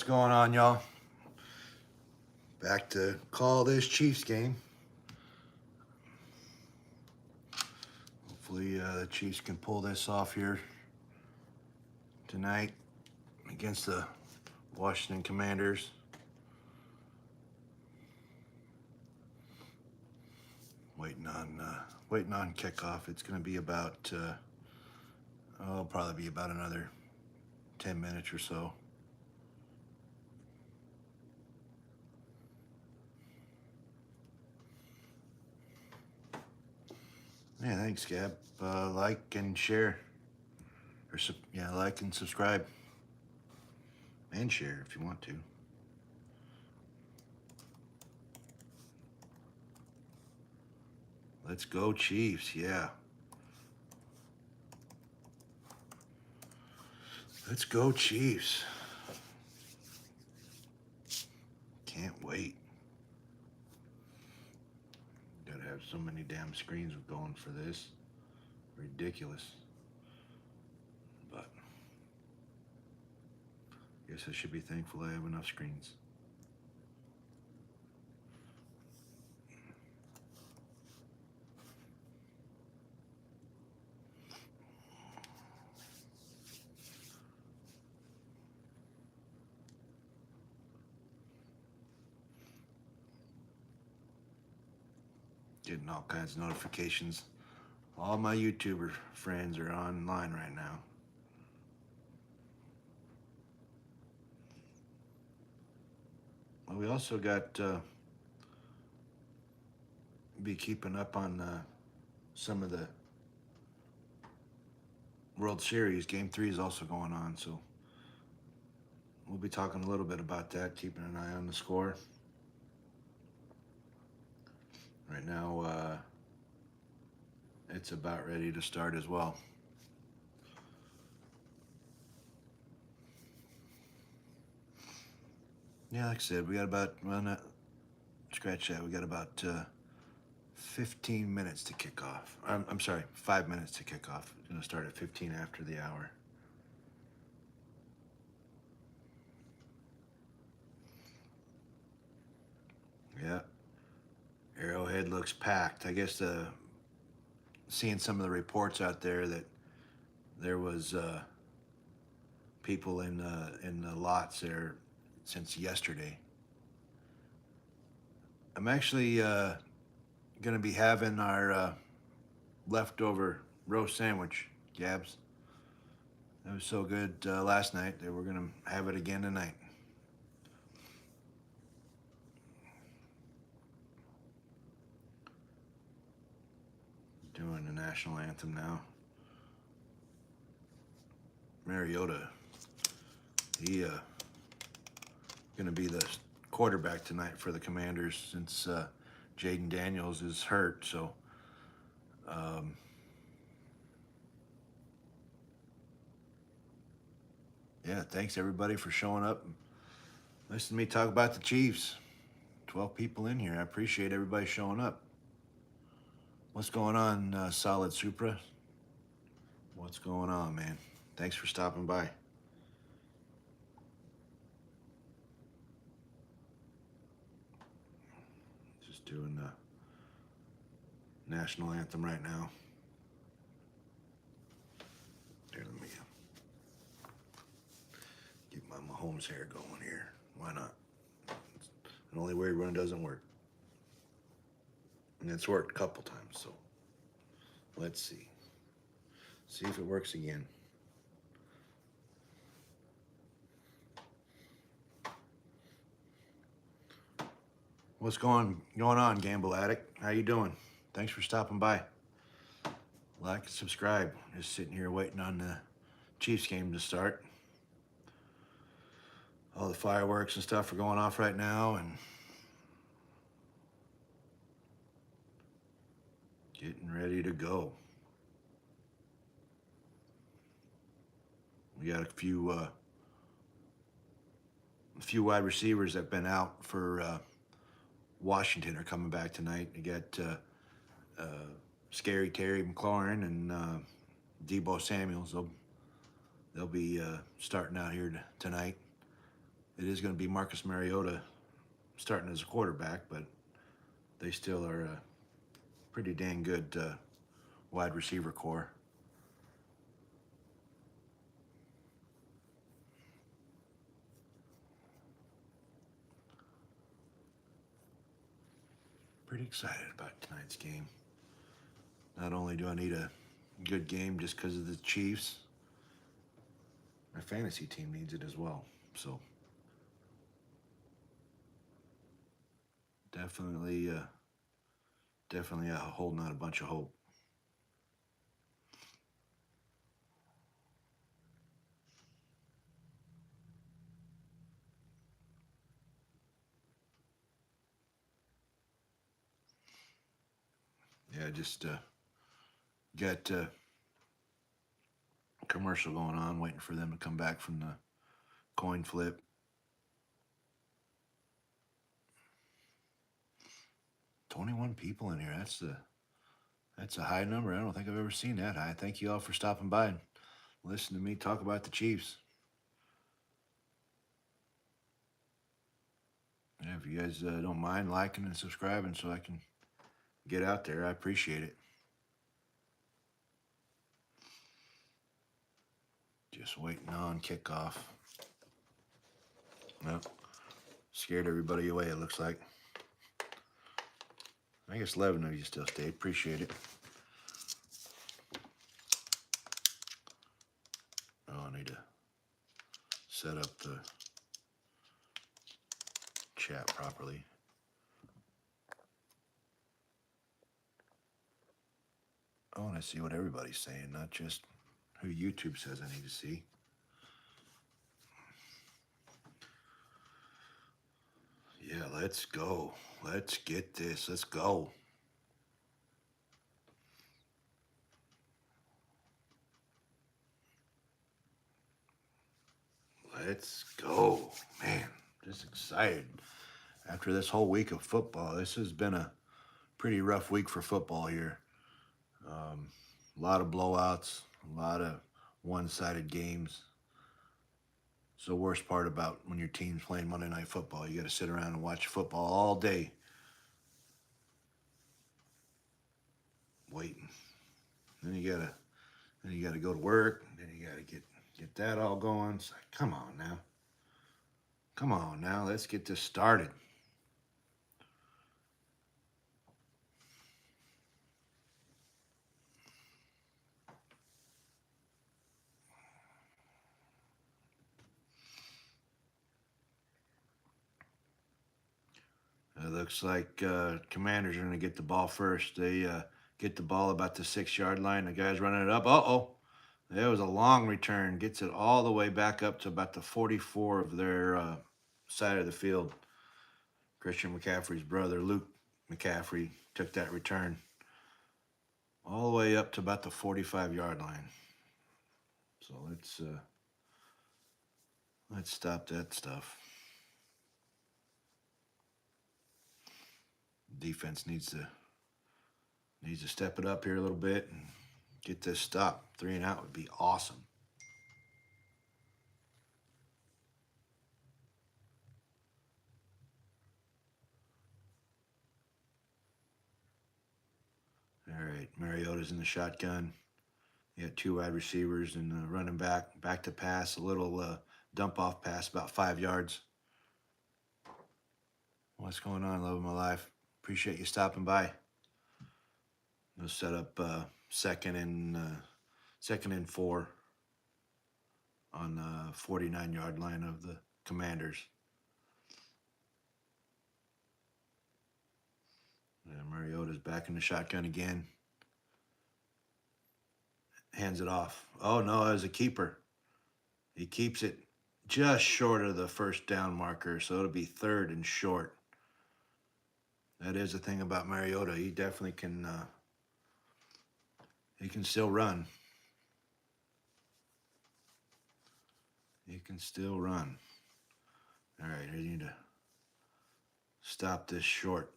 going on, y'all? Back to call this Chiefs game. Hopefully the Chiefs can pull this off here tonight against the Washington Commanders. Waiting on kickoff. It's going to be about probably be about another 10 minutes or so. Yeah, thanks, Gab. Like and share, or like and subscribe, and share if you want to. Let's go Chiefs, yeah. Let's go Chiefs. Can't wait. Gotta have so many damn screens going for this. Ridiculous. But I guess I should be thankful I have enough screens. Getting all kinds of notifications. All my YouTuber friends are online right now. Well, we also got be keeping up on some of the World Series. Game 3 is also going on, so we'll be talking a little bit about that, keeping an eye on the score. Right now, it's about ready to start as well. Yeah, like I said, we got about, well, not, scratch that, we got about 15 minutes to kick off. I'm sorry, 5 minutes to kick off. It's going to start at 15 after the hour. Yeah. Arrowhead looks packed. I guess seeing some of the reports out there that there was people in the lots there since yesterday. I'm actually going to be having our leftover roast sandwich, Gabs. It was so good last night that we're going to have it again tonight. Doing the national anthem now. Mariota, he going to be the quarterback tonight for the Commanders since Jaden Daniels is hurt. So yeah, thanks everybody for showing up. Listen to me talk about the Chiefs. 12 people in here. I appreciate everybody showing up. What's going on, Solid Supra? What's going on, man? Thanks for stopping by. Just doing the national anthem right now. Here, let me get my Mahomes hair going here. Why not? It's the only way run doesn't work. And it's worked a couple times, so let's see. See if it works again. What's going on, Gamble Addict? How you doing? Thanks for stopping by. Like and subscribe. Just sitting here waiting on the Chiefs game to start. All the fireworks and stuff are going off right now, and getting ready to go. We got a few wide receivers that have been out for Washington are coming back tonight. You got Scary Terry McLaurin and Deebo Samuels. They'll be starting out here tonight. it is going to be Marcus Mariota starting as a quarterback, but they still are a pretty dang good wide receiver core. Pretty excited about tonight's game. Not only do I need a good game just because of the Chiefs, my fantasy team needs it as well. So definitely, definitely holding out a bunch of hope. Yeah, just got a commercial going on, waiting for them to come back from the coin flip. "21 people in here. That's a high number. I don't think I've ever seen that high. Thank you all for stopping by and listening to me talk about the Chiefs. Yeah, if you guys don't mind liking and subscribing so I can get out there, I appreciate it. Just waiting on kickoff. Well, scared everybody away, it looks like. I guess 11 of you still stayed. Appreciate it. Oh, I need to set up the chat properly. I want to see what everybody's saying, not just who YouTube says I need to see. Yeah, let's go. Let's get this. Let's go. Let's go. Man, just excited. After this whole week of football, this has been a pretty rough week for football here. A lot of blowouts, a lot of one-sided games. It's the worst part about when your team's playing Monday Night Football. You got to sit around and watch football all day, waiting. Then you gotta go to work. Then you gotta get that all going. It's like, come on now, let's get this started. It looks like Commanders are going to get the ball first. They get the ball about the 6-yard line. The guy's running it up. Uh-oh. There was a long return. Gets it all the way back up to about the 44 of their side of the field. Christian McCaffrey's brother, Luke McCaffrey, took that return all the way up to about the 45-yard line. So let's stop that stuff. Defense needs to step it up here a little bit and get this stop. 3 and out would be awesome. All right, Mariota's in the shotgun. You got 2 wide receivers and running back to pass, a little dump off pass, about 5 yards. What's going on, love of my life? Appreciate you stopping by. We'll set up second and 4 on the 49-yard line of the Commanders. Yeah, Mariota's back in the shotgun again. Hands it off. Oh no, it was a keeper. He keeps it just short of the first down marker, so it'll be 3rd and short. That is the thing about Mariota. He definitely can. He can still run. He can still run. All right, I need to stop this short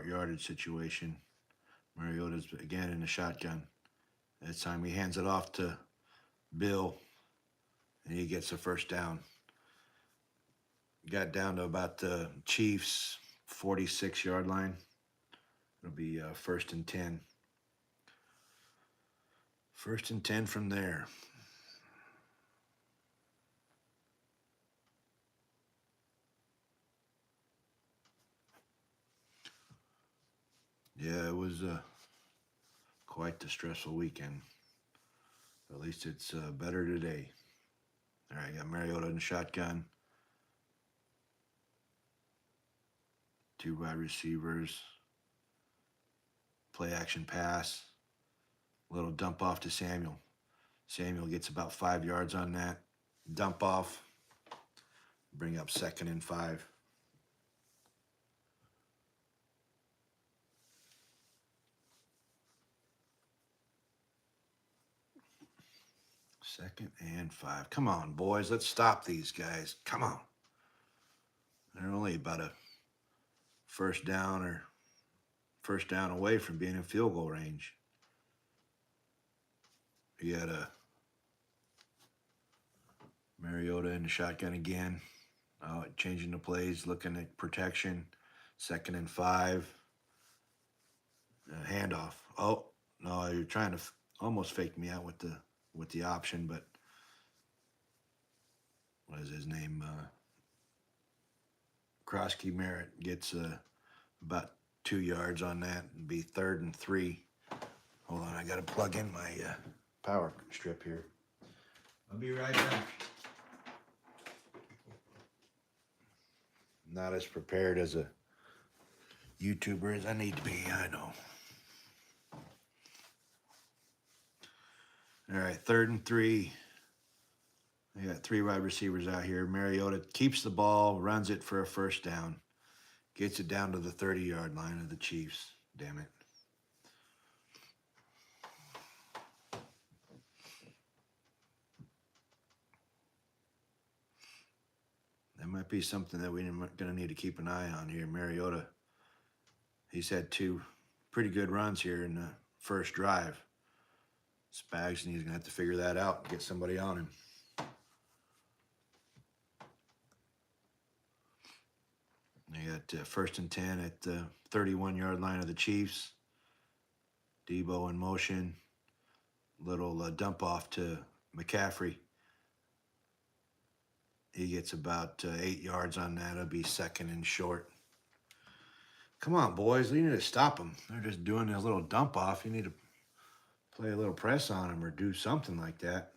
yardage situation. Mariota's again in the shotgun. This time he hands it off to Bill, and he gets a first down. got down to about the Chiefs' 46-yard line. It'll be first and 10. First and 10 from there. Yeah, it was quite the stressful weekend. At least it's better today. All right, got Mariota in the shotgun. 2 wide receivers. Play action pass. Little dump off to Samuel. Samuel gets about 5 yards on that. Dump off. Bring up second and 5. Second and 5. Come on, boys. Let's stop these guys. Come on. They're only about a first down away from being in field goal range. You got a Mariota in the shotgun again. Changing the plays, looking at protection. Second and 5. Handoff. Oh, no, you're trying to almost fake me out with the option, but what is his name? Krosky Merritt gets about 2 yards on that. It'd be third and 3. Hold on, I got to plug in my power strip here. I'll be right back. Not as prepared as a YouTuber as I need to be, I know. All right, third and 3. They got 3 wide receivers out here. Mariota keeps the ball, runs it for a first down. Gets it down to the 30-yard line of the Chiefs. Damn it. That might be something that we're going to need to keep an eye on here. Mariota, he's had 2 pretty good runs here in the first drive. Spags, and he's going to have to figure that out and get somebody on him. They got first and 10 at the 31-yard line of the Chiefs. Debo in motion. Little dump off to McCaffrey. He gets about 8 yards on that. It'll be second and short. Come on, boys. You need to stop them. They're just doing a little dump off. You need to play a little press on them or do something like that.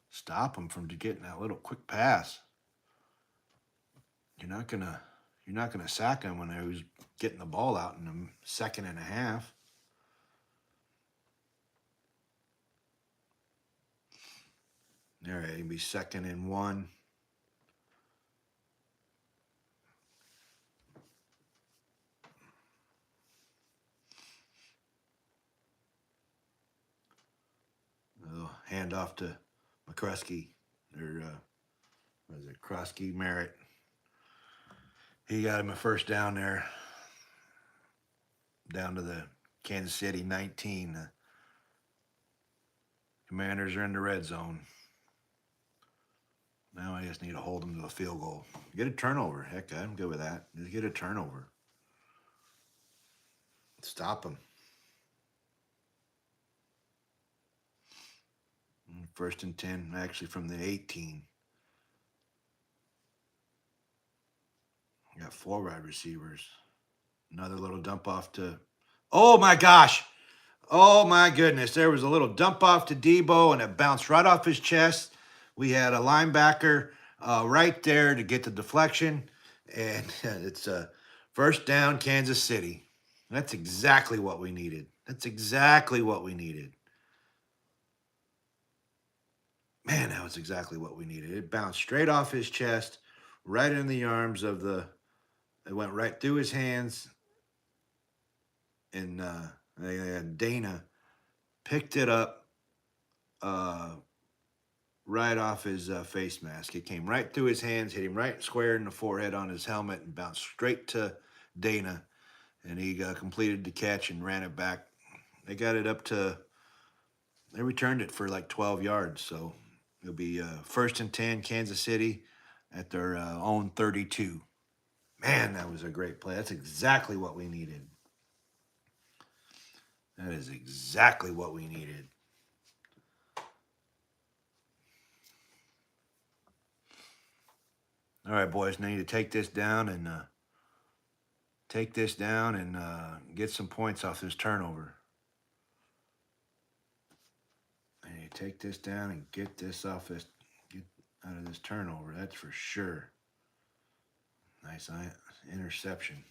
Stop them from getting that little quick pass. You're not gonna sack him when he was getting the ball out in the second and a half. All right, it'll be second and 1. Hand off to McCrusky, or what is it, Krosky Merritt. He got him a first down there, down to the Kansas City 19. The Commanders are in the red zone. Now I just need to hold them to a field goal. Get a turnover. Heck, I'm good with that. Just get a turnover. Stop them. First and 10, actually from the 18. We got 4 wide receivers. Another little dump off to... Oh, my gosh. Oh, my goodness. There was a little dump off to Debo, and it bounced right off his chest. We had a linebacker right there to get the deflection, and it's a first down, Kansas City. That's exactly what we needed. That's exactly what we needed. Man, that was exactly what we needed. It bounced straight off his chest, right in the arms of the... It went right through his hands, and Dana picked it up right off his face mask. It came right through his hands, hit him right square in the forehead on his helmet, and bounced straight to Dana. And he completed the catch and ran it back. They got it up to... They returned it for like 12 yards, so it'll be first and 10, Kansas City. at their own 32. Man, that was a great play. That's exactly what we needed. That is exactly what we needed. All right, boys, now you need to take this down and get some points off this turnover. And you take this down and get out of this turnover. That's for sure. Nice interception.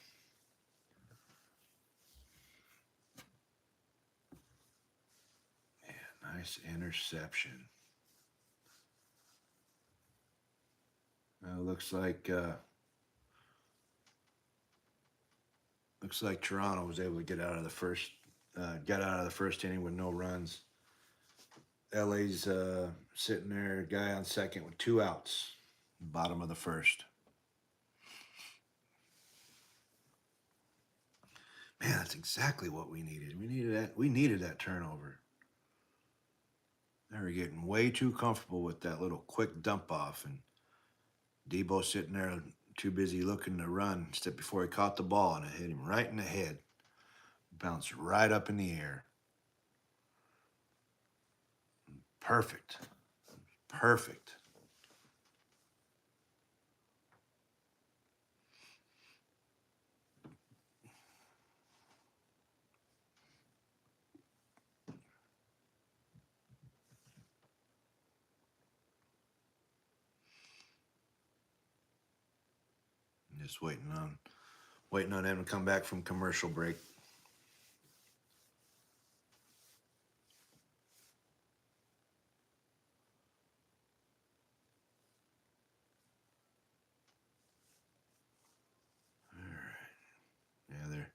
Yeah, nice interception. Looks like Toronto was able to get out of the first inning with no runs. LA's sitting there, guy on second with 2 outs, bottom of the first. Man, that's exactly what we needed. We needed that turnover. They were getting way too comfortable with that little quick dump off, and Debo sitting there too busy looking to run step before he caught the ball, and it hit him right in the head. Bounced right up in the air. Perfect. Perfect. Just waiting on them to come back from commercial break. All right. Yeah, they're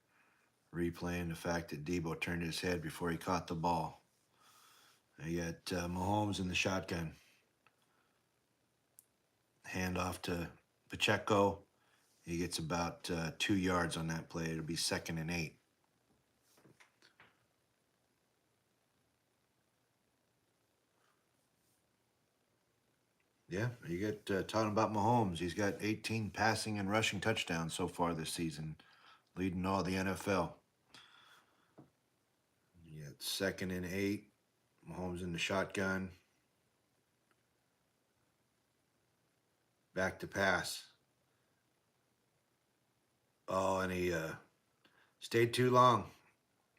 replaying the fact that Debo turned his head before he caught the ball. They got Mahomes in the shotgun. Hand off to Pacheco. He gets about 2 yards on that play. It'll be 2nd and 8. Yeah, you get talking about Mahomes. He's got 18 passing and rushing touchdowns so far this season, leading all the NFL. You got 2nd and 8. Mahomes in the shotgun. Back to pass. Oh, and he stayed too long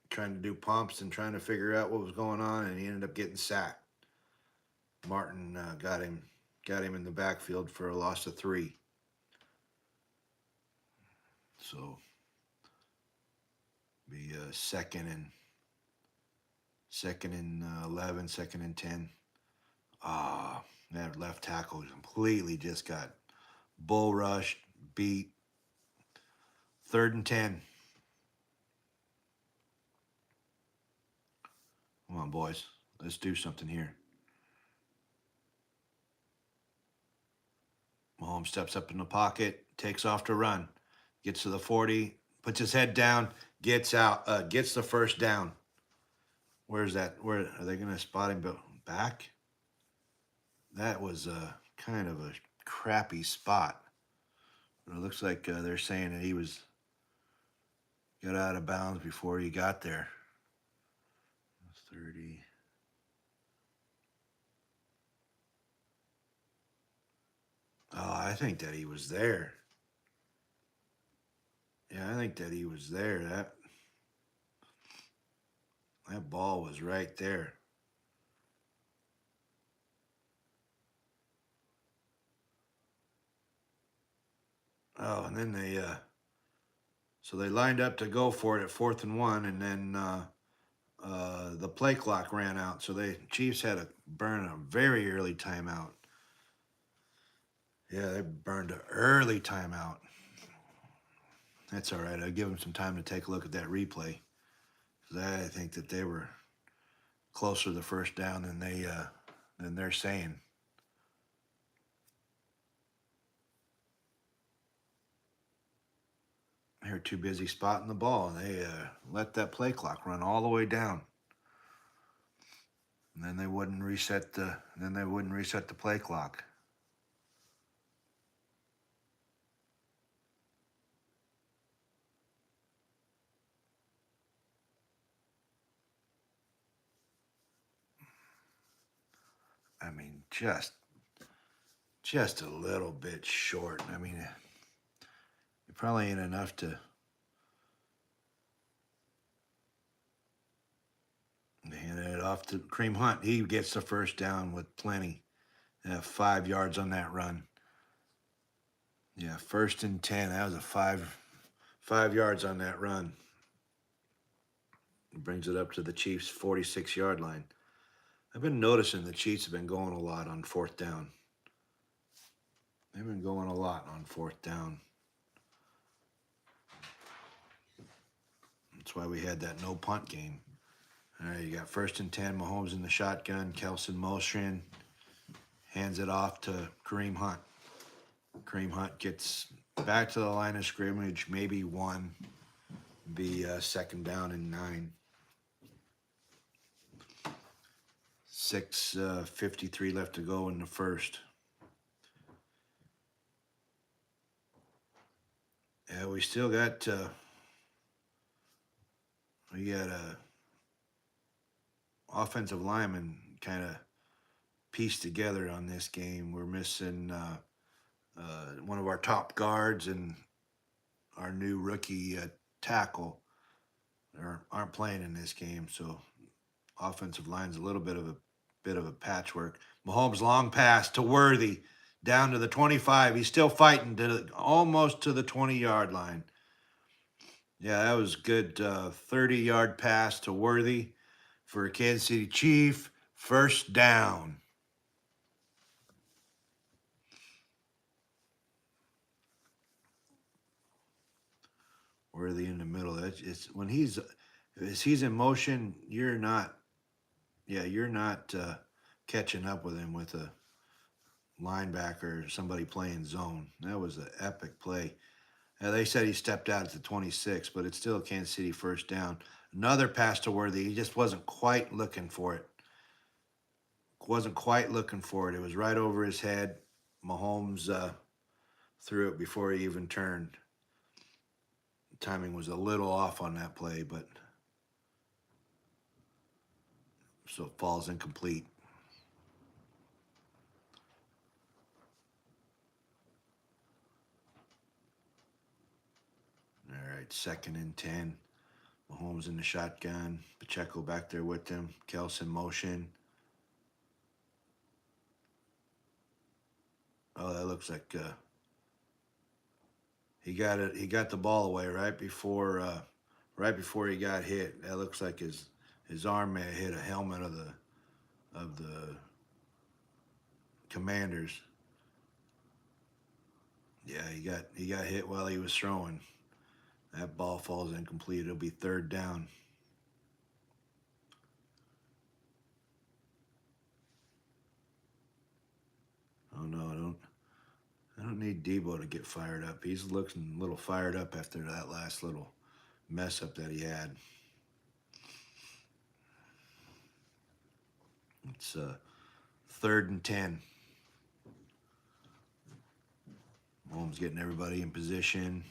trying to do pumps and trying to figure out what was going on, and he ended up getting sacked. Martin got him in the backfield for a loss of 3. So be 2nd and 11, 2nd and 10. That left tackle completely just got bull rushed, beat. 3rd and 10. Come on, boys. Let's do something here. Mahomes steps up in the pocket, takes off to run, gets to the 40, puts his head down, gets out, gets the first down. Where's that? Where are they going to spot him back? That was kind of a crappy spot. It looks like they're saying that he got out of bounds before he got there. 30. Oh, I think that he was there. Yeah, I think that he was there. That ball was right there. Oh, and then they lined up to go for it at 4th and 1, and then the play clock ran out, so the Chiefs had to burn a very early timeout. Yeah, they burned an early timeout. That's all right. I'll give them some time to take a look at that replay, because I think that they were closer to the first down than they're saying. They were too busy spotting the ball, and they let that play clock run all the way down. And then they wouldn't reset the play clock. just a little bit short. I mean, it probably ain't enough to hand it off to Kareem Hunt. He gets the first down with plenty. 5 yards on that run. Yeah, 1st and 10. That was a 5 yards on that run. Brings it up to the Chiefs' 46-yard line. I've been noticing the Chiefs have been going a lot on 4th down. They've been going a lot on 4th down. That's why we had that no punt game. All right, you got 1st and 10. Mahomes in the shotgun. Kelson motion. Hands it off to Kareem Hunt. Kareem Hunt gets back to the line of scrimmage, maybe one. Be 2nd down and 9. 6:53 left to go in the first. Yeah, we still got a offensive lineman kind of pieced together on this game. We're missing one of our top guards and our new rookie tackle aren't playing in this game, so offensive line's a little bit of a patchwork. Mahomes long pass to Worthy down to the 25. He's still fighting to almost to the 20-yard line. Yeah, that was good. 30-yard pass to Worthy for a Kansas City Chief. 1st down. Worthy in the middle. It's when he's in motion, you're not catching up with him with a linebacker or somebody playing zone. That was an epic play. They said he stepped out at the 26, but it's still Kansas City 1st down. Another pass to Worthy. He just wasn't quite looking for it. It was right over his head. Mahomes threw it before he even turned. Timing was a little off on that play, but so it falls incomplete. All right, 2nd and 10. Mahomes in the shotgun. Pacheco back there with him. Kelson motion. Oh, that looks like he got it. He got the ball away right before he got hit. That looks like his arm may have hit a helmet of the Commanders. Yeah, he got hit while he was throwing. That ball falls incomplete. It'll be 3rd down. Oh no, I don't need Debo to get fired up. He's looking a little fired up after that last little mess up that he had. It's 3rd and 10. Mahomes getting everybody in position.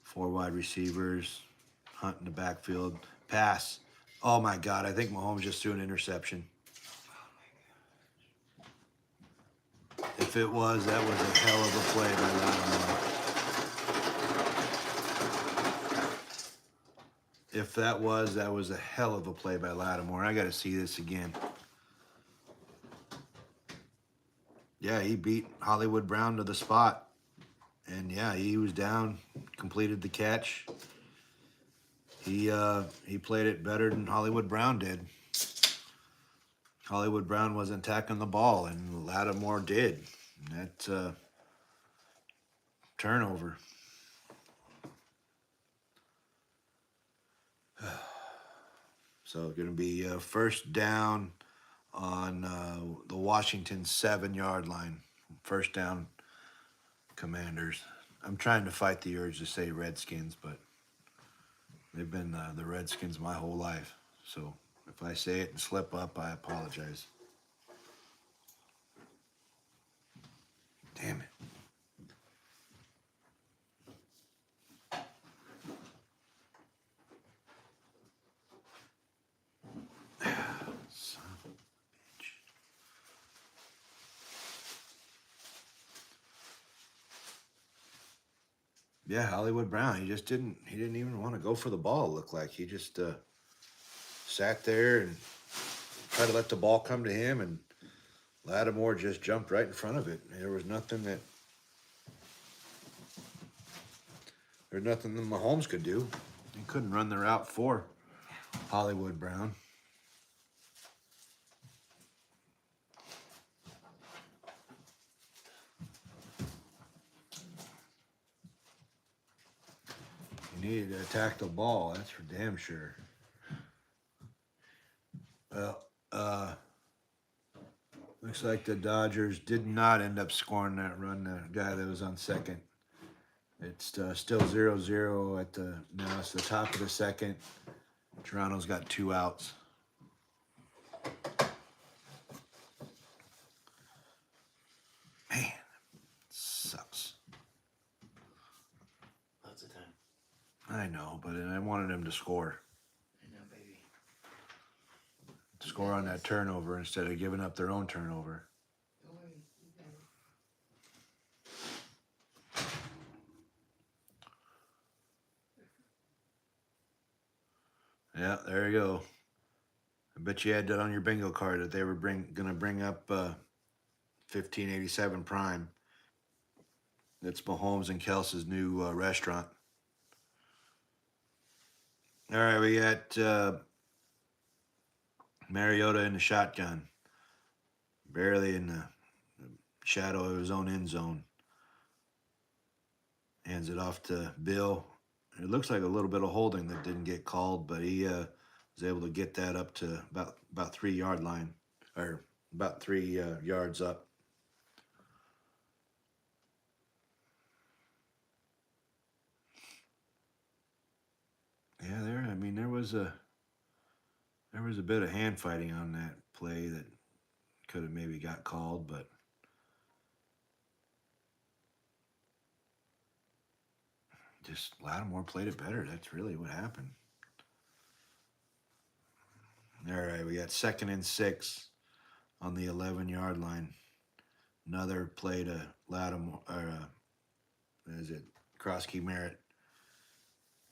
4 wide receivers. Hunt in the backfield. Pass. Oh my God, I think Mahomes just threw an interception. If it was, that was a hell of a play by Lattimore. If that was a hell of a play by Lattimore. I got to see this again. Yeah, he beat Hollywood Brown to the spot. And yeah, he was down, completed the catch. He played it better than Hollywood Brown did. Hollywood Brown wasn't attacking the ball, and Lattimore did. And that turnover. So going to be 1st down on the Washington 7-yard line. 1st down, Commanders. I'm trying to fight the urge to say Redskins, but they've been the Redskins my whole life. So if I say it and slip up, I apologize. Damn it. Son of a bitch. Yeah, Hollywood Brown. He didn't even want to go for the ball, it looked like. He just sat there and tried to let the ball come to him, and Lattimore just jumped right in front of it. There's nothing that Mahomes could do. He couldn't run the route for Hollywood Brown. He needed to attack the ball, that's for damn sure. Well, looks like the Dodgers did not end up scoring that run, the guy that was on second. It's still 0-0 at now it's the top of the second. Toronto's got 2 outs. Man, sucks. Lots of time. I know, but I wanted him to score. I know, baby. Score on that turnover instead of giving up their own turnover. Don't worry, you got it. Yeah, there you go. I bet you had that on your bingo card that they were gonna bring up 1587 Prime. That's Mahomes and Kelsey's new restaurant. All right, we got Mariota in the shotgun, barely in the shadow of his own end zone. Hands it off to Bill. It looks like a little bit of holding that didn't get called, but he was able to get that up to about 3 yard line, or about 3 yards up. Yeah, there was a bit of hand fighting on that play that could have maybe got called, but just Lattimore played it better. That's really what happened. All right, we got 2nd and 6 on the 11-yard line. Another play to Lattimore, or is it Krosky Merritt?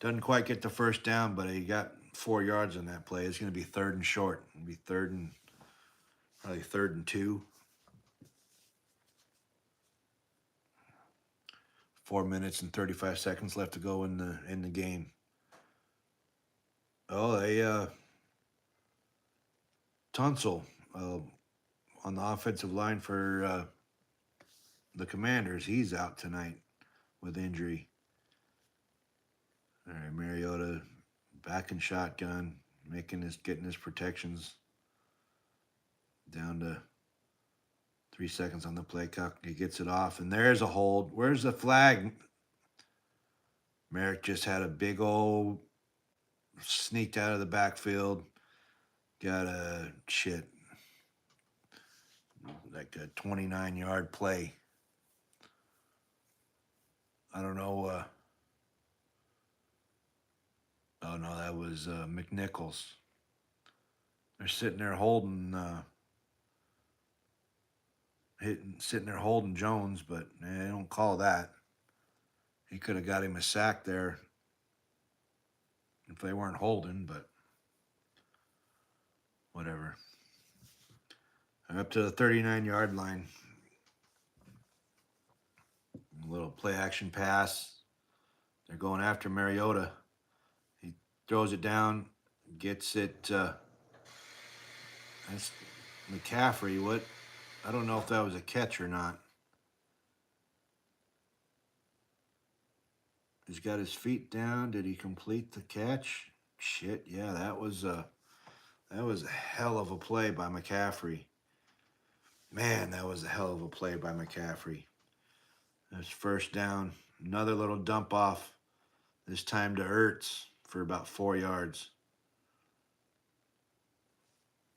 Doesn't quite get the first down, but he got 4 yards on that play. It's going to be 3rd and short. It'll be probably 3rd and 2. 4 minutes and 35 seconds left to go in the game. Oh, they Tunsil on the offensive line for the Commanders. He's out tonight with injury. All right, Mariota back in shotgun, getting his protections down to 3 seconds on the play clock. He gets it off, and there's a hold. Where's the flag? Merrick just had a big old sneaked out of the backfield. Got a like a 29-yard play. I don't know. Oh no, that was McNichols. They're sitting there holding Jones, but they don't call that. He could have got him a sack there if they weren't holding, but whatever. They're up to the 39-yard line. A little play action pass. They're going after Mariota. He throws it down, gets it. That's McCaffrey. What? I don't know if that was a catch or not. He's got his feet down. Did he complete the catch? Shit, yeah, that was a hell of a play by McCaffrey. Man, that was a hell of a play by McCaffrey. That's 1st down. Another little dump off. This time to Ertz for about 4 yards.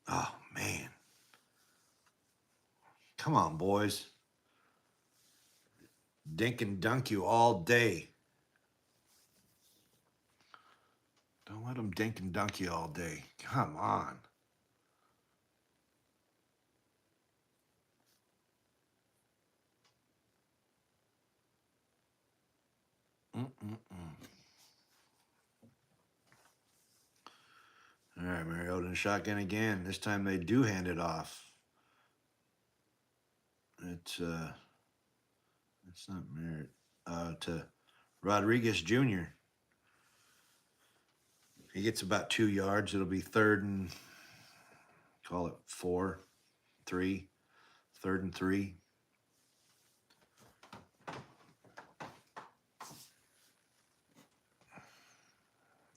Oh, man. Come on, boys. Dink and dunk you all day. Don't let them dink and dunk you all day. Come on. All right, Mariota in shotgun again. This time they do hand it off. It's not Merritt. To Rodriguez Jr. He gets about 2 yards. It'll be third and call it 4, 3. Third and 3.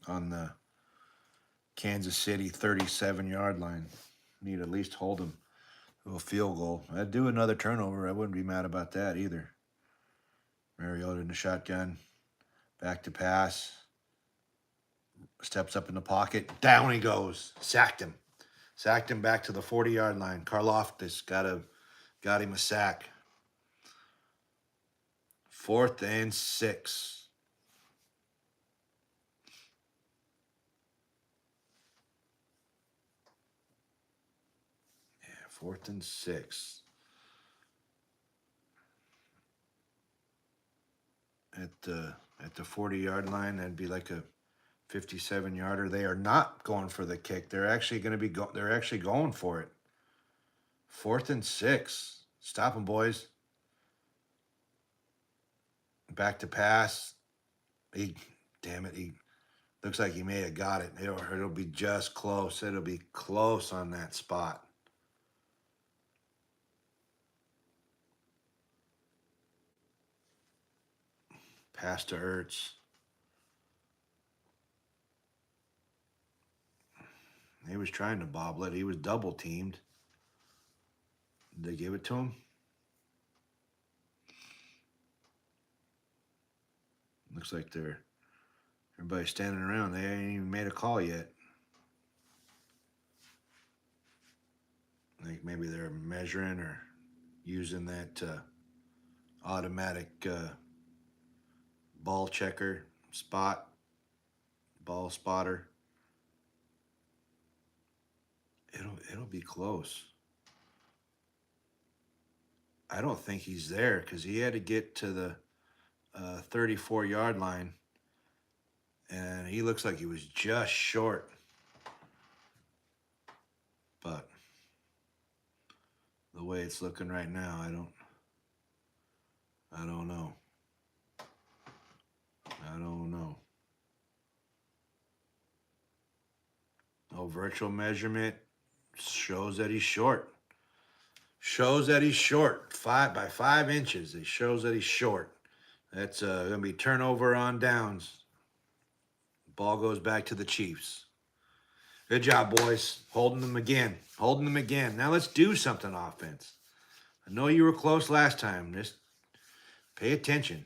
On the Kansas City 37-yard line. Need to at least hold them to a field goal. I'd do another turnover. I wouldn't be mad about that either. Mariota in the shotgun. Back to pass. Steps up in the pocket. Down he goes. Sacked him. Sacked him back to the 40-yard line. Karlaftis got him a sack. 4th and 6. Yeah, 4th and 6. At the 40-yard line, that'd be like a 57-yarder. They are not going for the kick. They're actually going to be they're actually going for it. 4th and 6. Stop them, boys. Back to pass. Damn it. He looks like he may have got it. It'll be just close. It'll be close on that spot. Pass to Ertz. He was trying to bobble it. He was double teamed. Did they give it to him? Looks like everybody's standing around. They ain't even made a call yet. I think maybe they're measuring or using that automatic ball checker ball spotter. It'll be close. I don't think he's there because he had to get to the 34-yard line, and he looks like he was just short. But the way it's looking right now, I don't know. I don't know. No virtual measurement shows that he's short. Shows that he's short. 5 by 5 inches. It shows that he's short. That's going to be turnover on downs. Ball goes back to the Chiefs. Good job, boys. Holding them again. Holding them again. Now let's do something offense. I know you were close last time. Just pay attention.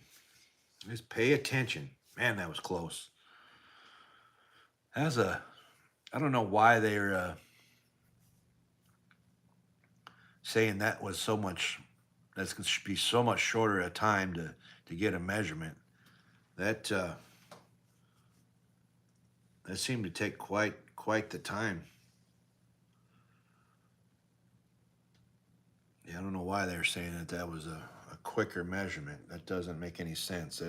Just pay attention. Man, that was close. I don't know why they're saying that was so much. That's going to be so much shorter a time to get a measurement. That seemed to take quite the time. Yeah, I don't know why they're saying that was a quicker measurement. That doesn't make any sense.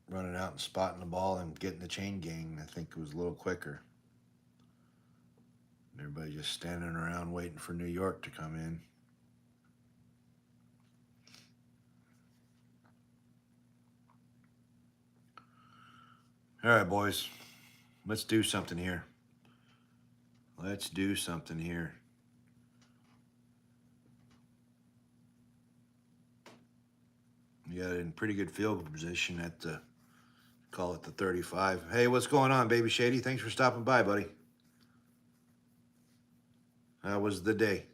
Running out and spotting the ball and getting the chain gang, I think it was a little quicker. Everybody just standing around waiting for New York to come in. All right, boys. Let's do something here. Let's do something here. You got it in pretty good field position at the, call it the 35. Hey, what's going on, Baby Shady? Thanks for stopping by, buddy. How was the day?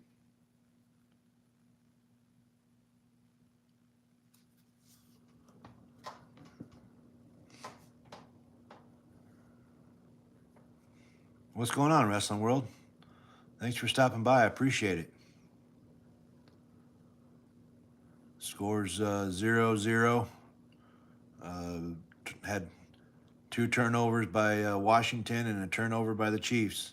What's going on, Wrestling World? Thanks for stopping by. I appreciate it. Scores 0-0. Had 2 turnovers by Washington and a turnover by the Chiefs.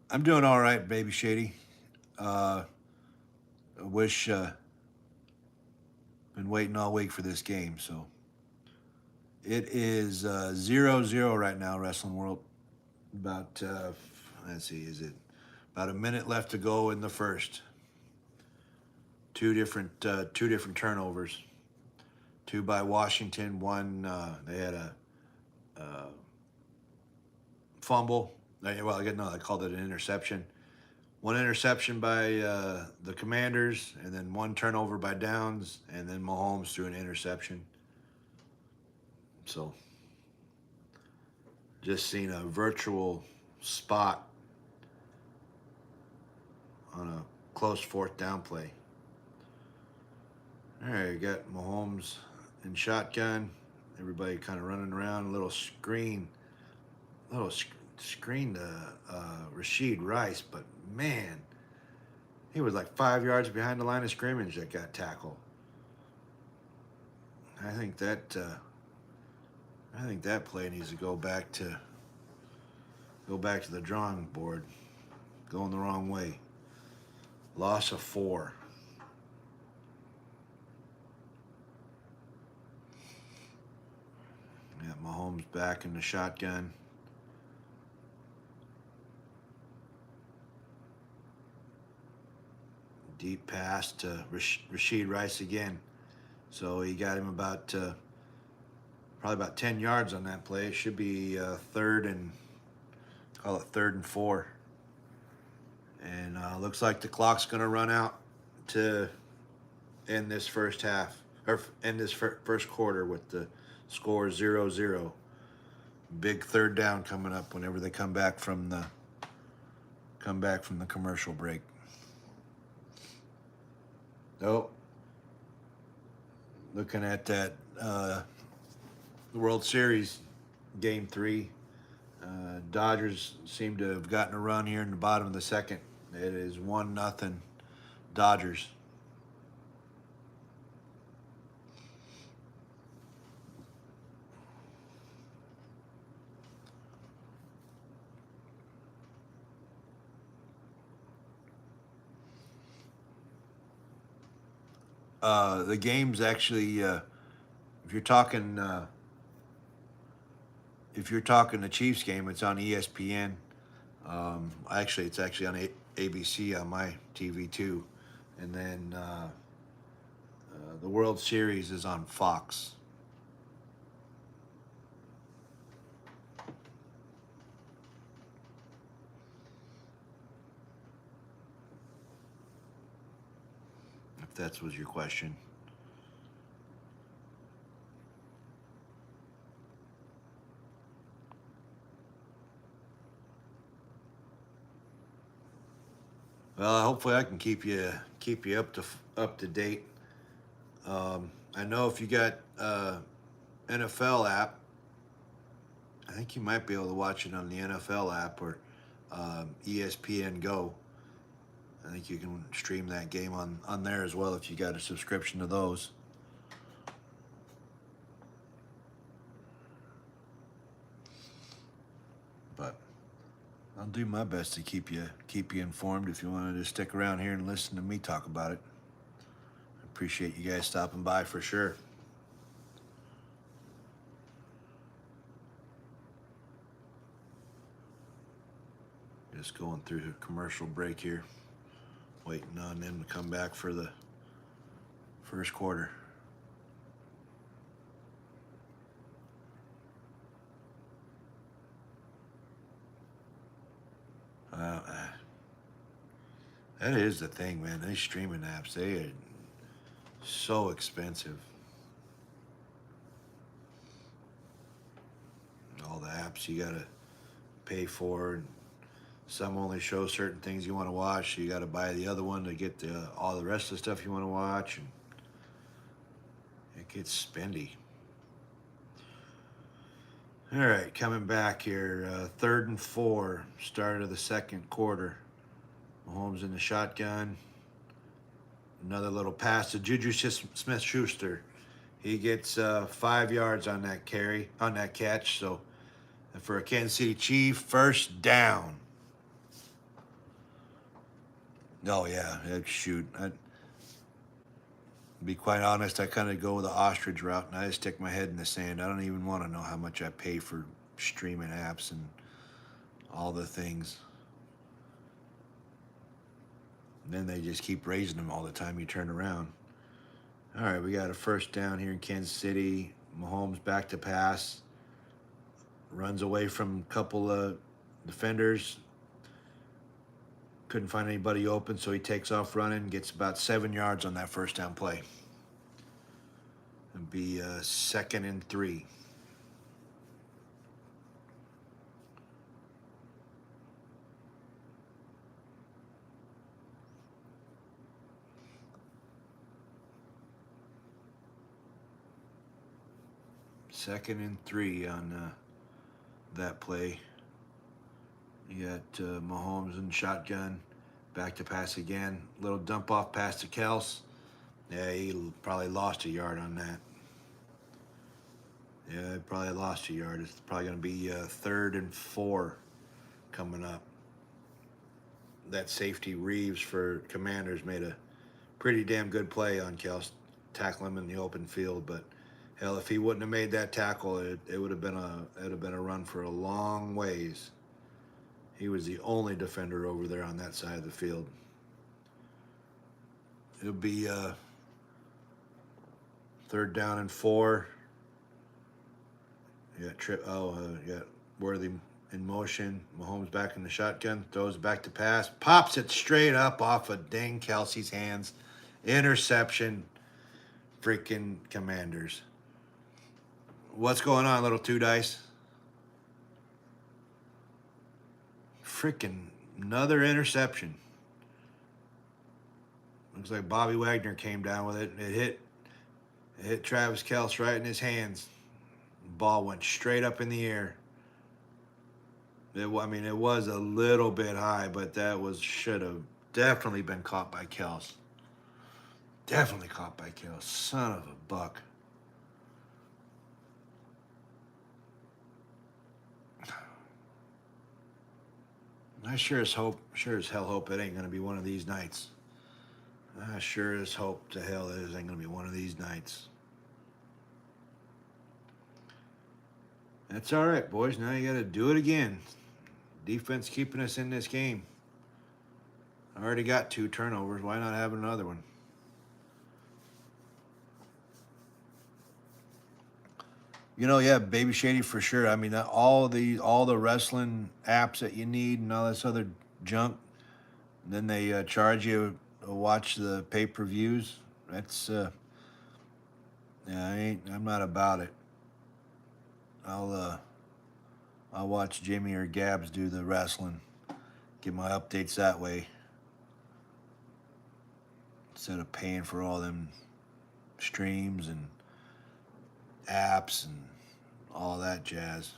I'm doing all right, Baby Shady. I wish Been waiting all week for this game, so it is 0-0 right now, Wrestling World. About let's see, is it about a minute left to go in the first? Two different turnovers. Two by Washington. One they had a fumble. Well, no, they called it an interception. One interception by the Commanders, and then one turnover by Downs, and then Mahomes threw an interception. So, just seen a virtual spot on a close fourth down play. All right, you got Mahomes in shotgun. Everybody kind of running around. A little screen to Rashid Rice, but man, he was like 5 yards behind the line of scrimmage that got tackled. I think that play needs to go back to the drawing board. Going the wrong way. Loss of 4. Yeah, Mahomes back in the shotgun. Deep pass to Rashid Rice again. So he got him about probably about 10 yards on that play. It should be third and 4. And looks like the clock's going to run out to end this first half, or end this first quarter with the score 0-0. Big third down coming up whenever they come back from the commercial break. Oh, looking at that World Series Game 3. Dodgers seem to have gotten a run here in the bottom of the second. It is 1-0 Dodgers. The game's actually, if you're talking the Chiefs game, it's on ESPN. It's actually on ABC on my TV too, and then the World Series is on Fox. If that was your question. Well, hopefully I can keep you up to date. I know if you got NFL app, I think you might be able to watch it on the NFL app or ESPN Go. I think you can stream that game on there as well if you got a subscription to those. But I'll do my best to keep you informed if you wanted to stick around here and listen to me talk about it. I appreciate you guys stopping by for sure. Just going through the commercial break here, waiting on them to come back for the first quarter. That is the thing, man. These streaming apps, they are so expensive. All the apps you gotta pay for, and some only show certain things you want to watch. So you gotta buy the other one to get all the rest of the stuff you want to watch, and it gets spendy. All right, coming back here, 3rd and 4, start of the second quarter. Mahomes in the shotgun. Another little pass to Juju Smith-Schuster. He gets 5 yards on that catch. So for a Kansas City Chief, first down. Oh yeah, shoot. be quite honest, I kind of go with the ostrich route, and I just stick my head in the sand. I don't even want to know how much I pay for streaming apps and all the things. And then they just keep raising them all the time you turn around. All right, we got a first down here in Kansas City. Mahomes back to pass. Runs away from a couple of defenders. Couldn't find anybody open, so he takes off running. Gets about 7 yards on that first down play. It'd be 2nd and 3. Second and 3 on that play. You got Mahomes in shotgun, back to pass again. Little dump off pass to Kels. Yeah, he probably lost a yard on that. Yeah, he probably lost a yard. It's probably going to be 3rd and 4 coming up. That safety Reeves for Commanders made a pretty damn good play on Kels, tackling him in the open field. But hell, if he wouldn't have made that tackle, it would have been a run for a long ways. He was the only defender over there on that side of the field. It'll be 3rd down and 4. You got Worthy in motion. Mahomes back in the shotgun, throws it back to pass, pops it straight up off of dang Kelsey's hands. Interception. Freaking Commanders. What's going on, little two dice? Freaking another interception. Looks like Bobby Wagner came down with it. It hit Travis Kelce right in his hands. The ball went straight up in the air. It was a little bit high, but should have definitely been caught by Kelce. Definitely caught by Kelce. Son of a buck. I sure as hell hope it ain't gonna be one of these nights. I sure as hope to hell it ain't gonna be one of these nights. That's all right, boys. Now you got to do it again. Defense keeping us in this game. I already got 2 turnovers. Why not have another one? Yeah, Baby Shady for sure. I mean, all the wrestling apps that you need and all this other junk. And then they charge you to watch the pay-per-views. That's yeah, I'm not about it. I'll watch Jimmy or Gabs do the wrestling. Get my updates that way. Instead of paying for all them streams and apps and all that jazz.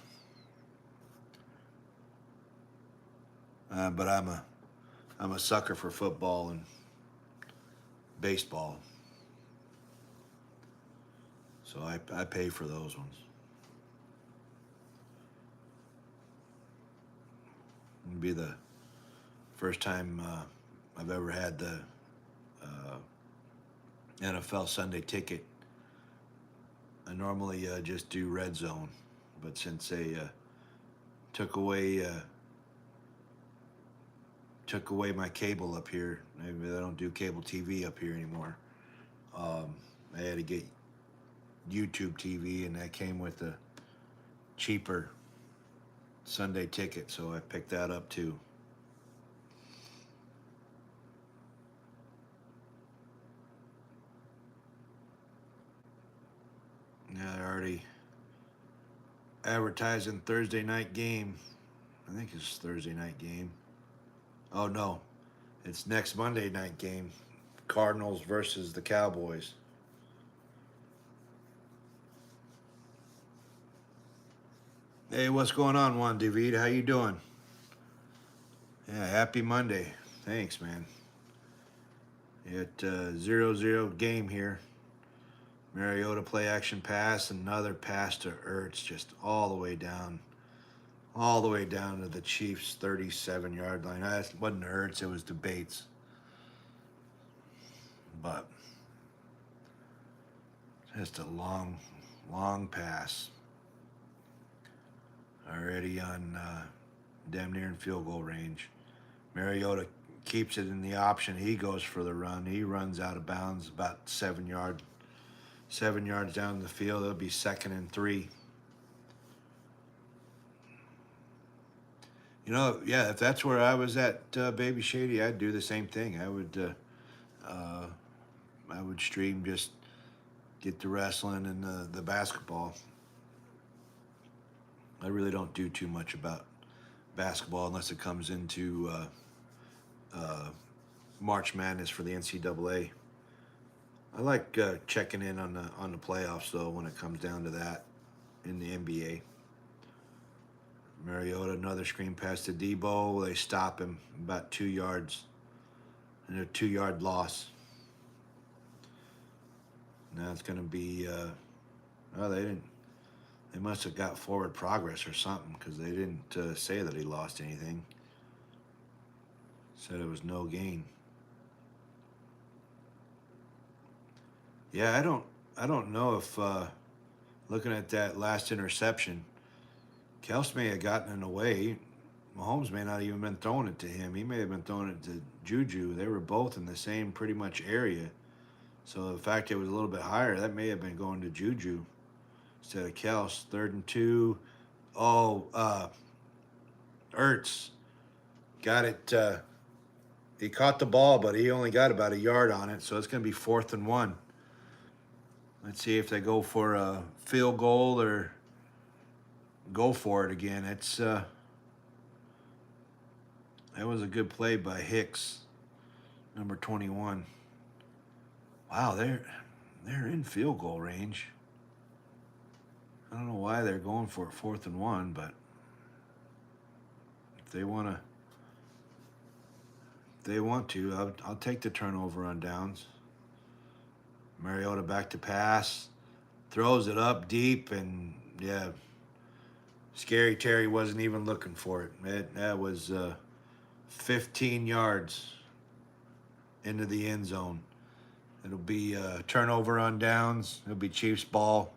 But I'm a sucker for football and baseball. So I pay for those ones. It'll be the first time I've ever had the NFL Sunday ticket. I normally just do Red Zone, but since they took away my cable up here, maybe I don't do cable TV up here anymore. I had to get YouTube TV, and that came with a cheaper Sunday ticket, so I picked that up too. Yeah, they're already advertising Thursday night game. I think it's Thursday night game. Oh no, it's next Monday night game. Cardinals versus the Cowboys. Hey, what's going on, Juan David? How you doing? Yeah, happy Monday. Thanks, man. At 0-0 game here. Mariota play action pass, another pass to Ertz, just all the way down to the Chiefs' 37-yard line. It wasn't Ertz, it was Bates. But Just a long pass. Already on damn near in field goal range. Mariota keeps it in the option. He goes for the run. He runs out of bounds about 7 yards down the field. It'll be 2nd and 3. You know, yeah, if that's where I was at, Baby Shady, I'd do the same thing. I would stream, just get the wrestling and the basketball. I really don't do too much about basketball unless it comes into March Madness for the NCAA. I like checking in on the playoffs though when it comes down to that in the NBA. Mariota, another screen pass to Debo. They stop him about 2 yards, and a 2-yard loss. Now it's going to be. They didn't. They must have got forward progress or something because they didn't say that he lost anything. Said it was no gain. Yeah, I don't know if looking at that last interception, Kels may have gotten in the way. Mahomes may not even been throwing it to him. He may have been throwing it to Juju. They were both in the same pretty much area. So the fact it was a little bit higher, that may have been going to Juju instead of Kels. 3rd and 2. Ertz got it. He caught the ball, but he only got about 1 yard on it. So it's going to be 4th and 1. Let's see if they go for a field goal or go for it again. That was a good play by Hicks, number 21. Wow, they're in field goal range. I don't know why they're going for it 4th and 1, but if they want to, I'll take the turnover on downs. Mariota back to pass, throws it up deep, and yeah, Scary Terry wasn't even looking for it. That was 15 yards into the end zone. It'll be a turnover on downs. It'll be Chiefs ball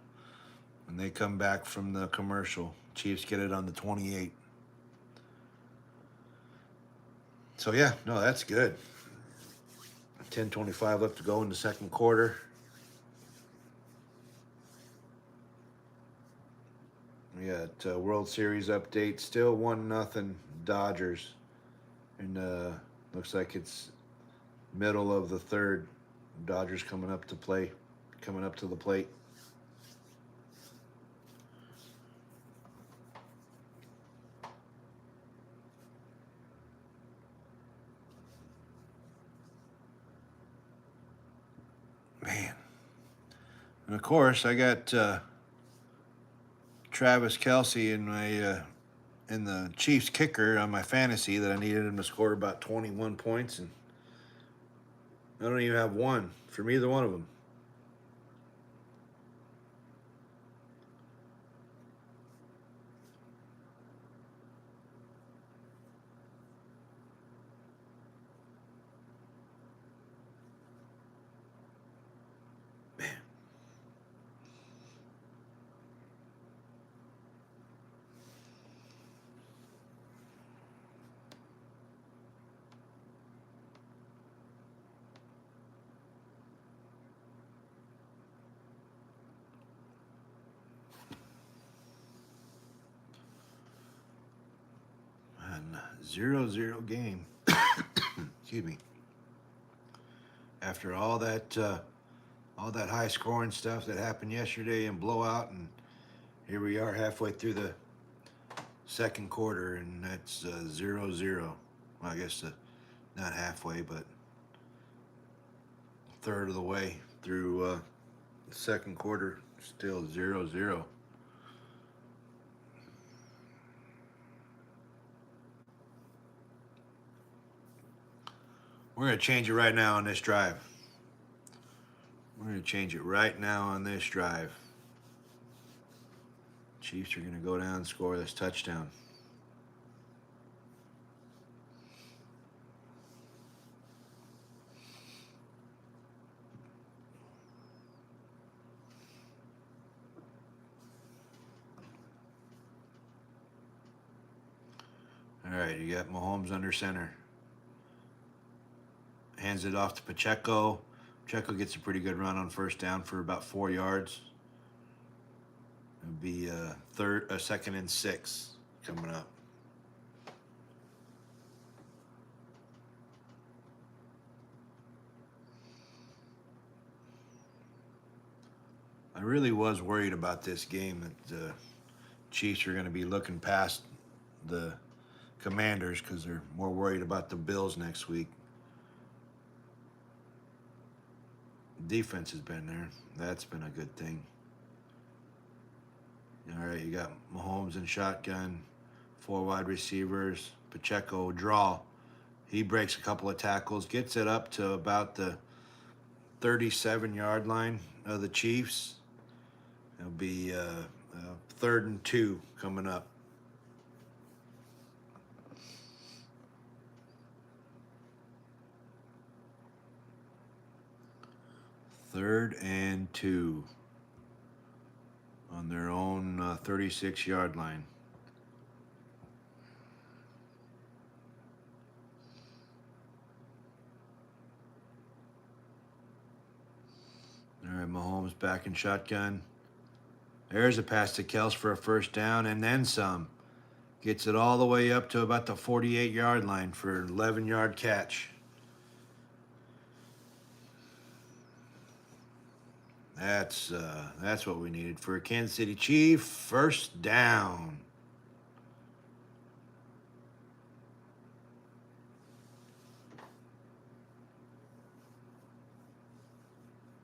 when they come back from the commercial. Chiefs get it on the 28. So yeah, no, that's good. 10:25 left to go in the second quarter. We got World Series update. Still 1-0 Dodgers. And looks like it's middle of the third. Dodgers coming up to the plate. Man. And of course, I got Travis Kelce in my in the Chiefs kicker on my fantasy that I needed him to score about 21 points, and I don't even have one from either one of them. Man. And 0-0 game. Excuse me. After all that high scoring stuff that happened yesterday and blowout, and here we are halfway through the second quarter, and that's 0-0. Well, I guess not halfway, but a third of the way through the second quarter, still 0-0. We're going to change it right now on this drive. We're going to change it right now on this drive. Chiefs are going to go down and score this touchdown. right, you got Mahomes under center. Hands it off to Pacheco. Pacheco gets a pretty good run on first down for about 4 yards. It'll be a second and 6 coming up. I really was worried about this game that the Chiefs are going to be looking past the Commanders because they're more worried about the Bills next week. Defense has been there. That's been a good thing. All right, you got Mahomes in shotgun, 4 wide receivers. Pacheco draw. He breaks a couple of tackles, gets it up to about the 37-yard line of the Chiefs. It'll be 3rd and 2 coming up. Third and 2 on their own 36-yard line. All right, Mahomes back in shotgun. There's a pass to Kels for a first down and then some. Gets it all the way up to about the 48-yard line for an 11-yard catch. That's what we needed for a Kansas City Chief. First down.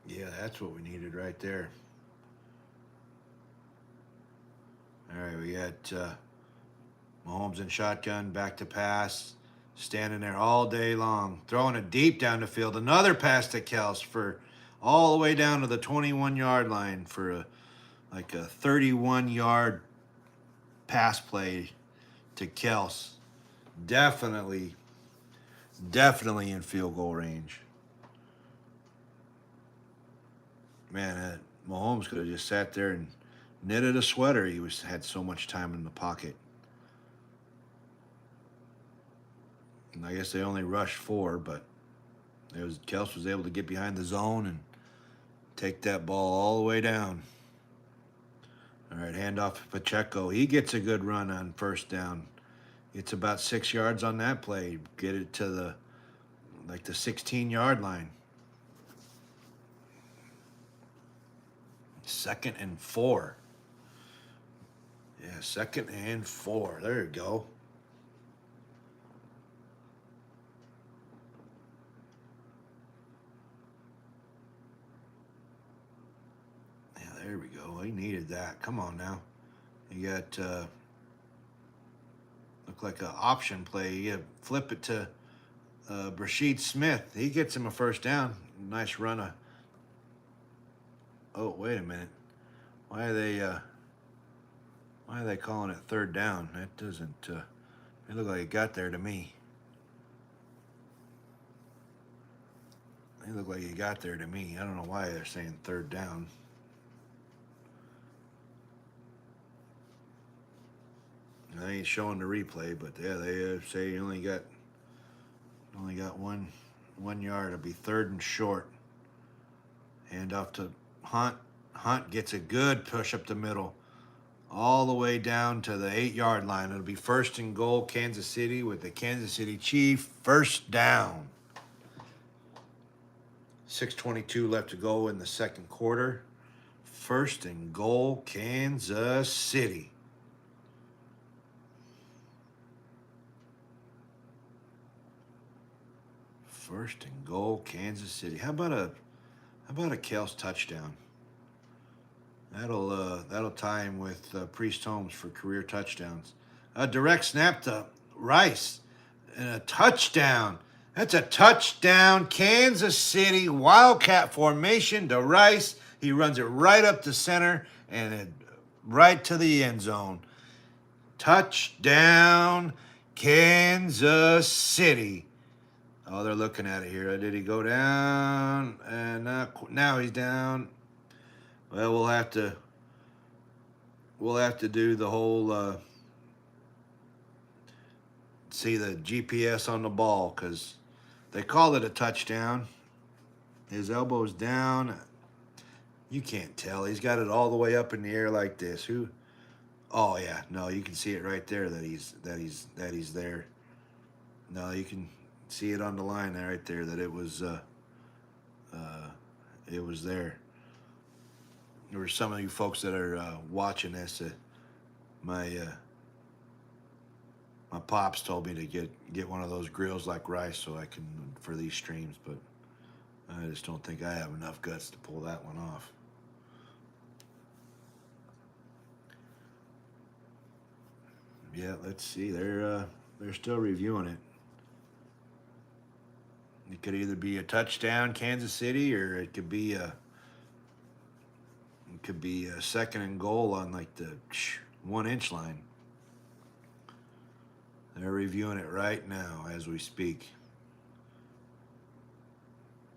Yeah, that's what we needed right there. All right, we got Mahomes in shotgun, back to pass, standing there all day long, throwing it deep down the field. Another pass to Kels for all the way down to the 21-yard line for a 31-yard pass play to Kels. Definitely in field goal range. Man, Mahomes could have just sat there and knitted a sweater. He had so much time in the pocket. And I guess they only rushed 4, but Kels was able to get behind the zone and take that ball all the way down. All right, handoff to Pacheco. He gets a good run on first down. It's about 6 yards on that play. Get it to the 16-yard line. 2nd and 4. Yeah, 2nd and 4. There you go. Yeah, there we go. He needed that. Come on now. You got look like an option play. You flip it to Brashid Smith. He gets him a first down. Nice run. Oh, wait a minute. Why are they calling it 3rd down? That doesn't. It looked like it got there to me. It looked like it got there to me. I don't know why they're saying 3rd down. I ain't showing the replay, but yeah, they say you only got 1 yard. It'll be 3rd and short. Hand off to Hunt. Hunt gets a good push up the middle, all the way down to the 8-yard line. It'll be 1st and goal, Kansas City, with the Kansas City Chief. First down. 6:22 left to go in the second quarter. 1st and goal, Kansas City. First and goal, Kansas City. How about a Kels touchdown? That'll tie him with Priest Holmes for career touchdowns. A direct snap to Rice and a touchdown. That's a touchdown, Kansas City. Wildcat formation to Rice. He runs it right up the center and right to the end zone. Touchdown, Kansas City. Oh, they're looking at it here. Did he go down? And now he's down. Well, we'll have to do the whole see the GPS on the ball because they called it a touchdown. His elbow's down. You can't tell. He's got it all the way up in the air like this. Who? Oh yeah, no, you can see it right there that he's there. No, you can see it on the line there, right there, that it was there. There were some of you folks that are watching this. My pops told me to get one of those grills like Rice so I can for these streams, but I just don't think I have enough guts to pull that one off. Yeah, let's see. They're still reviewing it. It could either be a touchdown, Kansas City, or it could be a second and goal on like the 1 inch line. They're reviewing it right now as we speak.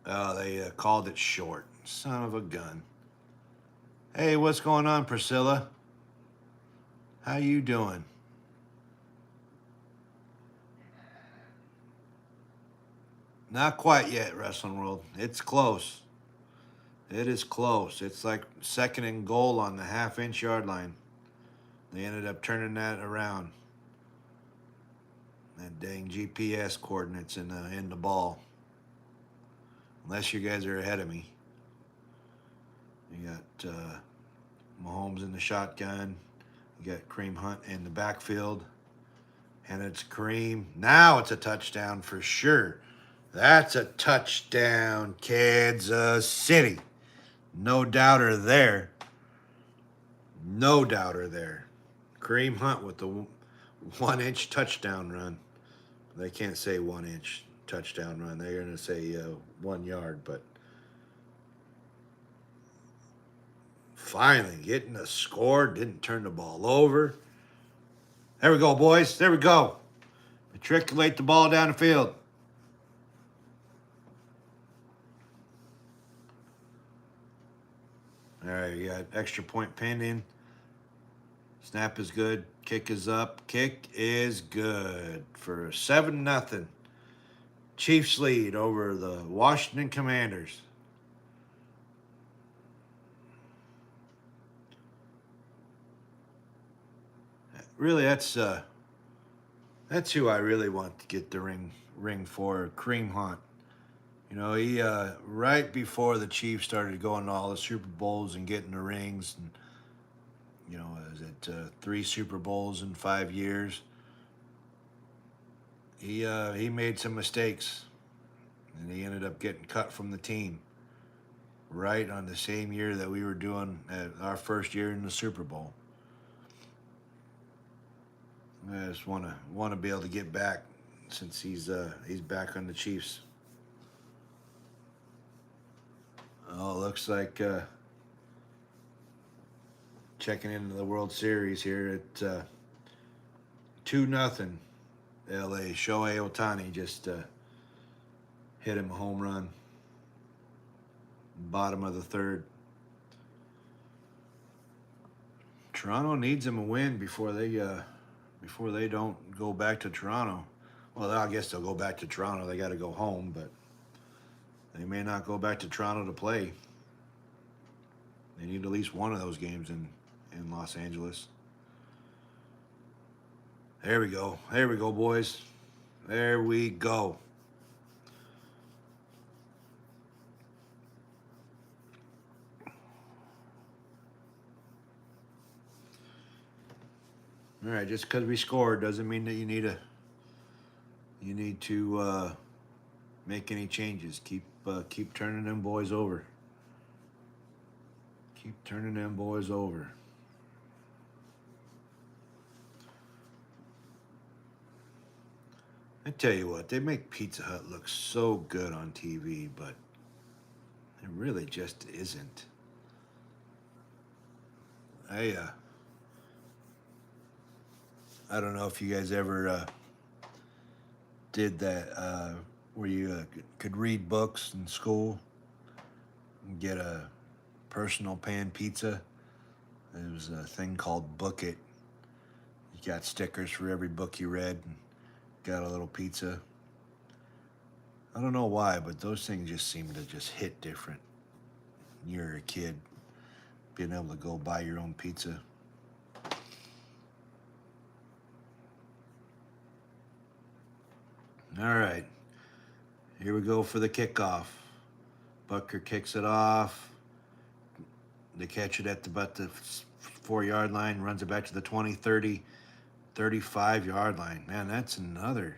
Oh, they called it short. Son of a gun. Hey, what's going on, Priscilla? How you doing? Not quite yet, Wrestling World. It's close. It is close. It's like second and goal on the half-inch yard line. They ended up turning that around. That dang GPS coordinates in the ball. Unless you guys are ahead of me. You got Mahomes in the shotgun. You got Kareem Hunt in the backfield. And it's Kareem. Now it's a touchdown for sure. That's a touchdown, Kansas City. No doubter there. No doubter there. Kareem Hunt with the 1 inch touchdown run. They can't say 1 inch touchdown run. They're going to say 1 yard, but finally getting a score. Didn't turn the ball over. There we go, boys. There we go. Matriculate the ball down the field. All right, you got extra point pending. Snap is good. Kick is up. Kick is good for 7-0. Chiefs lead over the Washington Commanders. Really, that's who I really want to get the ring for, Kareem Hunt. You know, he right before the Chiefs started going to all the Super Bowls and getting the rings, and you know, is it 3 Super Bowls in 5 years? He made some mistakes, and he ended up getting cut from the team. Right on the same year that we were doing our first year in the Super Bowl. I just want to be able to get back since he's back on the Chiefs. Oh, looks like checking into the World Series here at 2-0. LA. Shohei Ohtani just hit him a home run. Bottom of the third. Toronto needs him a win before they don't go back to Toronto. Well, I guess they'll go back to Toronto. They got to go home, but they may not go back to Toronto to play. They need at least one of those games in Los Angeles. There we go. There we go, boys. There we go. All right, just because we scored doesn't mean that you need to make any changes. Keep turning them boys over. Keep turning them boys over. I tell you what, they make Pizza Hut look so good on TV, but it really just isn't. I don't know if you guys ever did that where you could read books in school and get a personal pan pizza. There was a thing called Book It. You got stickers for every book you read. And got a little pizza. I don't know why, but those things just seem to just hit different. You're a kid, being able to go buy your own pizza. All right, here we go for the kickoff. Butker kicks it off. They catch it at about the 4-yard line, runs it back to the 20, 30, 35-yard line. Man, that's another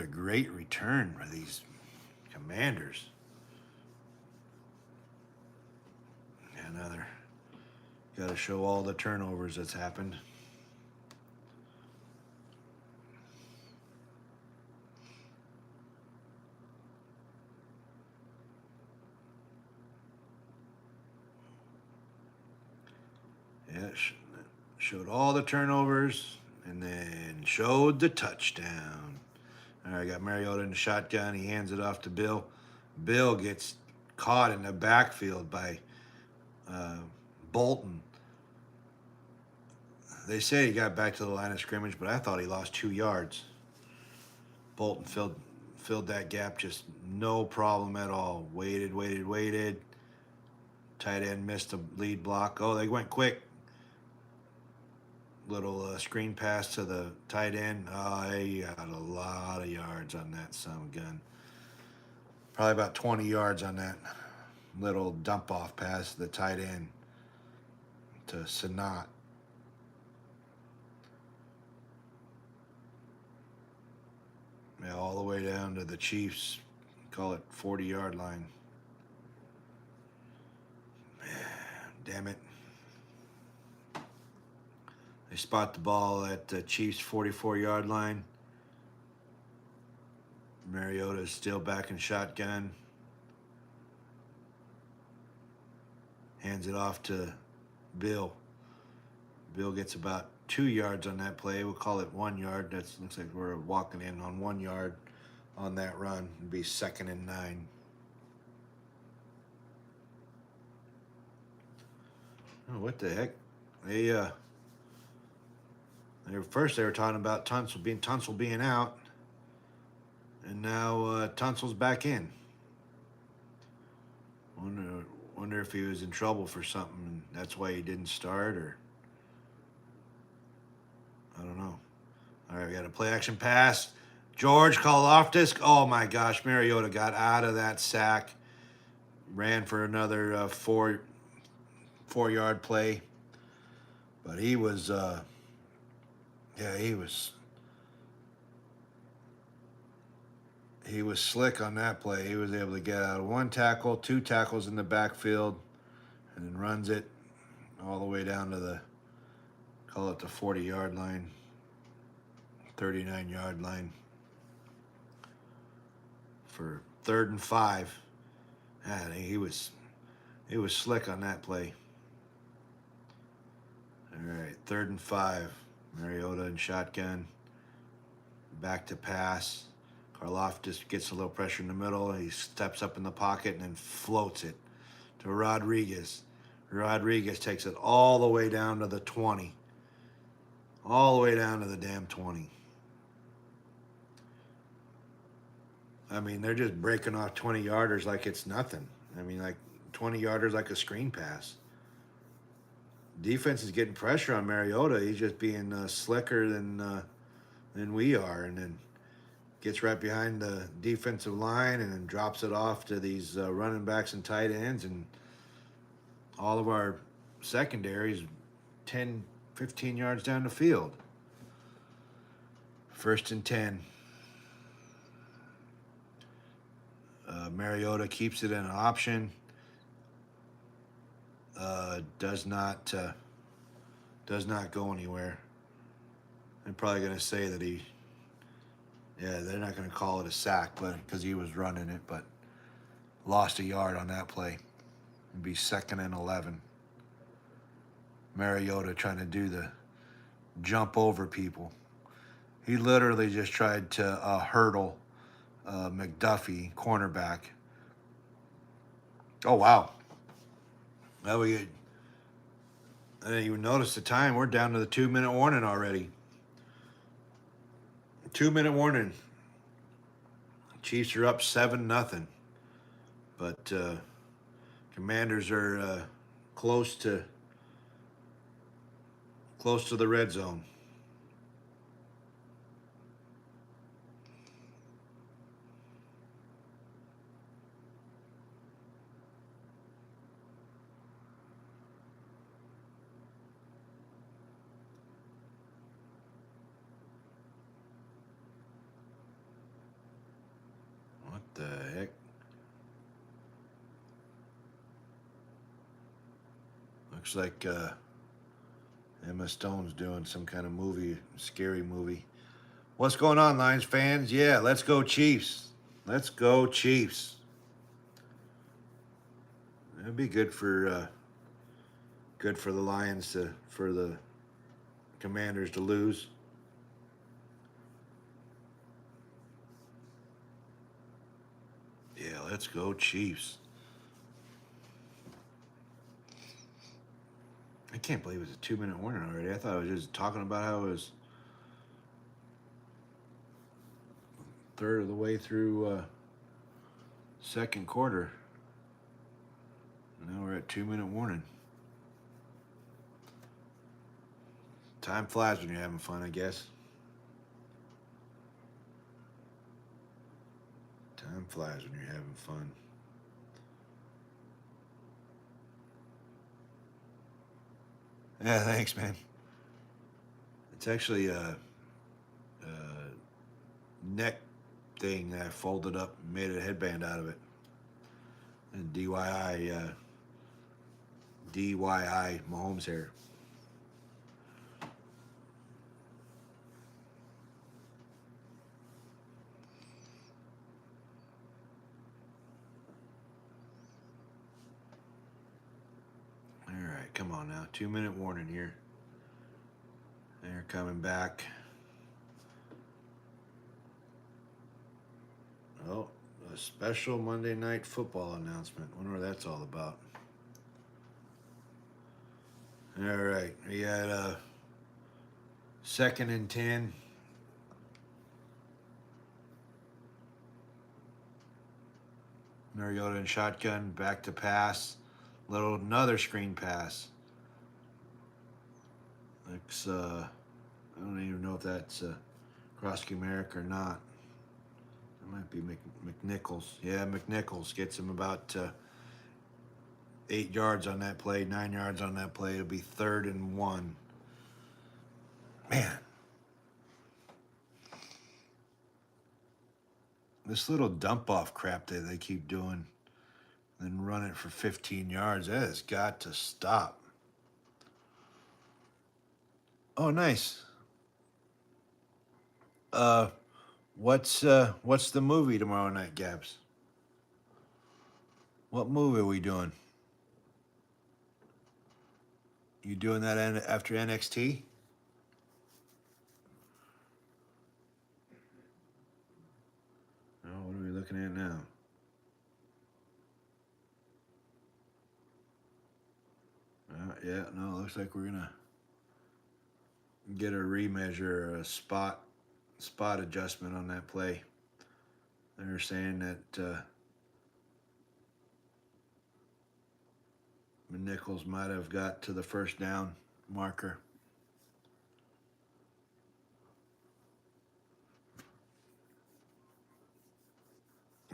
great return for these Commanders. Another. Got to show all the turnovers that's happened. Yeah, showed all the turnovers and then showed the touchdown. All right, got Mariota in the shotgun. He hands it off to Bill. Bill gets caught in the backfield by Bolton. They say he got back to the line of scrimmage, but I thought he lost 2 yards. Bolton filled that gap just no problem at all. Waited. Tight end missed a lead block. Oh, they went quick. Little screen pass to the tight end. Oh, he got a lot of yards on that son of a gun. Probably about 20 yards on that little dump off pass to the tight end to Sanat. Yeah, all the way down to the Chiefs, call it 40-yard line. Damn it. They spot the ball at the Chiefs' 44-yard line. Mariota is still back in shotgun. Hands it off to Bill. Bill gets about 2 yards on that play. We'll call it 1 yard. That looks like we're walking in on 1 yard on that run. It'd be 2nd and 9. Oh, what the heck? They first they were talking about Tunsil being out, and now Tunsil's back in. Wonder if he was in trouble for something, and that's why he didn't start, or I don't know. All right, we got a play action pass. George Karlaftis. Oh my gosh, Mariota got out of that sack, ran for another 4-yard play, but he was. He was slick on that play. He was able to get out of 1 tackle, 2 tackles in the backfield, and then runs it all the way down to the 40-yard line, 39-yard line for 3rd and 5. Man, he was slick on that play. All right, 3rd and 5. Mariota in shotgun. Back to pass. Karlaftis gets a little pressure in the middle. He steps up in the pocket and then floats it to Rodriguez. Rodriguez takes it all the way down to the 20. All the way down to the damn 20. I mean, they're just breaking off 20-yarders like it's nothing. I mean, like 20-yarders like a screen pass. Defense is getting pressure on Mariota. He's just being slicker than we are, and then gets right behind the defensive line and then drops it off to these running backs and tight ends, and all of our secondaries 10, 15 yards down the field. 1st and 10. Mariota keeps it in an option. Does not go anywhere. They're probably going to say that they're not going to call it a sack, but because he was running it, but lost a yard on that play. It'd be 2nd and 11. Mariota trying to do the jump over people. He literally just tried to hurdle McDuffie, cornerback. Oh, wow. Well, I didn't even notice the time. We're down to the 2-minute warning already. 2-minute warning. Chiefs are up 7-0, but Commanders are close to the red zone. What the heck? Looks like Emma Stone's doing some kind of movie, scary movie. What's going on, Lions fans? Yeah, let's go Chiefs. Let's go Chiefs. It'd be good for the Lions for the Commanders to lose. Yeah, let's go Chiefs. I can't believe it's a 2-minute warning already. I thought I was just talking about how it was third of the way through second quarter. Now we're at 2-minute warning. Time flies when you're having fun, I guess. Time flies when you're having fun. Yeah, thanks, man. It's actually a neck thing that I folded up and made a headband out of it. And DIY Mahomes hair. All right, come on now. 2-minute warning here. They're coming back. Oh, a special Monday Night Football announcement. Wonder what that's all about. All right, we got a 2nd and 10. Mariota and shotgun, back to pass. Another screen pass. Looks, I don't even know if that's Krosky Merrick or not. It might be McNichols. Yeah, McNichols gets him about 8 yards on that play, 9 yards on that play. It'll be 3rd and 1. Man. This little dump off crap that they keep doing, then run it for 15 yards, that has got to stop. Oh, nice. What's the movie tomorrow night, Gabs? What movie are we doing? You doing that after NXT? Oh, what are we looking at now? Yeah, no, looks like we're gonna get a remeasure, a spot adjustment on that play. They're saying that Nichols might have got to the first down marker.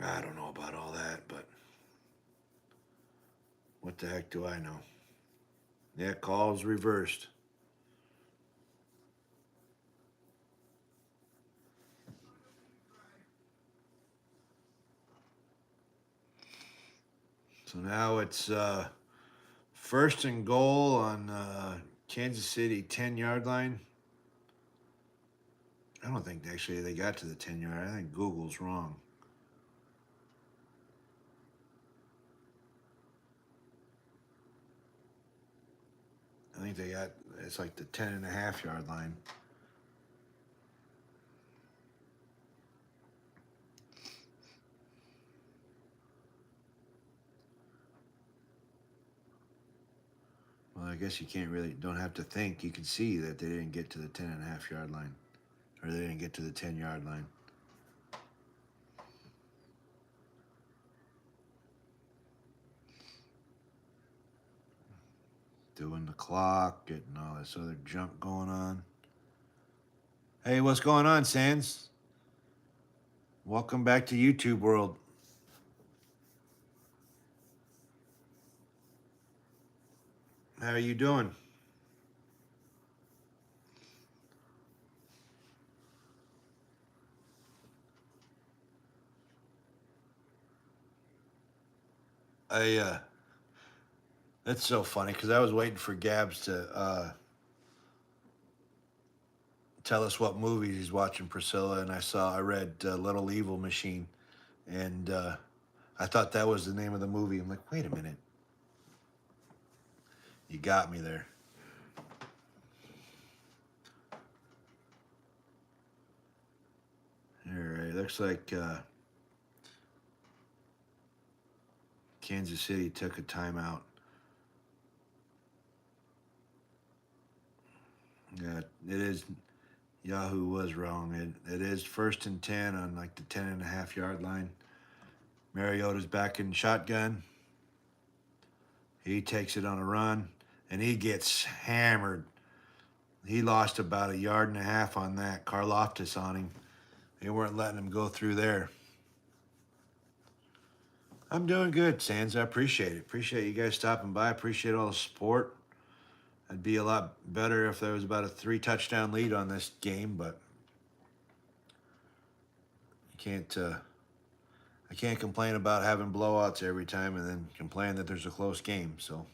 I don't know about all that, but what the heck do I know? Yeah, call's reversed. So now it's 1st and goal on Kansas City 10-yard line. I don't think actually they got to the 10-yard. I think Google's wrong. I think it's like the 10.5-yard line. Well, I guess you don't have to think. You can see that they didn't get to the 10.5-yard line. Or they didn't get to the 10-yard line. Doing the clock, getting all this other junk going on. Hey, what's going on, Sands? Welcome back to YouTube world. How are you doing? That's so funny because I was waiting for Gabs to tell us what movies he's watching, Priscilla, and I read Little Evil Machine, and I thought that was the name of the movie. I'm like, wait a minute, you got me there. All right, looks like Kansas City took a timeout. Yeah, it is. Yahoo was wrong. It is 1st and 10 on like the 10.5-yard line. Mariota's back in shotgun. He takes it on a run, and he gets hammered. He lost about 1.5 yards on that. Karloftis on him. They weren't letting him go through there. I'm doing good, Sands. I appreciate it. Appreciate you guys stopping by. Appreciate all the support. It'd be a lot better if there was about a 3-touchdown lead on this game, but I can't complain about having blowouts every time and then complain that there's a close game. So,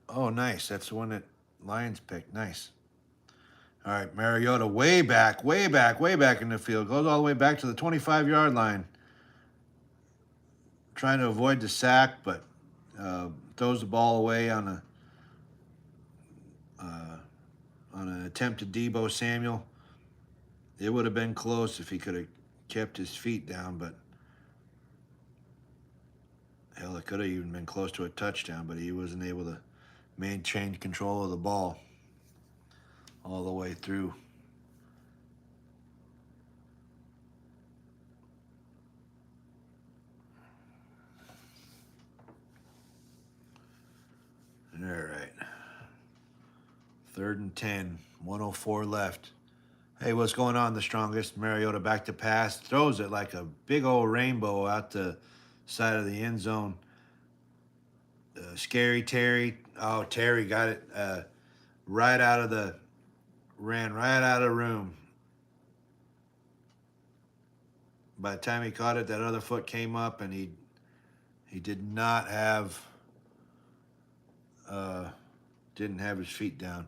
oh, nice. That's the one that Lions picked. Nice. All right, Mariota way back in the field. Goes all the way back to the 25-yard line. Trying to avoid the sack, but throws the ball away on an attempt to Deebo Samuel. It would have been close if he could have kept his feet down, but hell, it could have even been close to a touchdown, but he wasn't able to maintain control of the ball all the way through. All right. 3rd and 10, 104 left. Hey, what's going on? The strongest. Mariota back to pass. Throws it like a big old rainbow out the side of the end zone. Scary Terry. Oh, Terry got it ran right out of the room. By the time he caught it, that other foot came up, and he did not have didn't have his feet down.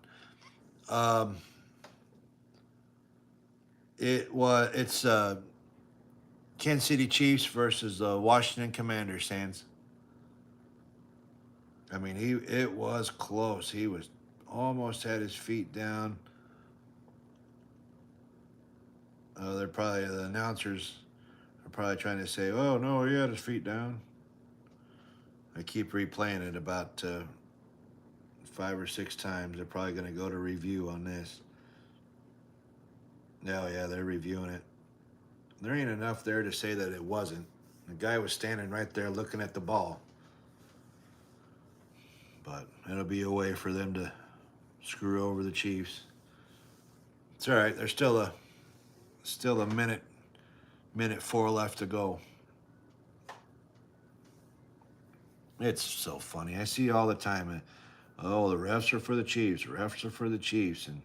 It's Kansas City Chiefs versus the Washington Commanders, Sands. I mean, it was close. He was almost had his feet down. The announcers are probably trying to say, "Oh no, he had his feet down." I keep replaying it about 5 or 6 times. They're probably going to go to review on this. Oh yeah, they're reviewing it. There ain't enough there to say that it wasn't. The guy was standing right there looking at the ball. But it'll be a way for them to screw over the Chiefs. It's all right. There's still a minute 4 left to go. It's so funny. I see all the time. Oh, the refs are for the Chiefs. The refs are for the Chiefs. And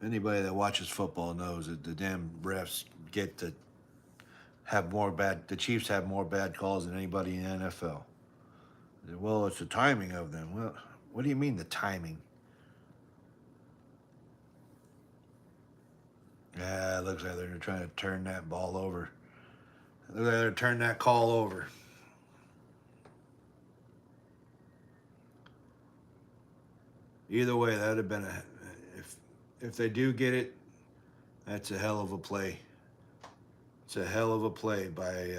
anybody that watches football knows that the damn refs get to have the Chiefs have more bad calls than anybody in the NFL. Well, it's the timing of them. Well, what do you mean the timing? Yeah, it looks like they're trying to turn that ball over. It looks like they're turning that call over. Either way, that would have been if they do get it, that's a hell of a play. It's a hell of a play by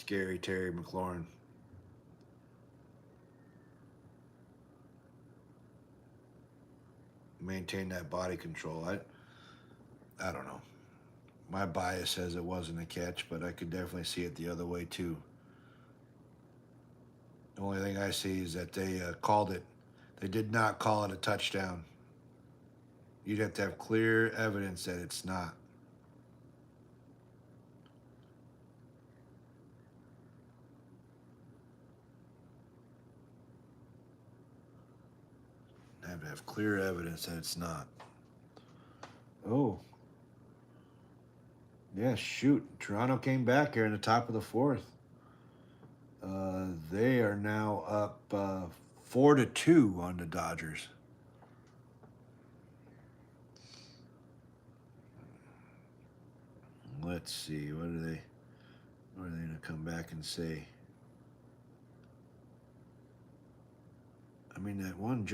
Scary Terry McLaurin. Maintain that body control. I don't know. My bias says it wasn't a catch, but I could definitely see it the other way too. The only thing I see is that they called it. They did not call it a touchdown. You'd have to have clear evidence that it's not. Have to have clear evidence that it's not. Oh. Yeah, shoot. Toronto came back here in the top of the fourth. They are now up 4-2 on the Dodgers. Let's see. What are they going to come back and say? I mean, that one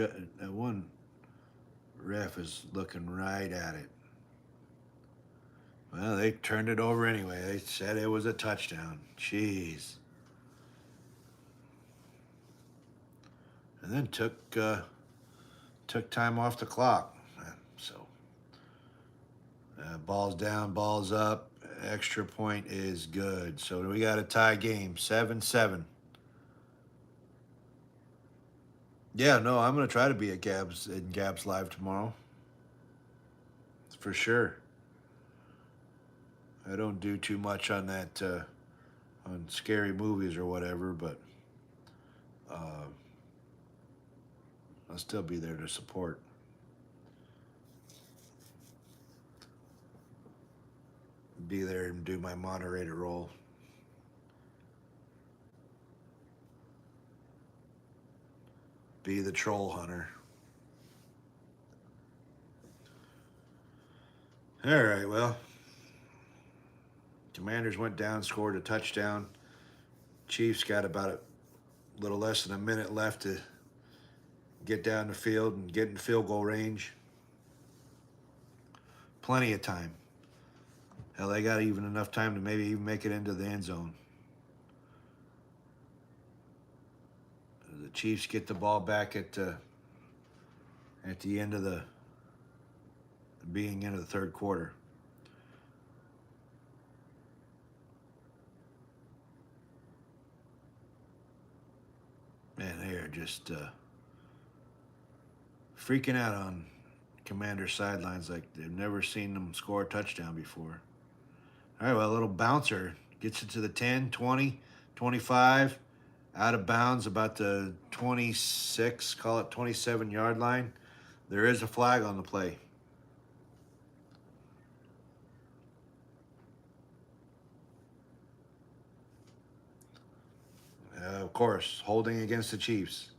ref is looking right at it. Well, they turned it over anyway. They said it was a touchdown. Jeez. And then took time off the clock. So ball's down, ball's up. Extra point is good. So we got a tie game, 7-7. Yeah, no, I'm gonna try to be at Gab's Live tomorrow. For sure. I don't do too much on that on scary movies or whatever, but I'll still be there to support. Be there and do my moderator role. Be the troll hunter. All right, well, Commanders went down, scored a touchdown. Chiefs got about a little less than a minute left to get down the field and get in field goal range. Plenty of time. Hell, they got even enough time to maybe even make it into the end zone. The Chiefs get the ball back at the end of the third quarter. Man, they are just freaking out on Commander sidelines like they've never seen them score a touchdown before. All right, well, a little bouncer gets it to the 10, 20, 25, out of bounds about the 26, call it 27-yard line. There is a flag on the play. Of course, holding against the Chiefs.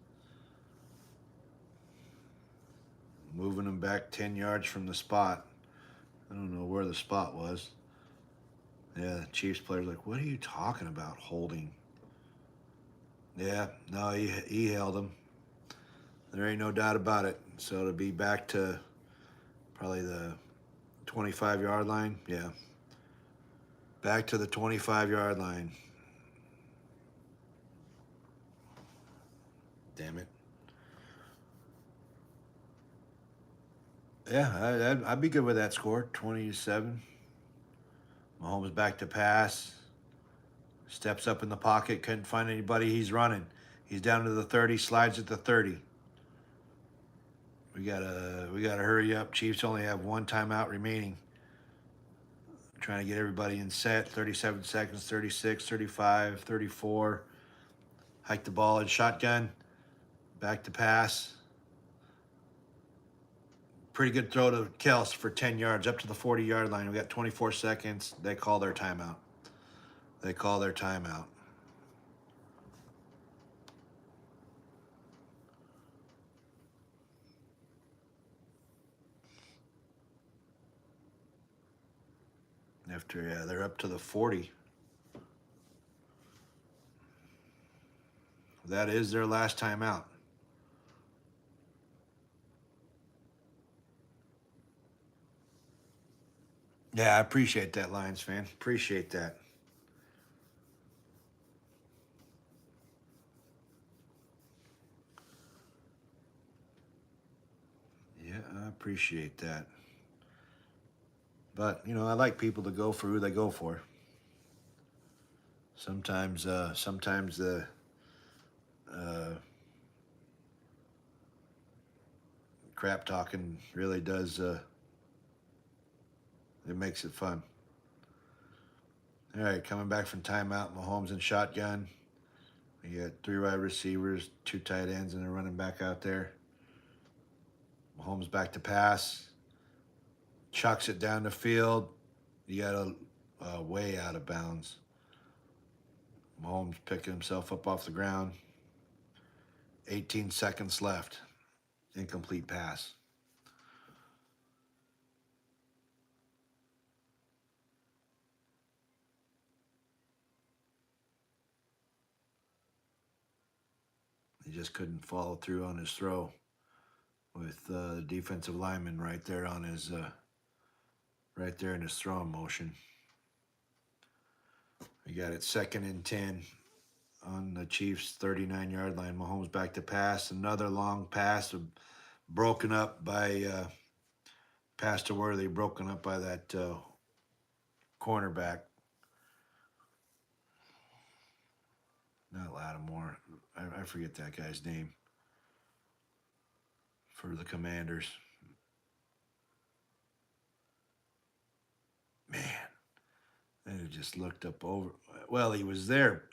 Moving them back 10 yards from the spot. I don't know where the spot was. Yeah, the Chiefs player's like, what are you talking about, holding? Yeah, no, he held him. There ain't no doubt about it. So it'll be back to probably the 25-yard line. Yeah. Back to the 25-yard line. Damn it. Yeah, I'd be good with that score, 20-7. Mahomes back to pass. Steps up in the pocket, couldn't find anybody. He's running. He's down to the 30, slides at the 30. We gotta hurry up. Chiefs only have one timeout remaining. Trying to get everybody in set. 37 seconds, 36, 35, 34. Hike the ball in shotgun. Back to pass. Pretty good throw to Kels for 10 yards, up to the 40-yard line. We got 24 seconds. They call their timeout. After, they're up to the 40. That is their last timeout. Yeah, I appreciate that, Lions fan. Appreciate that. Yeah, I appreciate that. But, you know, I like people to go for who they go for. Sometimes the uh, crap talking really does, it makes it fun. All right, coming back from timeout, Mahomes and shotgun. We got 3 wide receivers, 2 tight ends, and a running back out there. Mahomes back to pass. Chucks it down the field. You got a way out of bounds. Mahomes picking himself up off the ground. 18 seconds left. Incomplete pass. He just couldn't follow through on his throw with the defensive lineman right there on his right there in his throwing motion. We got it 2nd and 10 on the Chiefs' 39-yard line. Mahomes back to pass. Another long pass broken up by Pastor Worthy, broken up by that cornerback. Not Lattimore. I forget that guy's name for the Commanders. Man, and it just looked up over. Well, he was there.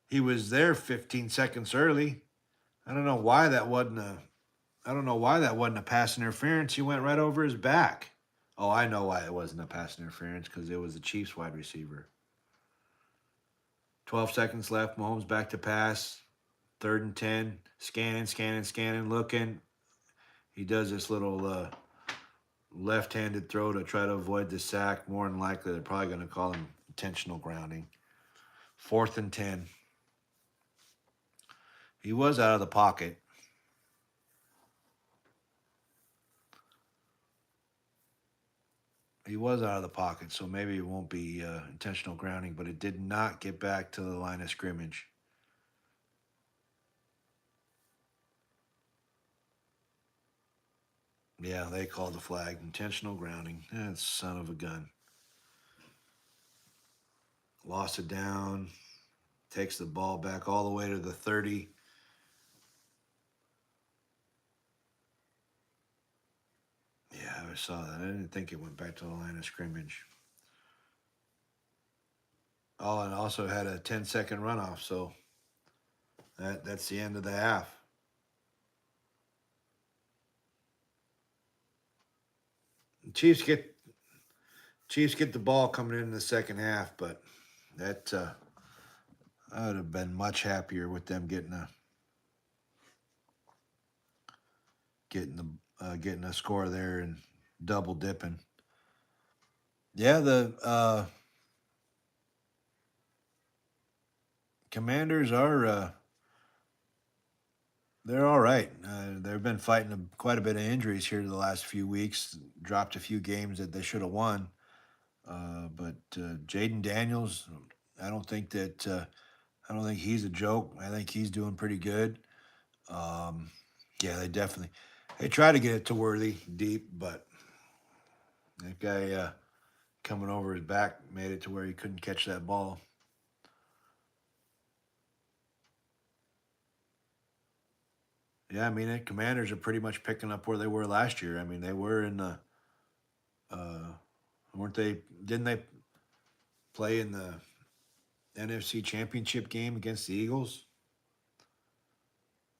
He was there 15 seconds early. I don't know why that wasn't a pass interference. He went right over his back. Oh, I know why it wasn't a pass interference, because it was the Chiefs wide receiver. 12 seconds left. Mahomes back to pass. 3rd and 10. Scanning, looking. He does this little left-handed throw to try to avoid the sack. More than likely, they're probably going to call him intentional grounding. 4th and 10. He was out of the pocket. So maybe it won't be intentional grounding, but it did not get back to the line of scrimmage. Yeah, they called the flag. Intentional grounding. That son of a gun. Lost it down. Takes the ball back all the way to the 30. Yeah, I saw that. I didn't think it went back to the line of scrimmage. Oh, and also had a 10-second runoff, so that's the end of the half. Chiefs get the ball coming in the second half, but that I would have been much happier with them getting a score there and double dipping. Yeah, the Commanders are they're all right. They've been fighting quite a bit of injuries here the last few weeks. Dropped a few games that they should have won. But Jaden Daniels, I don't think he's a joke. I think he's doing pretty good. Yeah, they try to get it to Worthy deep, but that guy coming over his back made it to where he couldn't catch that ball. Yeah, I mean, the Commanders are pretty much picking up where they were last year. I mean, they were in the, weren't they? Didn't they play in the NFC Championship game against the Eagles?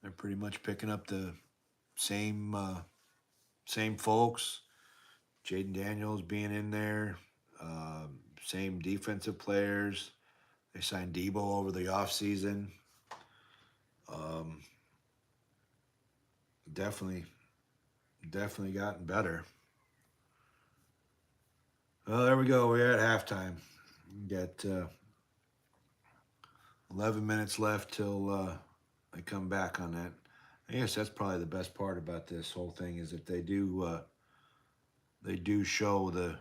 They're pretty much picking up the same folks. Jaden Daniels being in there, same defensive players. They signed Debo over the offseason. Definitely gotten better. Well, there we go. We're at halftime. We got 11 minutes left till they come back on that. I guess that's probably the best part about this whole thing is that they do show the.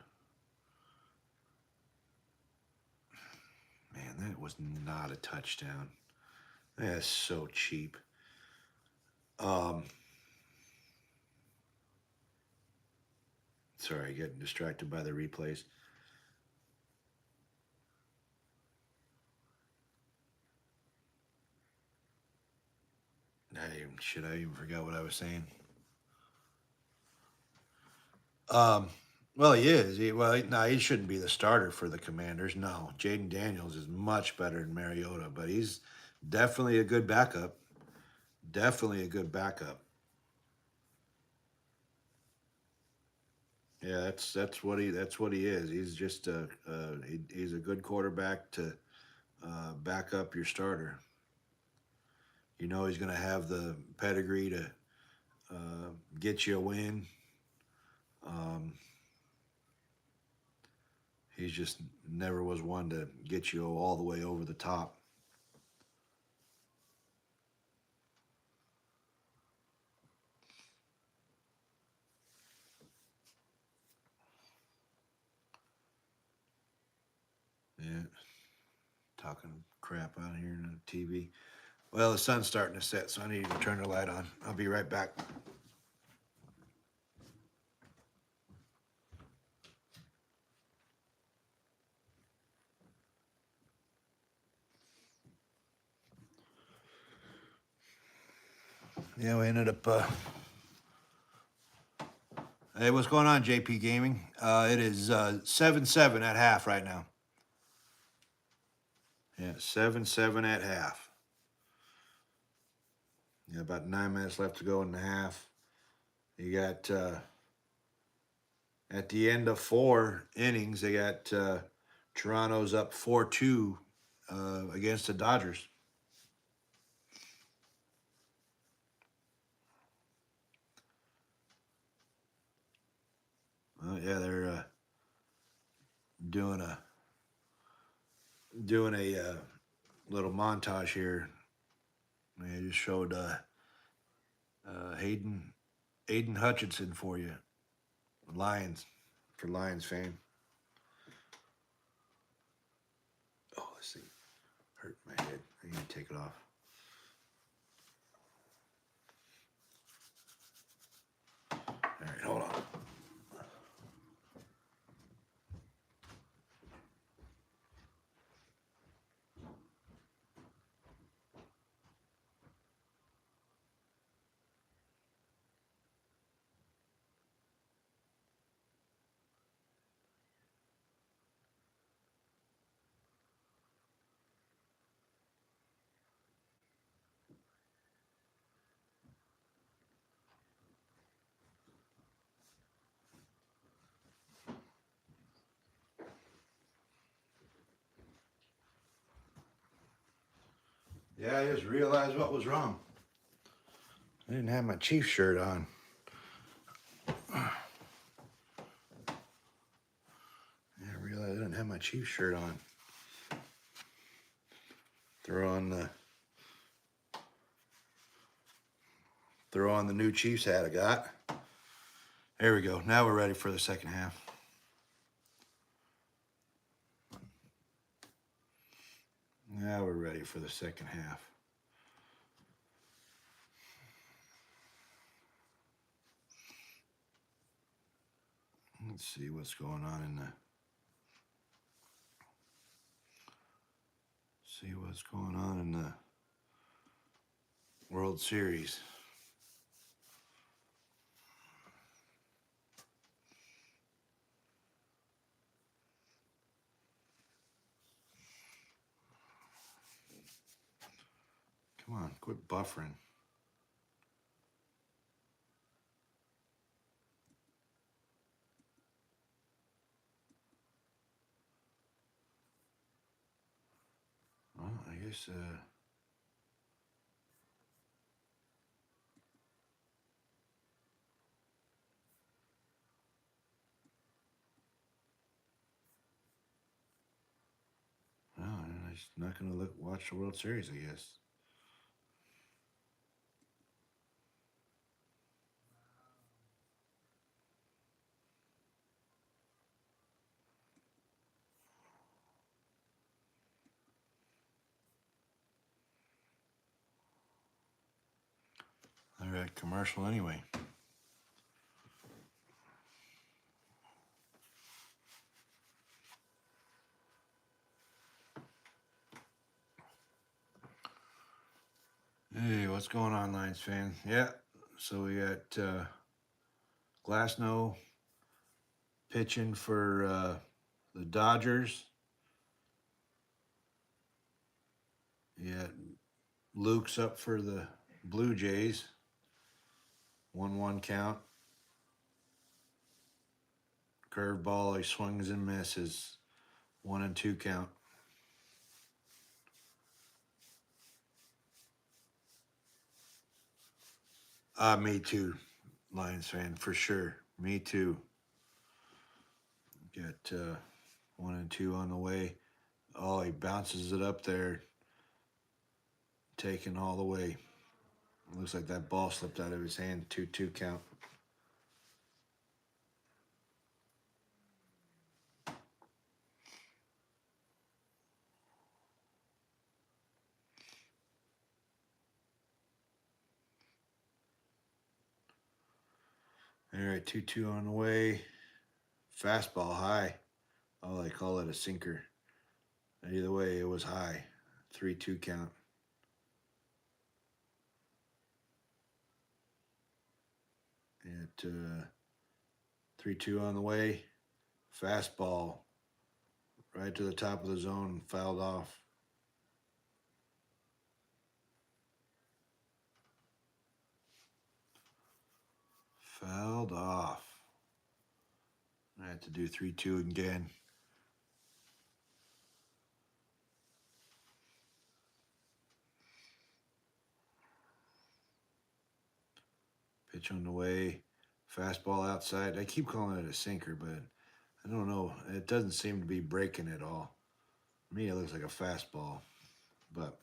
Man, that was not a touchdown. That's so cheap. Sorry, getting distracted by the replays. I even forgot what I was saying. Well, he is. He shouldn't be the starter for the Commanders. No, Jaden Daniels is much better than Mariota, but he's definitely a good backup. Definitely a good backup. Yeah, that's what he is. He's just he's a good quarterback to back up your starter. You know he's going to have the pedigree to get you a win. Um, he's just never was one to get you all the way over the top. Yeah, talking crap out here on the TV. Well, the sun's starting to set, so I need to turn the light on. I'll be right back. Yeah, we ended up. Hey, what's going on, JP Gaming? It is 7-7 at half right now. Yeah, 7-7 at half. Yeah, about 9 minutes left to go in the half. You got at the end of 4 innings, they got Toronto's up 4-2 against the Dodgers. Yeah, they're doing a little montage here. They just showed Aiden Hutchinson for you, Lions fan. Oh, this thing hurt my head. I need to take it off. All right, hold on. Yeah, I just realized what was wrong. I didn't have my Chiefs shirt on. Yeah, I realized I didn't have my Chiefs shirt on. Throw on the new Chiefs hat I got. There we go. Now we're ready for the second half. Now we're ready for the second half. Let's see what's going on in the. See what's going on in the World Series. Come on, quit buffering. Well, I guess. Well, I'm just not gonna watch the World Series, I guess. All right, commercial anyway. What's going on, Lions fan? Yeah, so we got Glasnow pitching for the Dodgers. Yeah, Luke's up for the Blue Jays. 1-1 count. Curveball, he swings and misses. 1-2 count. Me too, Lions fan, for sure. Me too. Got 1-2 on the way. Oh, he bounces it up there, taking all the way. Looks like that ball slipped out of his hand. 2-2 count. All right, 2-2 on the way. Fastball high. Oh, they call it a sinker. Either way, it was high. 3-2 count. At 3-2 on the way. Fastball right to the top of the zone, fouled off. Fouled off. I had to do 3-2 again. Pitch on the way. Fastball outside. I keep calling it a sinker, but I don't know. It doesn't seem to be breaking at all. To me, it looks like a fastball. But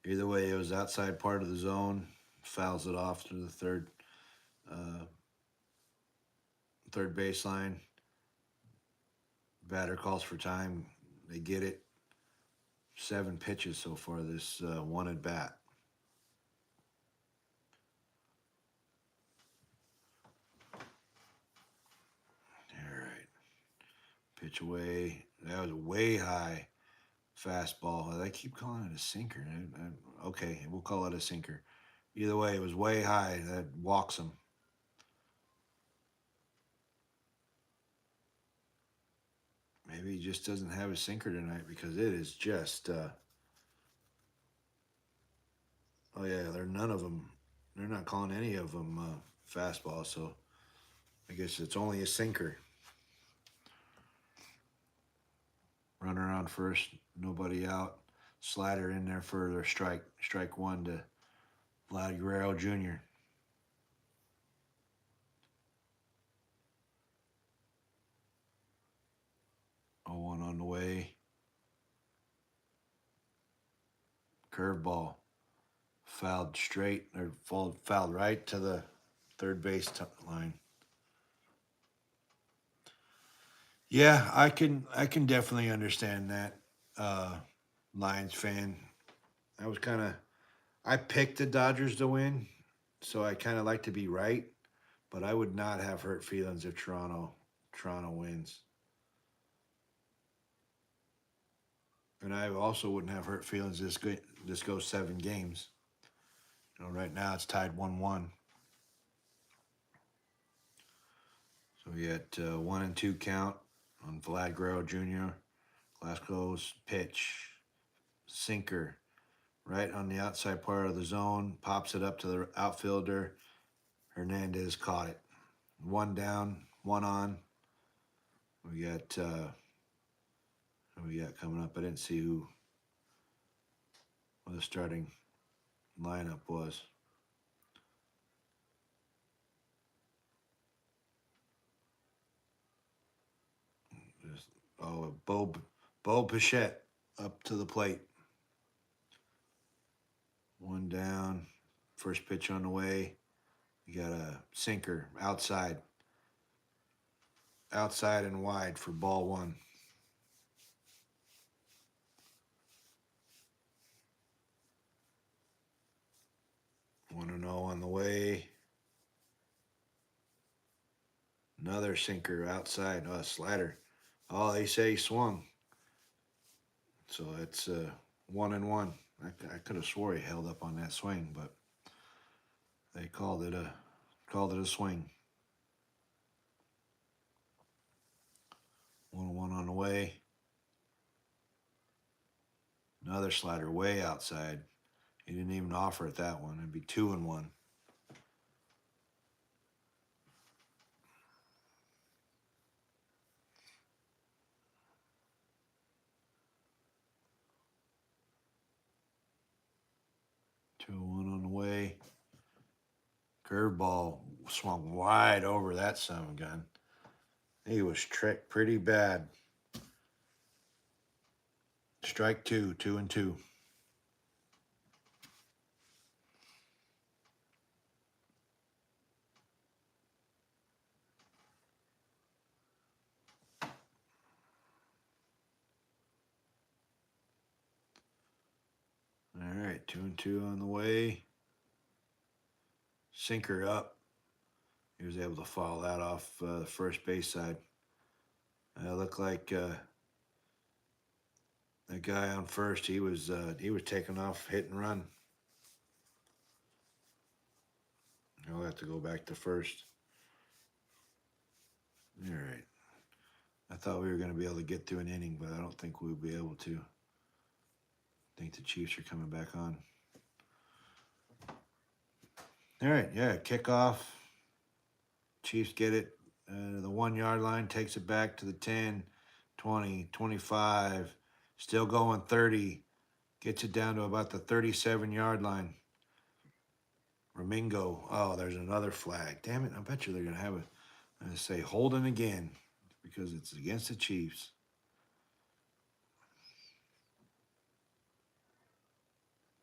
either way, it was outside part of the zone. Fouls it off to the third baseline. Batter calls for time. They get it. 7 pitches so far this one at bat. All right. Pitch away. That was a way high fastball. I keep calling it a sinker. Okay, we'll call it a sinker. Either way, it was way high. That walks him. Maybe he just doesn't have a sinker tonight because it is just. Oh yeah, they're none of them. They're not calling any of them fastball, so I guess it's only a sinker. Runner on first, nobody out. Slider in there for their strike. Strike one to Vlad Guerrero Jr. 0-1 on the way. Curveball. Fouled straight, or fouled right to the third base line. Yeah, I can definitely understand that, Lions fan. I picked the Dodgers to win, so I kind of like to be right, but I would not have hurt feelings if Toronto wins. And I also wouldn't have hurt feelings this goes 7 games. Right now it's tied 1-1. So we got 1-2 count on Vlad Guerrero Jr. Glasgow's pitch, sinker, right on the outside part of the zone, pops it up to the outfielder. Hernandez caught it. 1 down, 1 on. We got who we got coming up? I didn't see what the starting lineup was. Bo Bichette up to the plate. 1 down. First pitch on the way. You got a sinker outside and wide for ball 1. 1-0 on the way. Another sinker outside. Oh, slider. Oh, they say he swung. So it's 1-1. I could have swore he held up on that swing, but they called it a swing. 1-1 on the way. Another slider way outside. He didn't even offer it that one. It'd be 2-1. Two one on the way. Curveball swung wide over that son of a gun. He was tricked pretty bad. Strike two, 2-2. All right, 2-2 on the way. Sinker up. He was able to foul that off the first base side. It looked like that guy on first. He was taking off, hit and run. I'll have to go back to first. All right. I thought we were going to be able to get through an inning, but I don't think we'll be able to. I think the Chiefs are coming back on. All right, yeah, kickoff. Chiefs get it. The 1 yard line, takes it back to the 10, 20, 25. Still going 30. Gets it down to about the 37-yard line. Ramingo. Oh, there's another flag. Damn it. I bet you they're going to have I'm going to say holding again because it's against the Chiefs.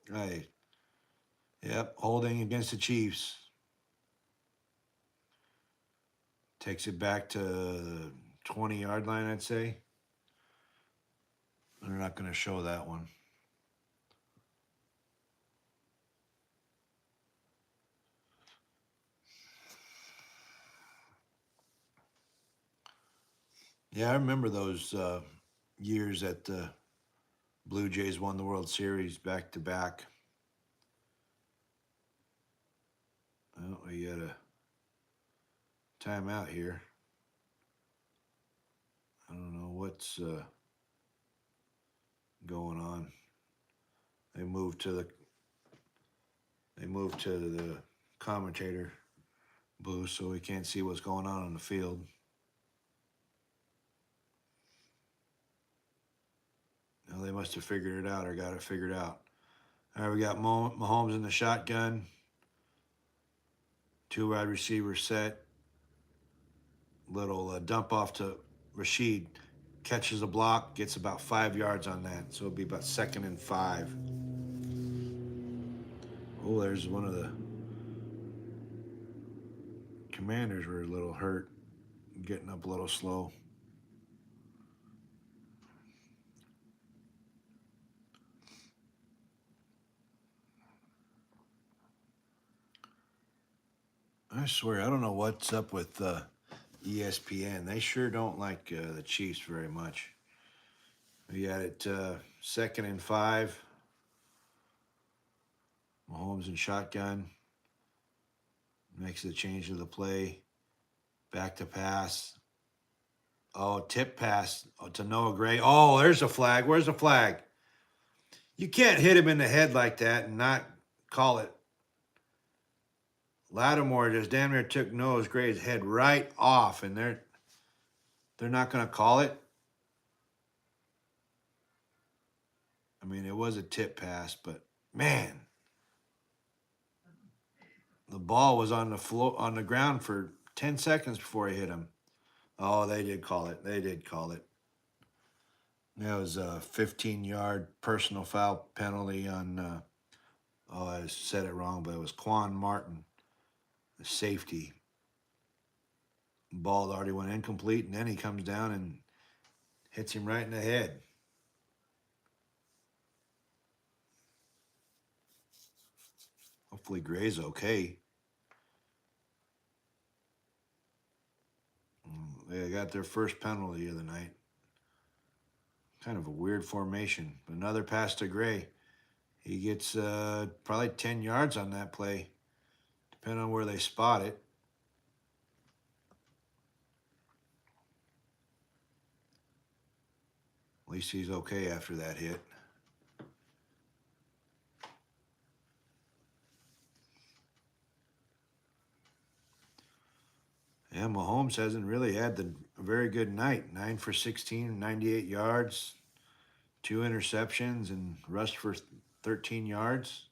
Right. Yep, holding against the Chiefs. Takes it back to the 20-yard line, I'd say. They're not going to show that one. Yeah, I remember those years that the Blue Jays won the World Series back to back. Oh, we got a timeout here. I don't know what's going on. They moved to the commentator booth, so we can't see what's going on the field. Well, they must have figured it out or got it figured out. All right, we got Mahomes in the shotgun. 2 wide receivers set. Little dump off to Rashid. Catches a block, gets about 5 yards on that. So it'll be about 2nd and 5. Oh, there's one of the Commanders were a little hurt, getting up a little slow. I swear, I don't know what's up with ESPN. They sure don't like the Chiefs very much. We got it 2nd and 5. Mahomes in shotgun. Makes the change of the play. Back to pass. Oh, tip pass to Noah Gray. Oh, there's a flag. Where's the flag? You can't hit him in the head like that and not call it. Lattimore just damn near took Noah Gray's head right off, and they're not going to call it. I mean, it was a tip pass, but man, the ball was on the floor, on the ground for 10 seconds before he hit him. Oh, they did call it. They did call it. That was a 15-yard personal foul penalty on. I said it wrong, but it was Quan Martin, the safety. Ball already went incomplete, and then he comes down and hits him right in the head. Hopefully Gray's okay. They got their first penalty of the night. Kind of a weird formation. Another pass to Gray. He gets probably 10 yards on that play, depending on where they spot it. At least he's okay after that hit. Yeah, Mahomes hasn't really had a very good night. 9 for 16, 98 yards, 2 interceptions, and rushed for 13 yards.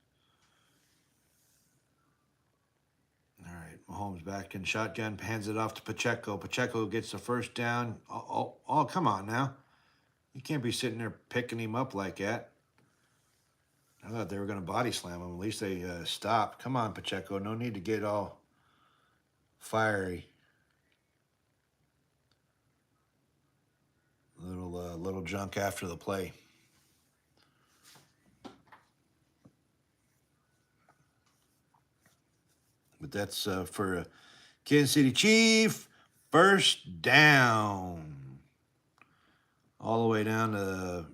All right, Mahomes back in shotgun, hands it off to Pacheco. Pacheco gets the first down. Oh, come on now. You can't be sitting there picking him up like that. I thought they were going to body slam him. At least they stopped. Come on, Pacheco. No need to get all fiery. Little junk after the play. But that's for Kansas City Chief. First down. All the way down to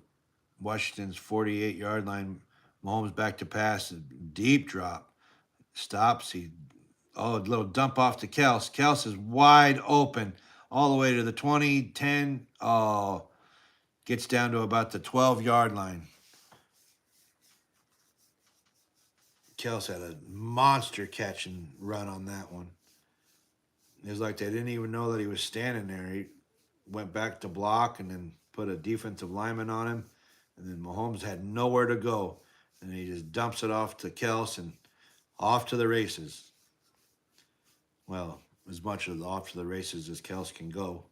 Washington's 48-yard line. Mahomes back to pass. Deep drop. Stops. A little dump off to Kels. Kels is wide open. All the way to the 20, 10. Oh, gets down to about the 12-yard line. Kels had a monster catch and run on that one. It was like they didn't even know that he was standing there. He went back to block and then put a defensive lineman on him. And then Mahomes had nowhere to go. And he just dumps it off to Kels and off to the races. Well, as much of the off to the races as Kels can go.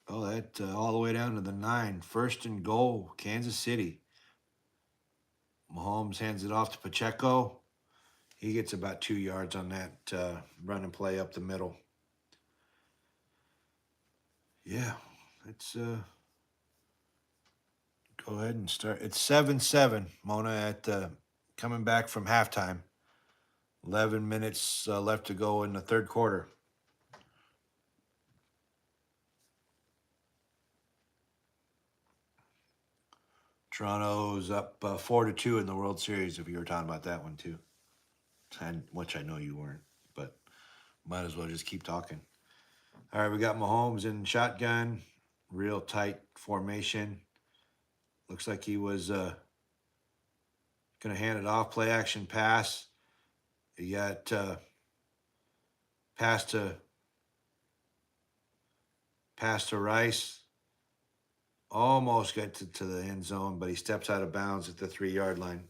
Oh, that all the way down to the 9. First and goal, Kansas City. Mahomes hands it off to Pacheco. He gets about 2 yards on that run and play up the middle. Yeah, let's go ahead and start. It's 7-7, Mona, at coming back from halftime. 11 minutes left to go in the third quarter. Toronto's up 4-2 in the World Series, if you were talking about that one too. And which I know you weren't, but might as well just keep talking. All right, we got Mahomes in shotgun, real tight formation. Looks like he was going to hand it off, play action pass. He got pass to Rice. Almost got to the end zone, but he steps out of bounds at the 3-yard line.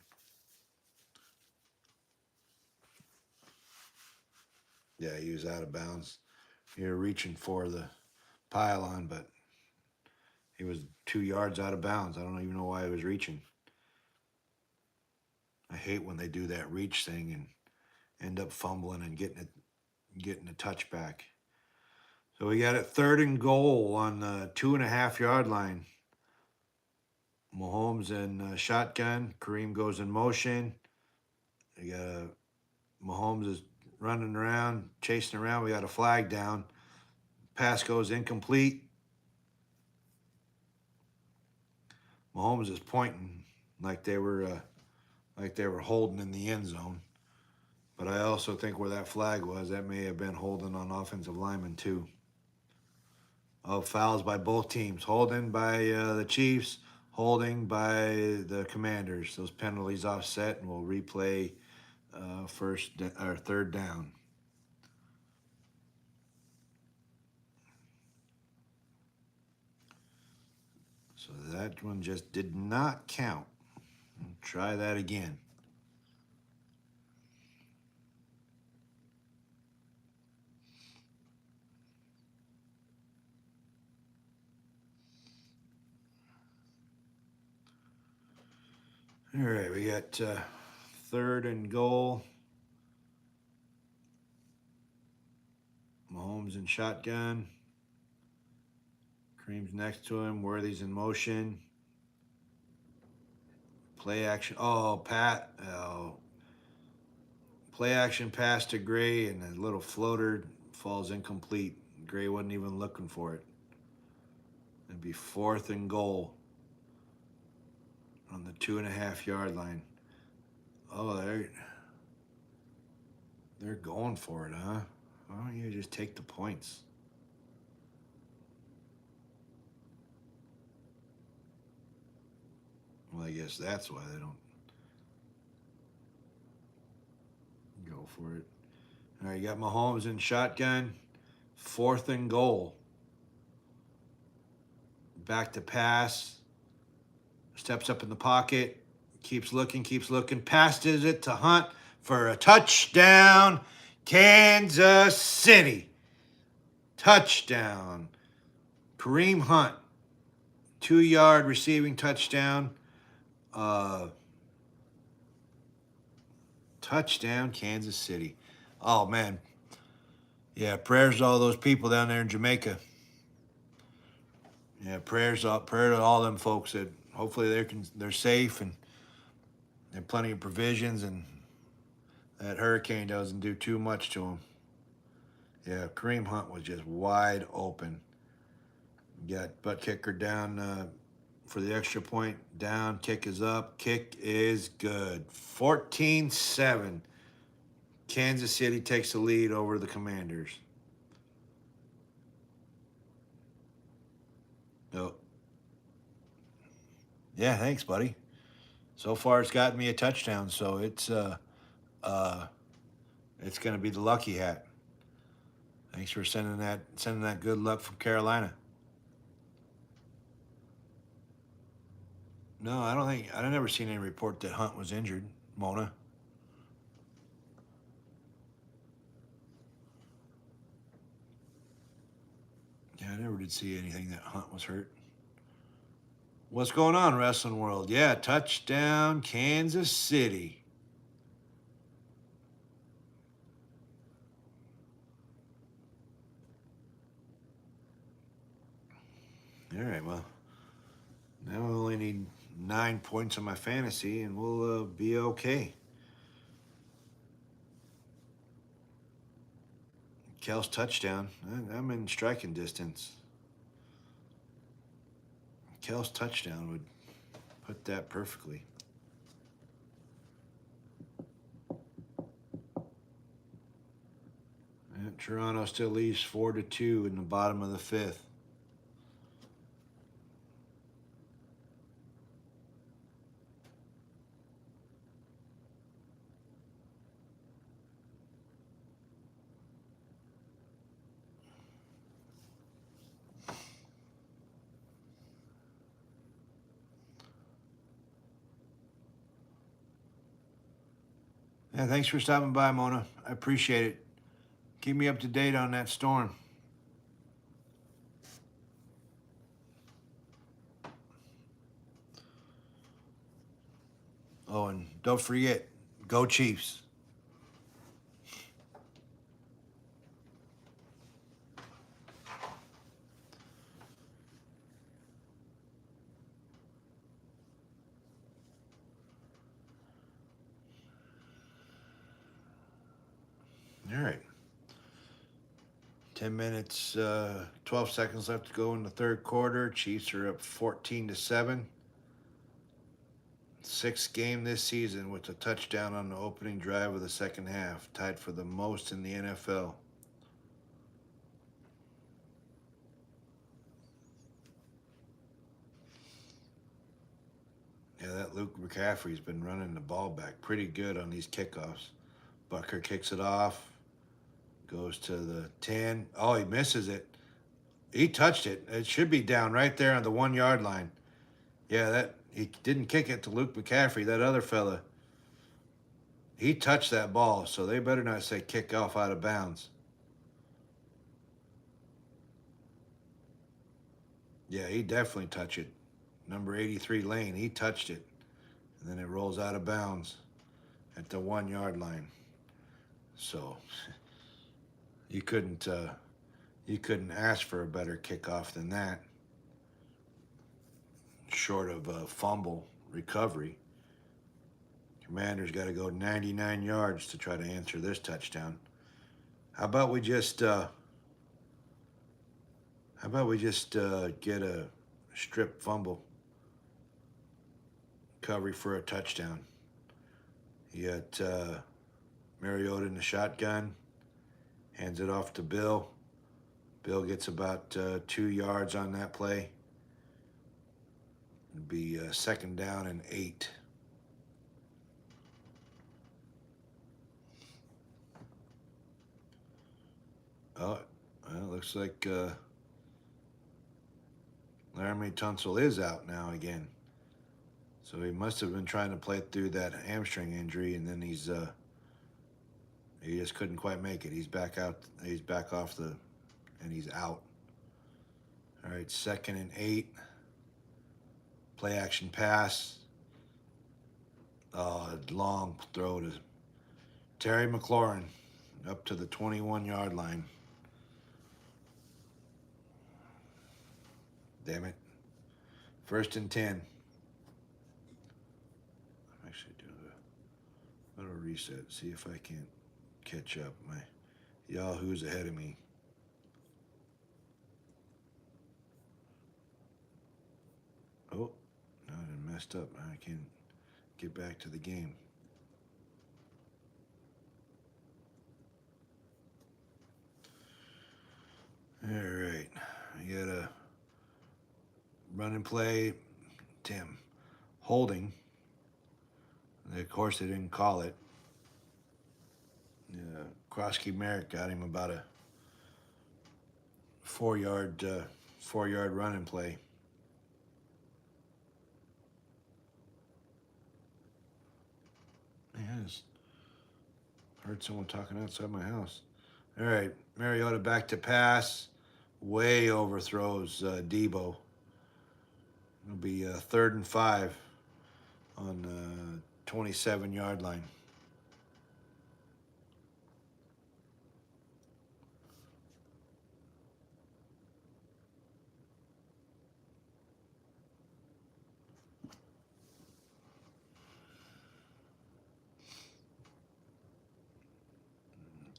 Yeah, he was out of bounds. You're reaching for the pylon, but he was 2 yards out of bounds. I don't even know why he was reaching. I hate when they do that reach thing and end up fumbling and getting a touchback. So we got it 3rd and goal on the 2.5-yard line. Mahomes in shotgun. Kareem goes in motion. We got Mahomes is running around, chasing around. We got a flag down. Pass goes incomplete. Mahomes is pointing like they were holding in the end zone. But I also think where that flag was, that may have been holding on offensive linemen too. Oh, fouls by both teams. Holding by the Chiefs, holding by the Commanders. Those penalties offset, and we'll replay 3rd down. So that one just did not count. Try that again. All right, we got 3rd and goal. Mahomes in shotgun. Kareem's next to him. Worthy's in motion. Play action. Oh, Pat. Oh. Play action pass to Gray, and a little floater falls incomplete. Gray wasn't even looking for it. It'd be 4th and goal on the 2.5-yard line. Oh, they're going for it, huh? Why don't you just take the points? Well, I guess that's why they don't go for it. All right, you got Mahomes in shotgun. 4th and goal. Back to pass. Steps up in the pocket. Keeps looking. Passes it to Hunt for a touchdown. Kansas City. Touchdown. Kareem Hunt. 2-yard receiving touchdown. Touchdown, Kansas City. Oh, man. Yeah, prayers to all those people down there in Jamaica. Yeah, prayer to all them folks that hopefully they're safe and there are plenty of provisions and that hurricane doesn't do too much to them. Yeah, Kareem Hunt was just wide open. Got butt kicker down for the extra point. Down, kick is up. Kick is good. 14-7. Kansas City takes the lead over the Commanders. Oh. Yeah, thanks, buddy. So far, it's gotten me a touchdown, so it's going to be the lucky hat. Thanks for sending that good luck from Carolina. No, I've never seen any report that Hunt was injured, Mona. Yeah, I never did see anything that Hunt was hurt. What's going on, Wrestling World? Yeah, touchdown, Kansas City. All right, well, now I only need 9 points on my fantasy, and we'll be okay. Kel's touchdown. I'm in striking distance. Kel's touchdown would put that perfectly. And Toronto still leads 4-2 in the bottom of the 5th. Yeah, thanks for stopping by, Mona. I appreciate it. Keep me up to date on that storm. Oh, and don't forget, go Chiefs. All right. 10 minutes, 12 seconds left to go in the third quarter. Chiefs are up 14-7. 6th game this season with a touchdown on the opening drive of the second half, tied for the most in the NFL. Yeah, that Luke McCaffrey's been running the ball back pretty good on these kickoffs. Bucker kicks it off, goes to the 10. Oh, he misses it. He touched it. It should be down right there on the 1-yard line. Yeah, he didn't kick it to Luke McCaffrey. That other fella, he touched that ball, so they better not say kick off out of bounds. Yeah, he definitely touched it. Number 83 Lane, he touched it. And then it rolls out of bounds at the 1-yard line. So you couldn't ask for a better kickoff than that. Short of a fumble recovery. Commanders got to go 99 yards to try to answer this touchdown. How about we just get a strip fumble. Recovery for a touchdown. You got Mariota in the shotgun. Hands it off to Bill. Bill gets about 2 yards on that play. It'd be 2nd down and 8. Oh, well, it looks like Laramie Tunsil is out now again. So he must have been trying to play through that hamstring injury, and then he just couldn't quite make it. He's back out. He's back off and he's out. All right, 2nd and 8. Play action pass. Long throw to Terry McLaurin up to the 21-yard line. Damn it. 1st and 10. I'm actually doing a little reset. See if I can't catch up. My Yahoo's ahead of me. Oh, no, I messed up. I can't get back to the game. All right. I got a run and play. Tim. Holding. Of course, they didn't call it. Krosky Merrick got him about a 4-yard run and play. Man, I just heard someone talking outside my house. All right, Mariota back to pass. Way overthrows Debo. It'll be 3rd and 5 on the 27-yard line.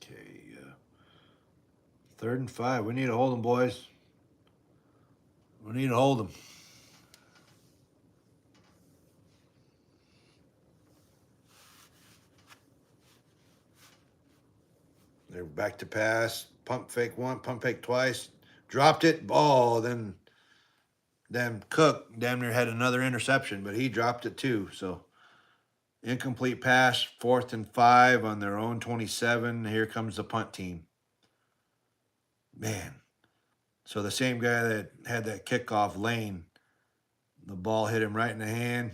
Okay, 3rd and 5. We need to hold them, boys. We need to hold them. They're back to pass. Pump fake one, pump fake twice. Dropped it. Oh, then Cook damn near had another interception, but he dropped it too. So incomplete pass, 4th and 5 on their own 27. Here comes the punt team. Man. So the same guy that had that kickoff, Lane, the ball hit him right in the hand,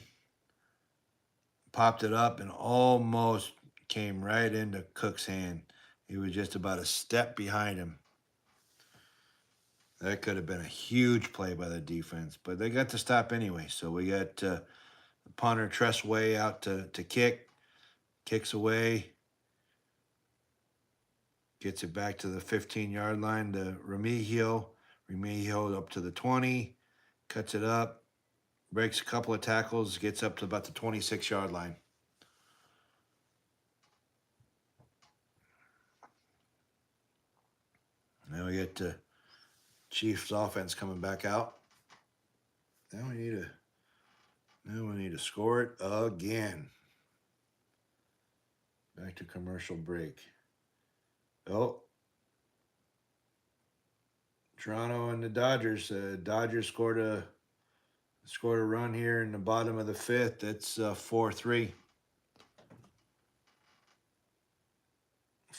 popped it up, and almost came right into Cook's hand. He was just about a step behind him. That could have been a huge play by the defense, but they got to stop anyway. So we got the punter Tressway out to kick, kicks away, gets it back to the 15-yard line to Remigio. Remigio up to the 20, cuts it up, breaks a couple of tackles, gets up to about the 26-yard line. Now we get the Chiefs offense coming back out. Now we need to score it again. Back to commercial break. Oh. Toronto and the Dodgers. Dodgers scored a run here in the bottom of the 5th. It's 4-3.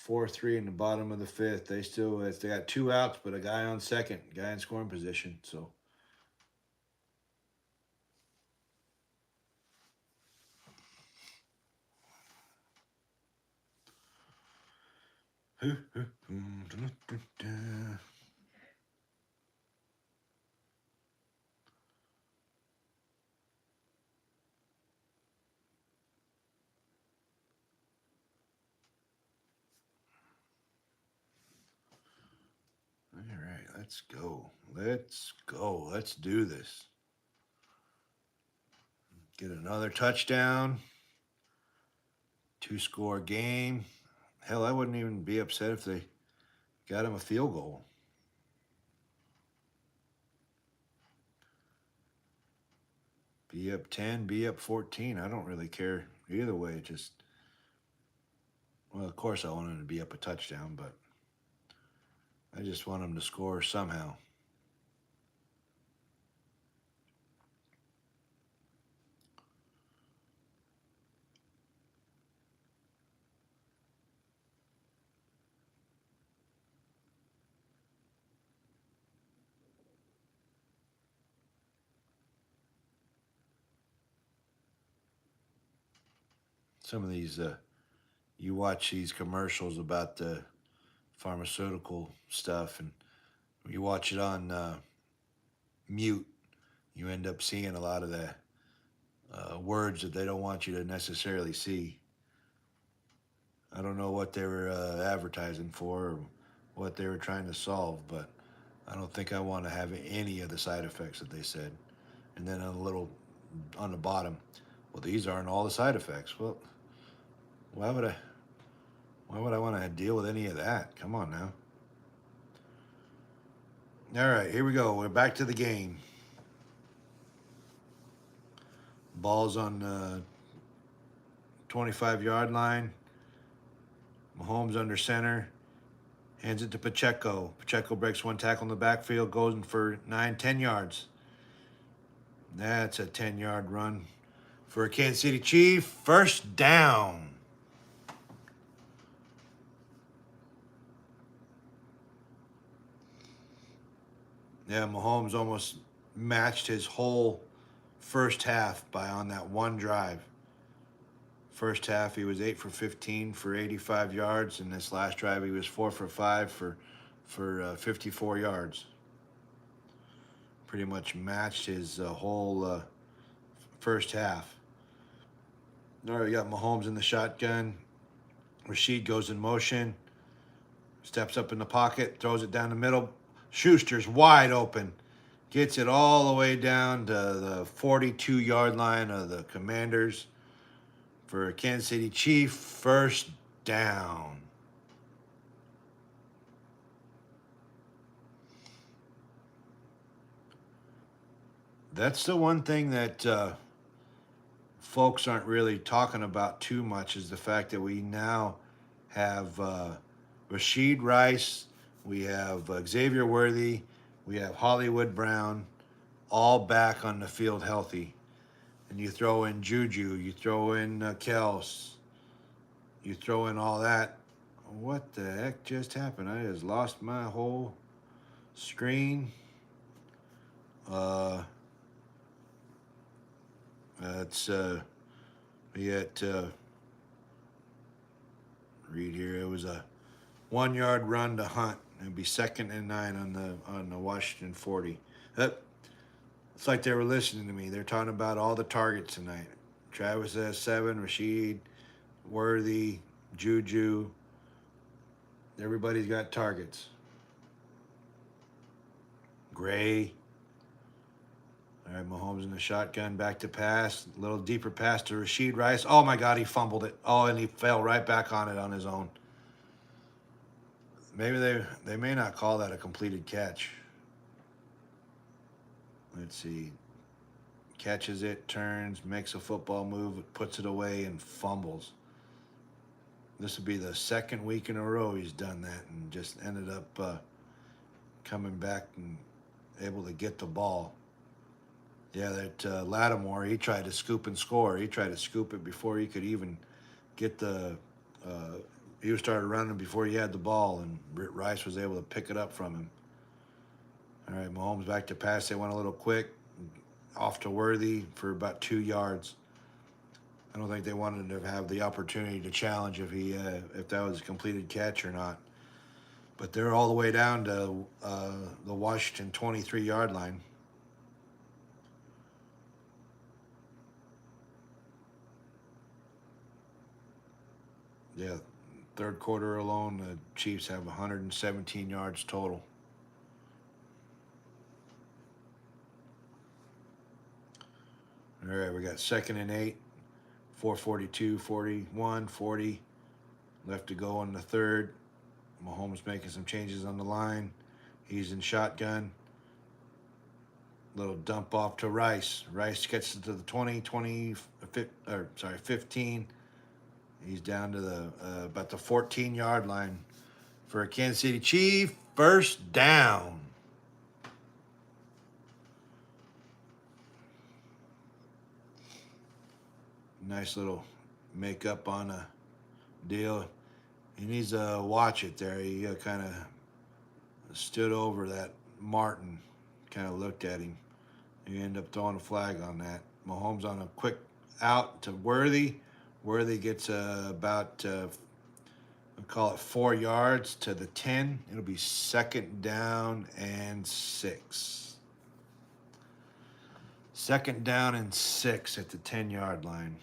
4-3 in the bottom of the 5th. They got 2 outs, but a guy on second, guy in scoring position. So all right, let's go. Let's do this. Get another touchdown. 2-score game. Hell, I wouldn't even be upset if they got him a field goal. Be up 10, be up 14. I don't really care either way. It just, well, of course I want them to be up a touchdown, but I just want them to score somehow. Some of these, you watch these commercials about the pharmaceutical stuff, and you watch it on mute, you end up seeing a lot of the words that they don't want you to necessarily see. I don't know what they were advertising for or what they were trying to solve, but I don't think I want to have any of the side effects that they said. And then on the bottom, well, these aren't all the side effects. Well, why would I? Why would I want to deal with any of that? Come on now. All right, here we go. We're back to the game. Ball's on the 25-yard line. Mahomes under center. Hands it to Pacheco. Pacheco breaks one tackle in the backfield, goes in for 10 yards. That's a 10-yard run for a Kansas City Chief. First down. Yeah, Mahomes almost matched his whole first half by on that one drive. First half, he was 8 for 15 for 85 yards. And this last drive, he was 4 for 5 for 54 yards. Pretty much matched his whole first half. All right, we got Mahomes in the shotgun. Rashid goes in motion. Steps up in the pocket, throws it down the middle. Schuster's wide open. Gets it all the way down to the 42-yard line of the Commanders for a Kansas City Chief. First down. That's the one thing that folks aren't really talking about too much, is the fact that we now have Rashid Rice, we have Xavier Worthy, we have Hollywood Brown, all back on the field healthy. And you throw in Juju, you throw in Kels, you throw in all that. What the heck just happened? I just lost my whole screen. It's read here. It was a 1-yard run to Hunt. It'd be 2nd and 9 on the Washington 40. It's like they were listening to me. They're talking about all the targets tonight. Travis has 7, Rashid, Worthy, Juju. Everybody's got targets. Gray. All right, Mahomes in the shotgun, back to pass. A little deeper pass to Rashid Rice. Oh, my God, he fumbled it. Oh, and he fell right back on it on his own. Maybe they may not call that a completed catch. Let's see. Catches it, turns, makes a football move, puts it away, and fumbles. This would be the 2nd week in a row he's done that and just ended up coming back and able to get the ball. Yeah, that Lattimore, he tried to scoop and score. He tried to scoop it before he could even get the he started running before he had the ball, and Rice was able to pick it up from him. All right, Mahomes back to pass. They went a little quick. Off to Worthy for about 2 yards. I don't think they wanted to have the opportunity to challenge if that was a completed catch or not. But they're all the way down to the Washington 23-yard line. Yeah, third quarter alone, the Chiefs have 117 yards total. All right, we got 2nd and 8, 4:42, 41, 40. Left to go on the third. Mahomes making some changes on the line. He's in shotgun. Little dump off to Rice. Rice gets it to the 15. He's down to the about the 14-yard line for a Kansas City Chief. First down. Nice little makeup on a deal. He needs to watch it there. He kind of stood over that Martin, kind of looked at him. He ended up throwing a flag on that. Mahomes on a quick out to Worthy. Worthy gets about, we'll call it 4 yards to the 10. It'll be 2nd down and 6. 2nd down and 6 at the 10-yard line.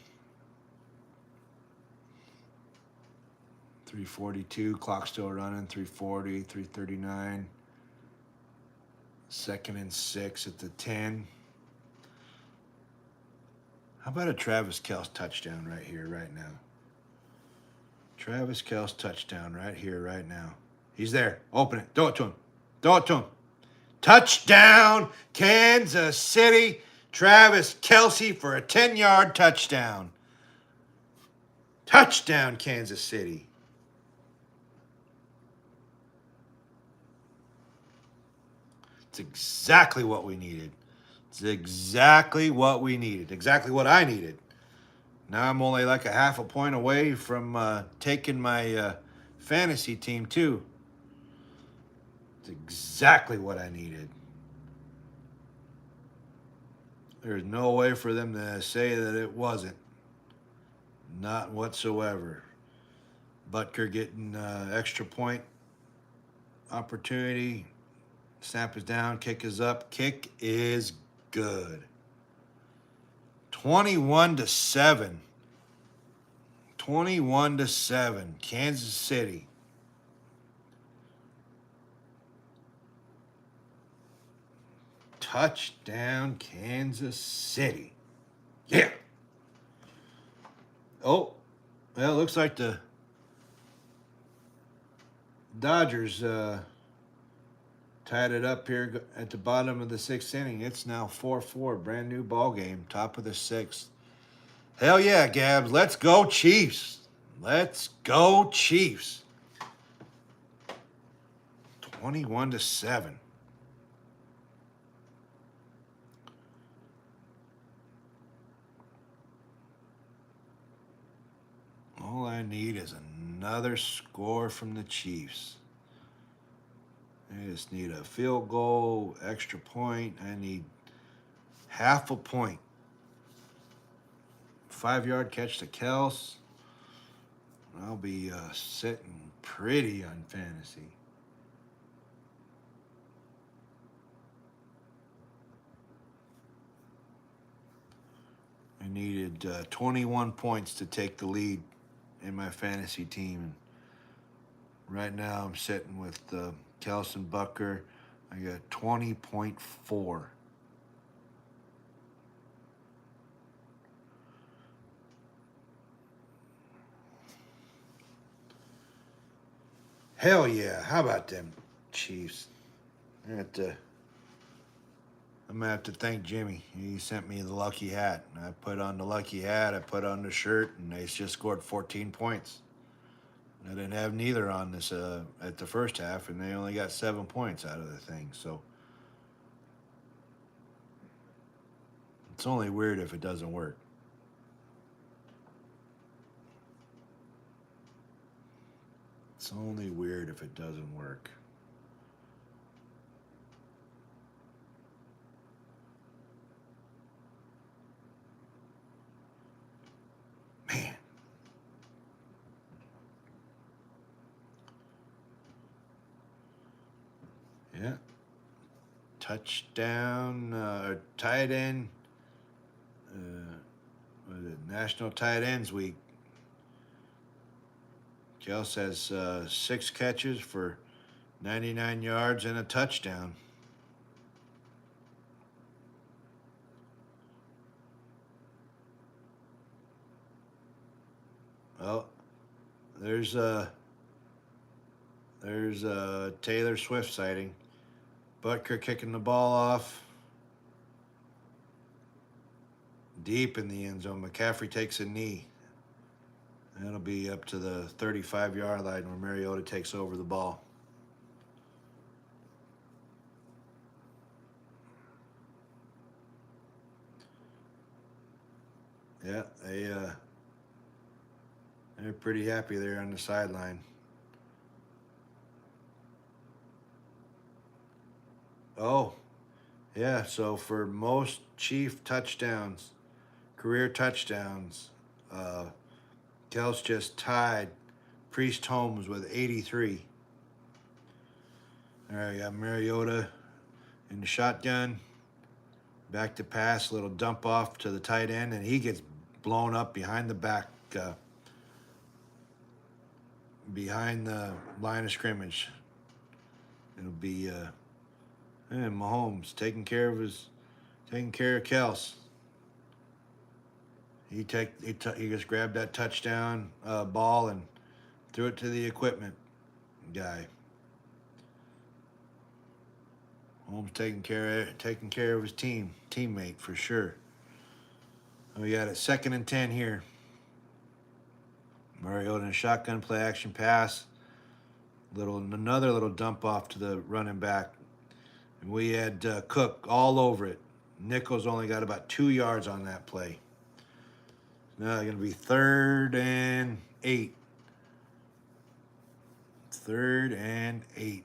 3:42, clock still running, 3:40, 3:39. 2nd and 6 at the 10. How about a Travis Kelce touchdown right here, right now? Travis Kelce touchdown right here, right now. He's there. Open it. Throw it to him. Throw it to him. Touchdown, Kansas City. Travis Kelce for a 10-yard touchdown. Touchdown, Kansas City. It's exactly what we needed. It's exactly what we needed. Exactly what I needed. Now I'm only like a half a point away from taking my fantasy team too. It's exactly what I needed. There's no way for them to say that it wasn't. Not whatsoever. Butker getting extra point opportunity. Snap is down, kick is up. Kick is good. 21-7. 21-7. Kansas City. Touchdown, Kansas City. Yeah. Oh, well, it looks like the Dodgers tied it up here at the bottom of the 6th inning. It's now 4-4, brand new ball game, top of the 6th. Hell yeah, Gabs. Let's go Chiefs. Let's go Chiefs. 21-7. All I need is another score from the Chiefs. I just need a field goal, extra point. I need half a point. 5-yard catch to Kelce. I'll be sitting pretty on fantasy. I needed 21 points to take the lead in my fantasy team. Right now I'm sitting with Kelce and Butker. I got 20.4. Hell yeah. How about them Chiefs? I'm gonna have to thank Jimmy. He sent me the lucky hat. I put on the lucky hat, I put on the shirt, and they just scored 14 points. I didn't have neither on this at the first half, and they only got 7 points out of the thing. So it's only weird if it doesn't work. It's only weird if it doesn't work. Man. Yeah. Touchdown, tight end. What is it? National Tight Ends Week. Kelce has 6 catches for 99 yards and a touchdown. Well, there's a Taylor Swift sighting. Butker kicking the ball off. deep in the end zone. McCaffrey takes a knee. That'll be up to the 35-yard line where Mariota takes over the ball. Yeah, they're pretty happy there on the sideline. Oh, yeah, so for most Chief touchdowns, career touchdowns, Kels just tied Priest Holmes with 83. All right, got Mariota in the shotgun. Back to pass, little dump off to the tight end, and he gets blown up behind the back, behind the line of scrimmage. It'll be Mahomes taking care of Kels. He just grabbed that touchdown ball and threw it to the equipment guy. Holmes taking care of his teammate for sure. We got a 2nd and 10 here. Mariota in a shotgun play action pass. Another little dump off to the running back. And we had Cook all over it. Nichols only got about 2 yards on that play. Now it's going to be 3rd and 8. 3rd and 8.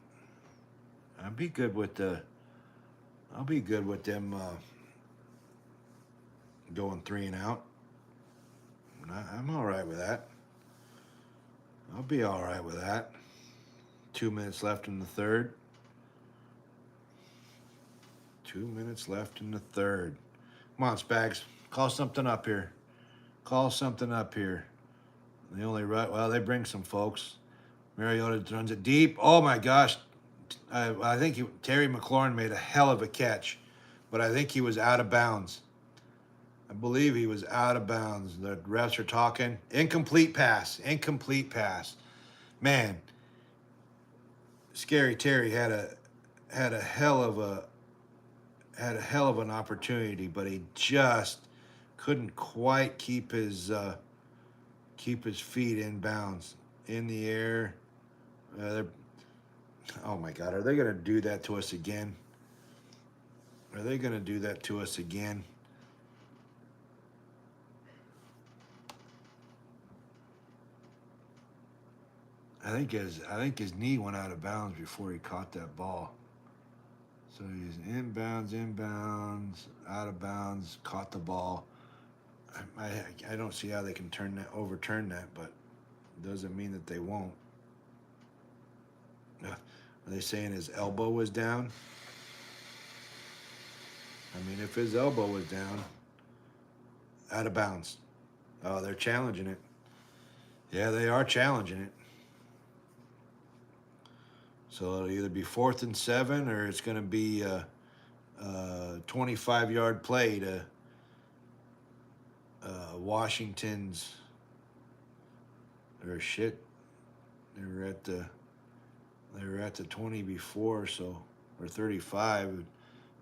I'll be good with them going 3 and out. I'm all right with that. I'll be all right with that. 2 minutes left in the third. 2 minutes left in the third. Come on, Spags. Call something up here. Call something up here. They bring some folks. Mariota runs it deep. Oh, my gosh. I think Terry McLaurin made a hell of a catch, but I think he was out of bounds. I believe he was out of bounds. The refs are talking. Incomplete pass. Man, Scary Terry had a hell of an opportunity, but he just couldn't quite keep his feet in bounds. In the air. Oh my God, are they going to do that to us again? I think his knee went out of bounds before he caught that ball. So he's inbounds, out of bounds, caught the ball. I don't see how they can overturn that, but it doesn't mean that they won't. Are they saying his elbow was down? I mean, if his elbow was down, out of bounds. Oh, they're challenging it. Yeah, they are challenging it. So it'll either be 4th and 7 or it's going to be a 25-yard play to Washington's. Or shit. They were at the 20 before, so or 35,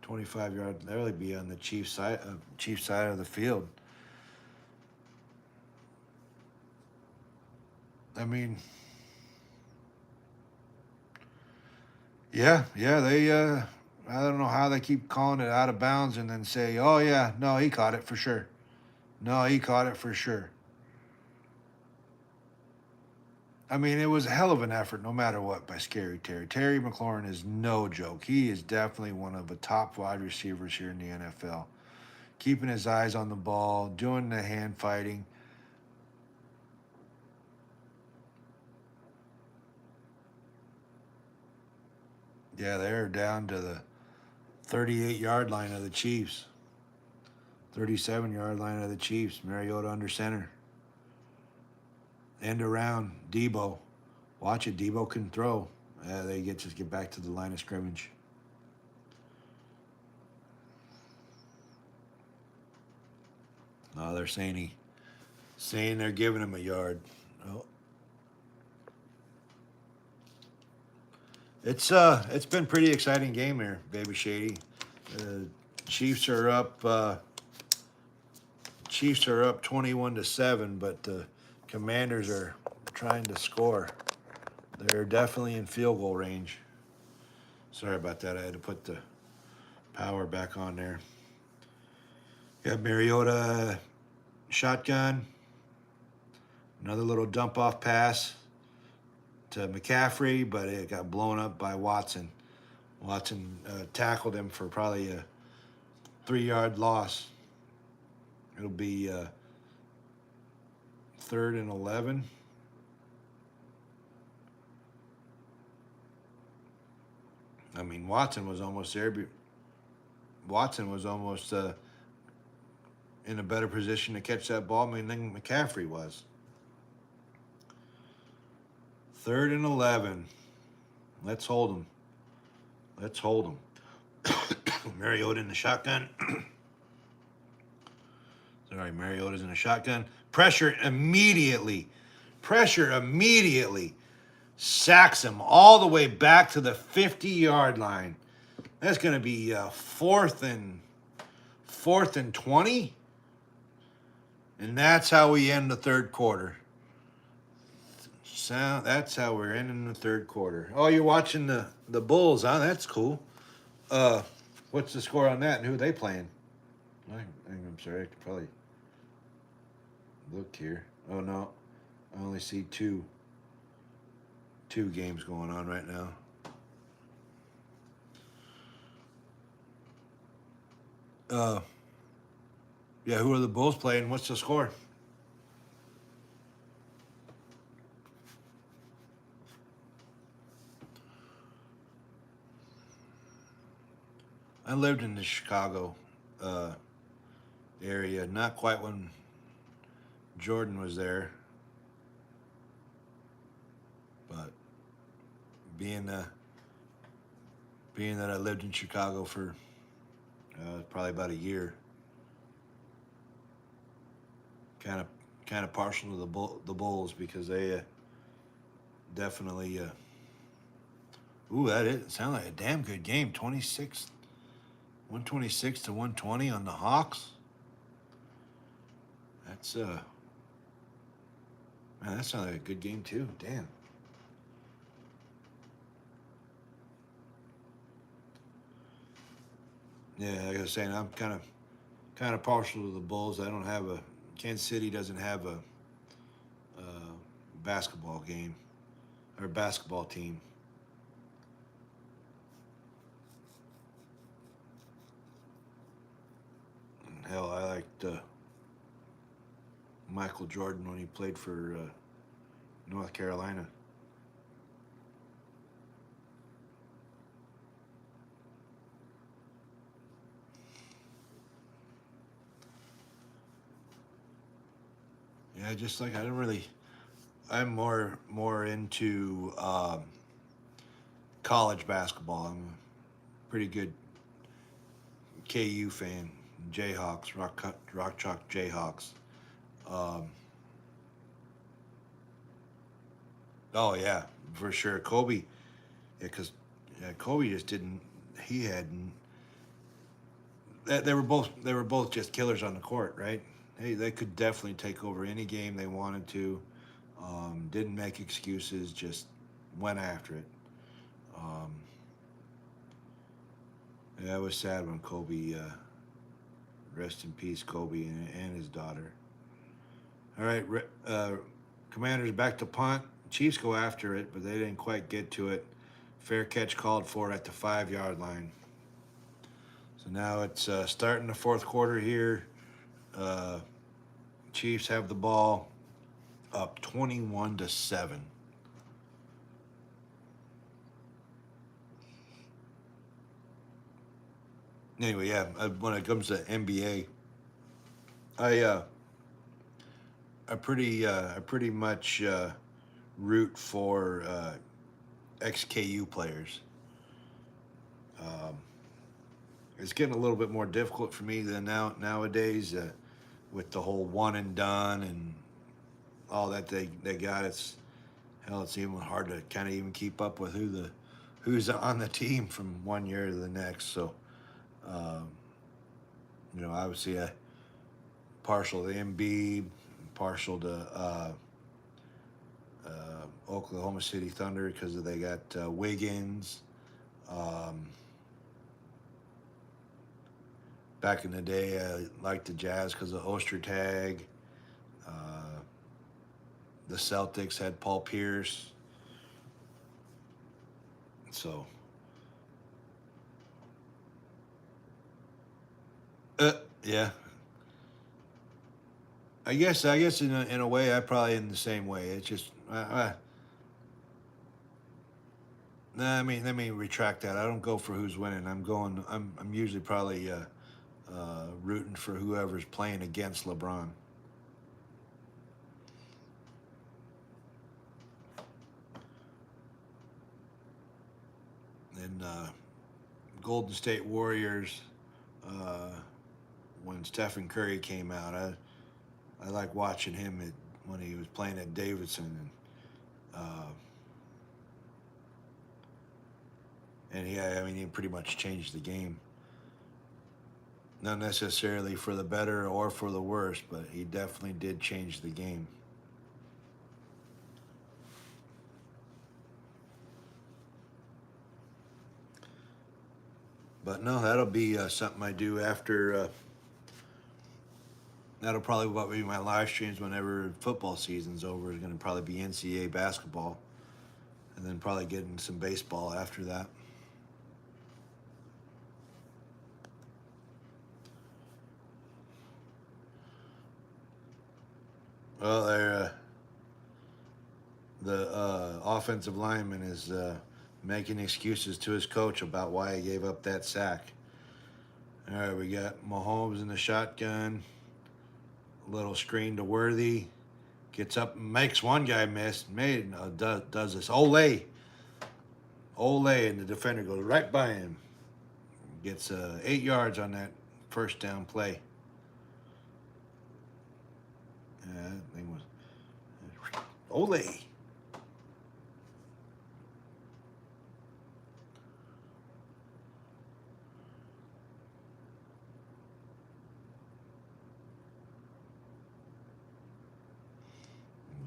25 yard. They'll really be on the Chiefs side of the field. I mean, yeah. They I don't know how they keep calling it out of bounds and then say, "Oh yeah, no, he caught it for sure." I mean, it was a hell of an effort, no matter what, by Scary Terry. Terry McLaurin is no joke. He is definitely one of the top wide receivers here in the NFL. Keeping his eyes on the ball, doing the hand fighting. Yeah, they're down to the 38-yard line of the Chiefs. 37-yard line of the Chiefs. Mariota under center. End around. Debo. Watch it. Debo can throw. They just get back to the line of scrimmage. No, they're saying they're giving him a yard. Oh. It's been a pretty exciting game here, Baby Shady. Chiefs are up Chiefs are up 21-7, but the Commanders are trying to score. They're definitely in field goal range. Sorry about that. I had to put the power back on there. Got Mariota shotgun. Another little dump off pass to McCaffrey, but it got blown up by Watson. Watson tackled him for probably a 3-yard loss. It'll be 3rd and 11. I mean, Watson was almost there. But Watson was almost in a better position to catch that ball than McCaffrey was. 3rd and 11. Let's hold them. Let's hold them. Mariota in the shotgun. Sorry, Mariota's in a shotgun. Pressure immediately. Sacks him all the way back to the 50-yard line. That's going to be 4th and 20. And that's how we end the third quarter. So that's how we're ending the third quarter. Oh, you're watching the Bulls, huh? That's cool. What's the score on that and who are they playing? I'm sorry, I could probably look here. Oh, no. I only see two games going on right now. Yeah, who are the Bulls playing? What's the score? I lived in the Chicago area, not quite when Jordan was there, but being that I lived in Chicago for probably about a year, kind of partial to the Bulls because they definitely. Ooh, that sounded like a damn good game. 126 to 120 on the Hawks. That's man, that sounded like a good game too. Damn. Yeah, like I was saying, I'm kind of partial to the Bulls. I don't have Kansas City doesn't have a basketball game or basketball team. Hell, I liked Michael Jordan when he played for North Carolina. Yeah, just like I'm more into college basketball. I'm a pretty good KU fan. Jayhawks, Rock Chalk Jayhawks. Oh yeah, for sure. Kobe, yeah, because Kobe just didn't. He hadn't. They were both just killers on the court, right? They could definitely take over any game they wanted to. Didn't make excuses, just went after it. Yeah, it was sad when Kobe. Rest in peace, Kobe and his daughter. All right, Commanders back to punt. Chiefs go after it, but they didn't quite get to it. Fair catch called for at the 5-yard line. So now it's starting the fourth quarter here. Chiefs have the ball, up 21-7. Anyway, yeah, when it comes to NBA, I pretty much root for ex-KU players. It's getting a little bit more difficult for me than nowadays with the whole one and done and all that they got. It's even hard to kind of even keep up with who's on the team from one year to the next. So, obviously partial to Embiid, partial to Oklahoma City Thunder because they got Wiggins. Back in the day, I liked the Jazz because of Ostertag. The Celtics had Paul Pierce. So, yeah. I guess in a way, I probably in the same way. It's just, nah, let me retract that. I don't go for who's winning. I'm usually probably rooting for whoever's playing against LeBron. And Golden State Warriors, when Stephen Curry came out, I like watching him when he was playing at Davidson, and he pretty much changed the game. Not necessarily for the better or for the worse, but he definitely did change the game. But no, that'll be something I do after. That'll probably be my live streams whenever football season's over. It's going to probably be NCAA basketball, and then probably getting some baseball after that. Well, the offensive lineman is making excuses to his coach about why he gave up that sack. All right, we got Mahomes in the shotgun. A little screen to Worthy. Gets up and makes one guy miss. Does this. Ole, and the defender goes right by him. Gets 8 yards on that first down play. That thing was Ole.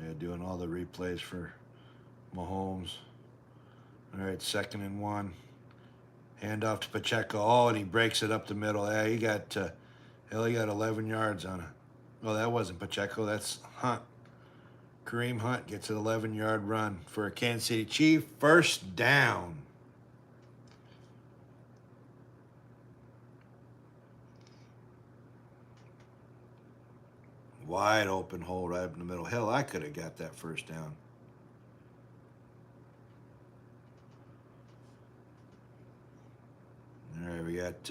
Yeah, doing all the replays for Mahomes. All right, 2nd and 1. Hand off to Pacheco. Oh, and he breaks it up the middle. Yeah, he got 11 yards on it. Oh, that wasn't Pacheco. That's Hunt. Kareem Hunt gets an 11-yard run for a Kansas City Chief. First down. Wide open hole right in the middle. Hell, I could have got that first down. All right, we got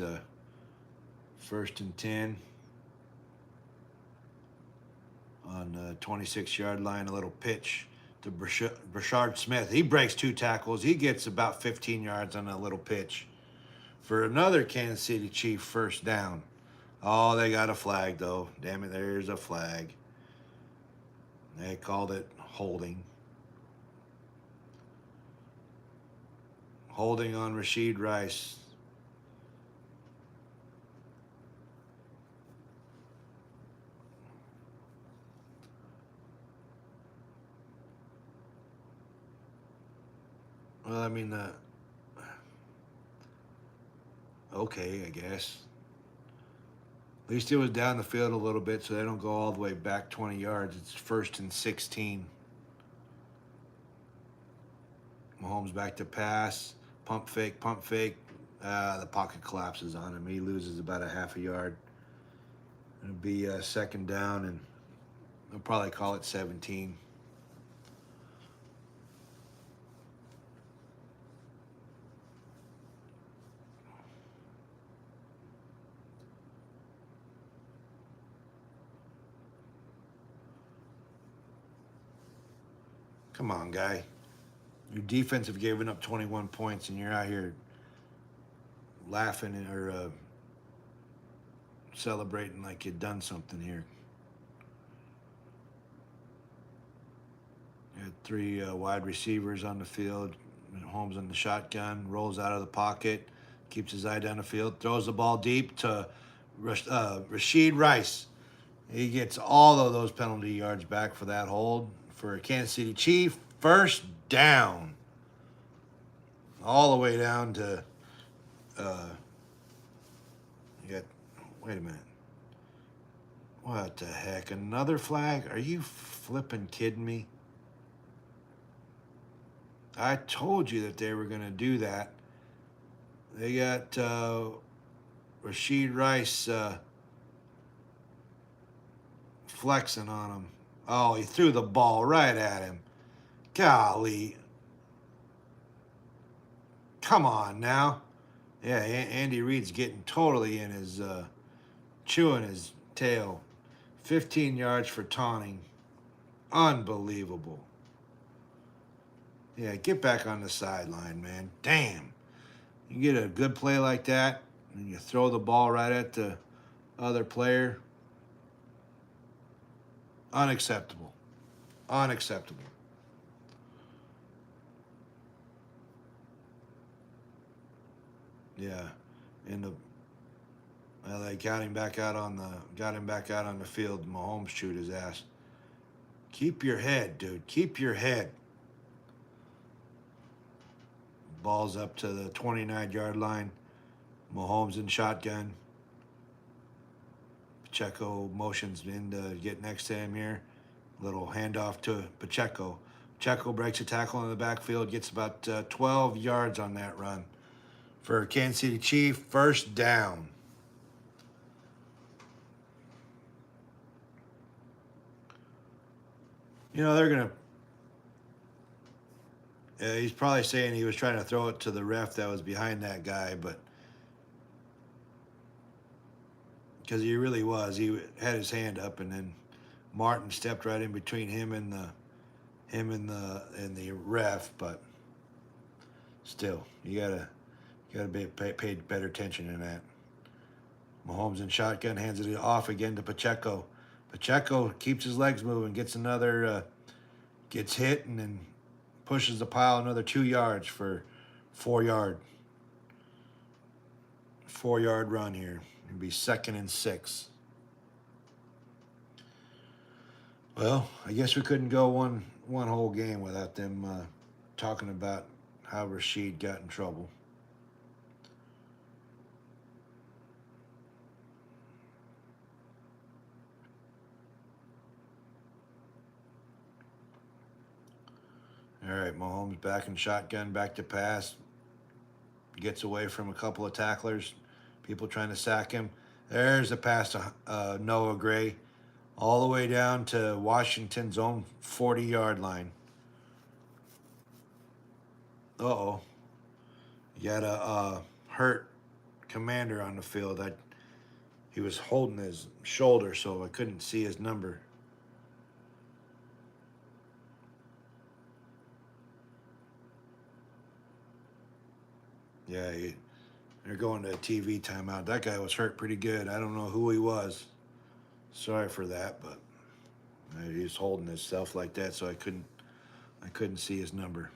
1st and 10 on the 26-yard line. A little pitch to Brashard Smith. He breaks 2 tackles. He gets about 15 yards on that little pitch for another Kansas City Chief first down. Oh, they got a flag, though. Damn it, there's a flag. They called it holding. Holding on Rashid Rice. Well, okay, I guess. At least it was down the field a little bit so they don't go all the way back 20 yards. It's 1st and 16. Mahomes back to pass. Pump fake. The pocket collapses on him. He loses about a half a yard. It'll be 2nd down, and they'll probably call it 17. Come on, guy. Your defense have given up 21 points, and you're out here laughing or celebrating like you've done something here. You had 3 wide receivers on the field. Holmes in the shotgun, rolls out of the pocket, keeps his eye down the field, throws the ball deep to Rashid Rice. He gets all of those penalty yards back for that hold for a Kansas City Chief. First down. All the way down to, you got, wait a minute. What the heck? Another flag? Are you flipping kidding me? I told you that they were going to do that. They got Rashid Rice flexing on him. Oh, he threw the ball right at him. Golly. Come on now. Yeah, Andy Reid's getting totally in his, chewing his tail. 15 yards for taunting. Unbelievable. Yeah, get back on the sideline, man. Damn. You get a good play like that, and you throw the ball right at the other player. Unacceptable. Unacceptable. Yeah, and they got him back out on the field. Mahomes chewed his ass. Keep your head, dude. Keep your head. Ball's up to the 29-yard line. Mahomes in shotgun. Pacheco motions in to get next to him here. Little handoff to Pacheco. Pacheco breaks a tackle in the backfield, gets about 12 yards on that run. For Kansas City Chief, first down. You know, they're going to... he's probably saying he was trying to throw it to the ref that was behind that guy, but... Because he really was. He had his hand up, and then Martin stepped right in between him and the ref, but still, you gotta pay better attention in that. Mahomes in shotgun, hands it off again to Pacheco. Pacheco keeps his legs moving, gets gets hit, and then pushes the pile another 2 yards for 4 yard run here. It'll be 2nd and 6. Well, I guess we couldn't go one whole game without them talking about how Rashid got in trouble. All right, Mahomes back in shotgun, back to pass. Gets away from a couple of tacklers, people trying to sack him. There's a pass to Noah Gray, all the way down to Washington's own 40-yard line. Uh-oh. You got a hurt commander on the field. He was holding his shoulder, so I couldn't see his number. Yeah, they're going to a TV timeout. That guy was hurt pretty good. I don't know who he was. Sorry for that, but he was holding himself like that, so I couldn't see his number.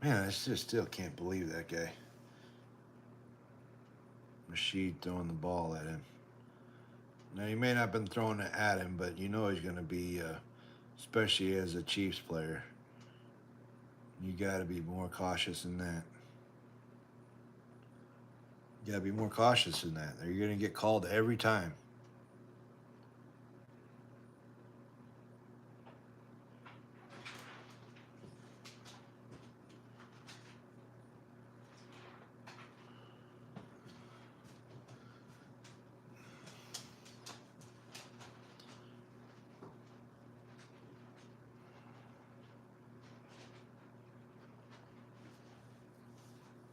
Man, I just still can't believe that guy. Rashid throwing the ball at him. Now, he may not have been throwing it at him, but you know he's going to be, especially as a Chiefs player. You got to be more cautious than that. You got to be more cautious than that. You're going to get called every time.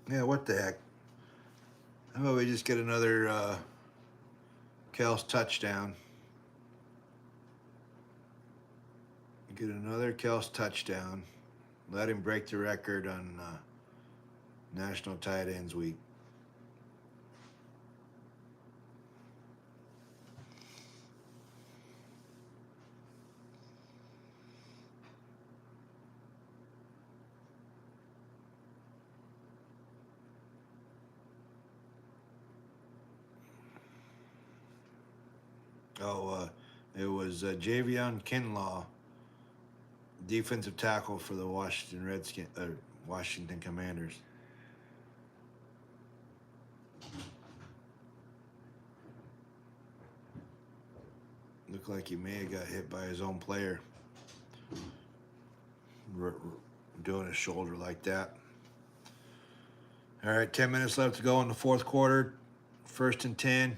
Yeah, what the heck? How about we just get another Kels touchdown? Get another Kels touchdown. Let him break the record on National Tight Ends Week. It was Javion Kinlaw, defensive tackle for the Washington Commanders. Looked like he may have got hit by his own player. Doing his shoulder like that. All right, 10 minutes left to go in the fourth quarter. 1st and 10.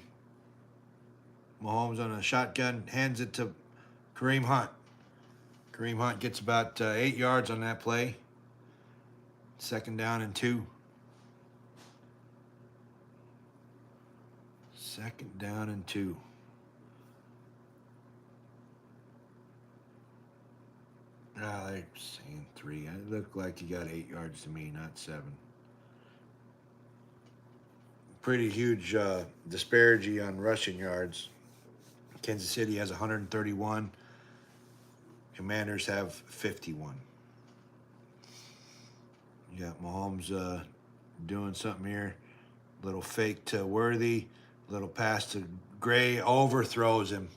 Mahomes on a shotgun, hands it to Kareem Hunt. Kareem Hunt gets about 8 yards on that play. 2nd down and 2. 2nd down and 2. They're saying 3. It looked like he got 8 yards to me, not 7. Pretty huge disparity on rushing yards. Kansas City has 131. Commanders have 51. You got Mahomes doing something here. Little fake to Worthy. Little pass to Gray. Overthrows him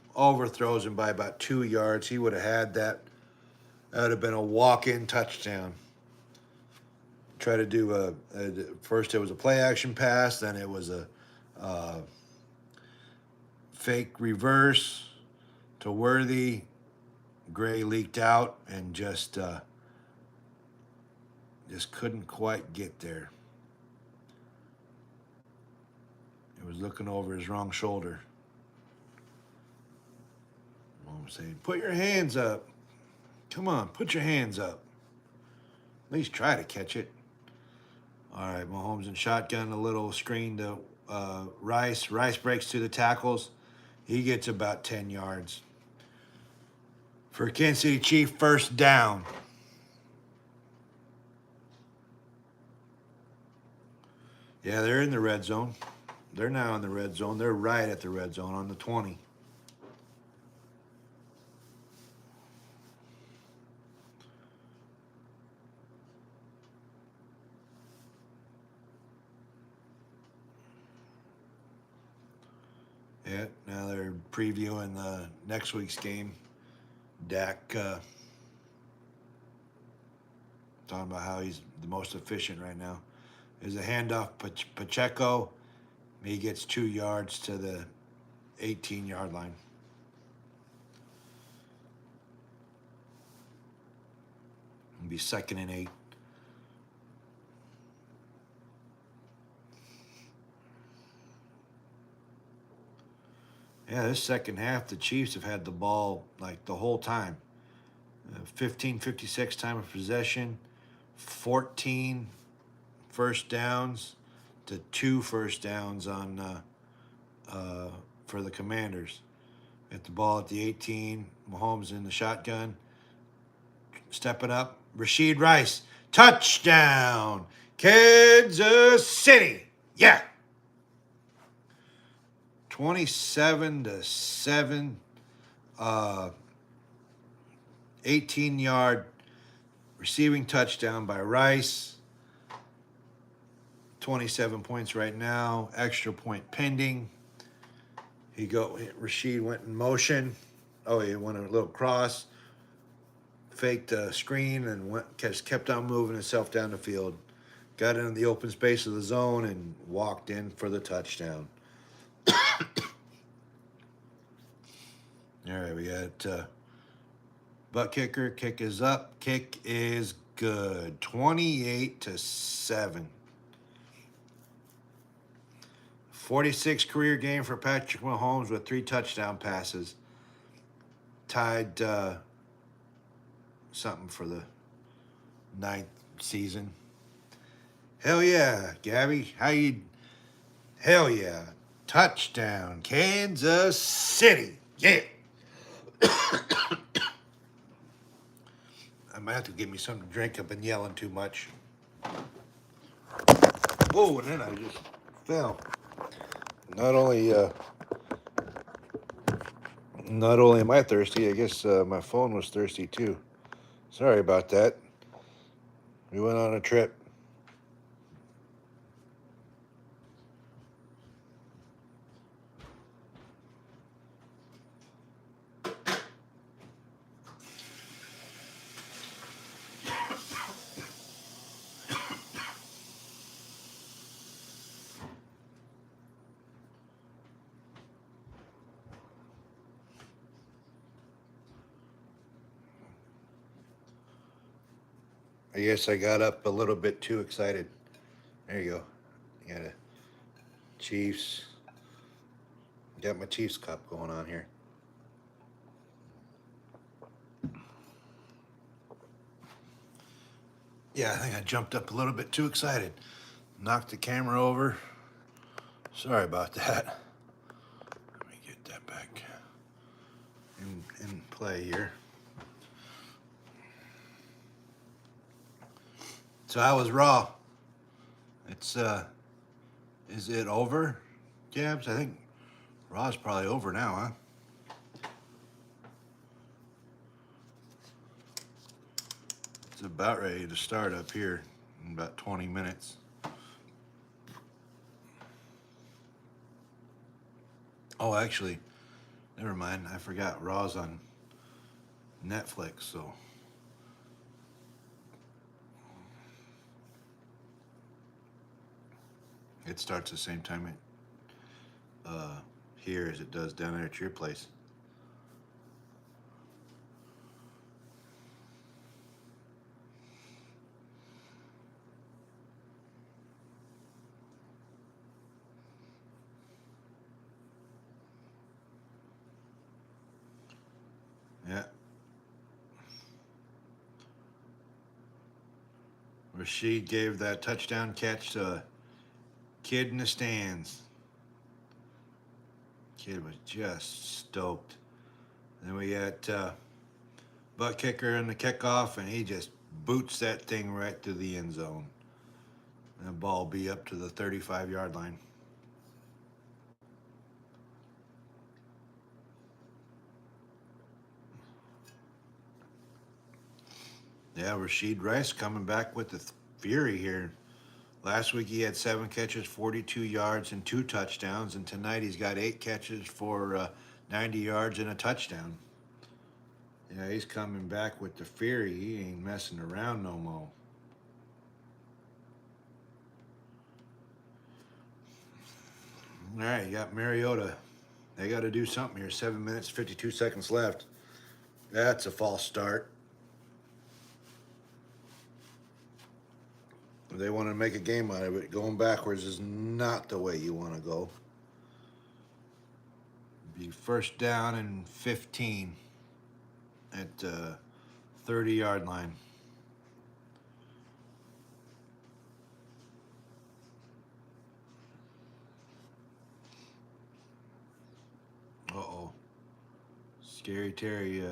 by about 2 yards. He would have had that. That would have been a walk-in touchdown. Try to do first it was a play action pass, then it was a fake reverse to Worthy. Gray leaked out and just couldn't quite get there. He was looking over his wrong shoulder. Mom was saying, "Put your hands up. Come on, put your hands up. At least try to catch it." All right, Mahomes in shotgun, a little screen to Rice. Rice breaks through the tackles. He gets about 10 yards. For Kansas City Chiefs, 1st down. Yeah, they're in the red zone. They're now in the red zone. They're right at the red zone on the 20. Yeah, now they're previewing next week's game. Dak talking about how he's the most efficient right now. There's a handoff, Pacheco. He gets 2 yards to the 18-yard line. It'll be 2nd and 8. Yeah, this second half, the Chiefs have had the ball like the whole time. 15:56 time of possession, 14 first downs to 2 first downs on for the Commanders. At the ball at the 18, Mahomes in the shotgun, stepping up. Rashid Rice, touchdown, Kansas City. Yeah. 27-7, 18-yard receiving touchdown by Rice. 27 points right now. Extra point pending. Rashid went in motion. Oh, he went a little cross. Faked a screen and kept on moving himself down the field. Got into the open space of the zone and walked in for the touchdown. All right, we got butt kicker. Kick is up. Kick is good. 28-7. 46 career game for Patrick Mahomes with 3 touchdown passes. Tied something for the 9th season. Hell yeah, Gabby. Hell yeah. Touchdown, Kansas City. Yeah. might have to give me something to drink. I've been yelling too much. Whoa, and then I just fell. Not only am I thirsty, I guess my phone was thirsty too. Sorry about that. We went on a trip. I guess I got up a little bit too excited. There you go. You got a Chiefs. Got my Chiefs cup going on here. Yeah, I think I jumped up a little bit too excited. Knocked the camera over. Sorry about that. Let me get that back in play here. So I was Raw. It's is it over, Gabs? I think Raw's probably over now, huh? It's about ready to start up here in about 20 minutes. Oh, actually, never mind. I forgot Raw's on Netflix, so it starts the same time here as it does down there at your place. Yeah. Rashid gave that touchdown catch to a kid in the stands. Kid was just stoked. Then we got butt kicker in the kickoff, and he just boots that thing right to the end zone. And the ball be up to the 35-yard line. Yeah, Rashid Rice coming back with the fury here. Last week he had 7 catches, 42 yards, and 2 touchdowns. And tonight he's got 8 catches for 90 yards and a touchdown. Yeah, he's coming back with the fury. He ain't messing around no more. All right, you got Mariota. They got to do something here. 7 minutes, 52 seconds left. That's a false start. They want to make a game out of it. Going backwards is not the way you want to go. Be first down and 15 at 30-yard line. Uh-oh. Scary Terry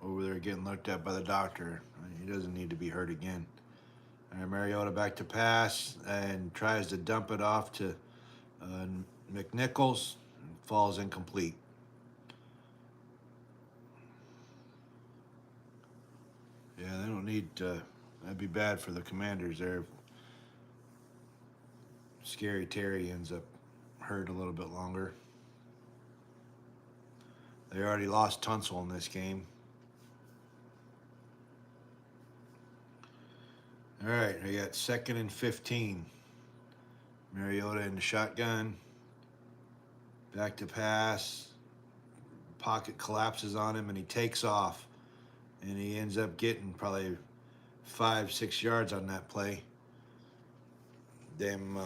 over there getting looked at by the doctor. He doesn't need to be hurt again. And Mariota back to pass and tries to dump it off to McNichols. Falls incomplete. Yeah, they don't need. That'd be bad for the Commanders there. Scary Terry ends up hurt a little bit longer. They already lost Tunsil in this game. All right, I got 2nd and 15. Mariota in the shotgun. Back to pass. Pocket collapses on him and he takes off. And he ends up getting probably 5-6 yards on that play. Damn.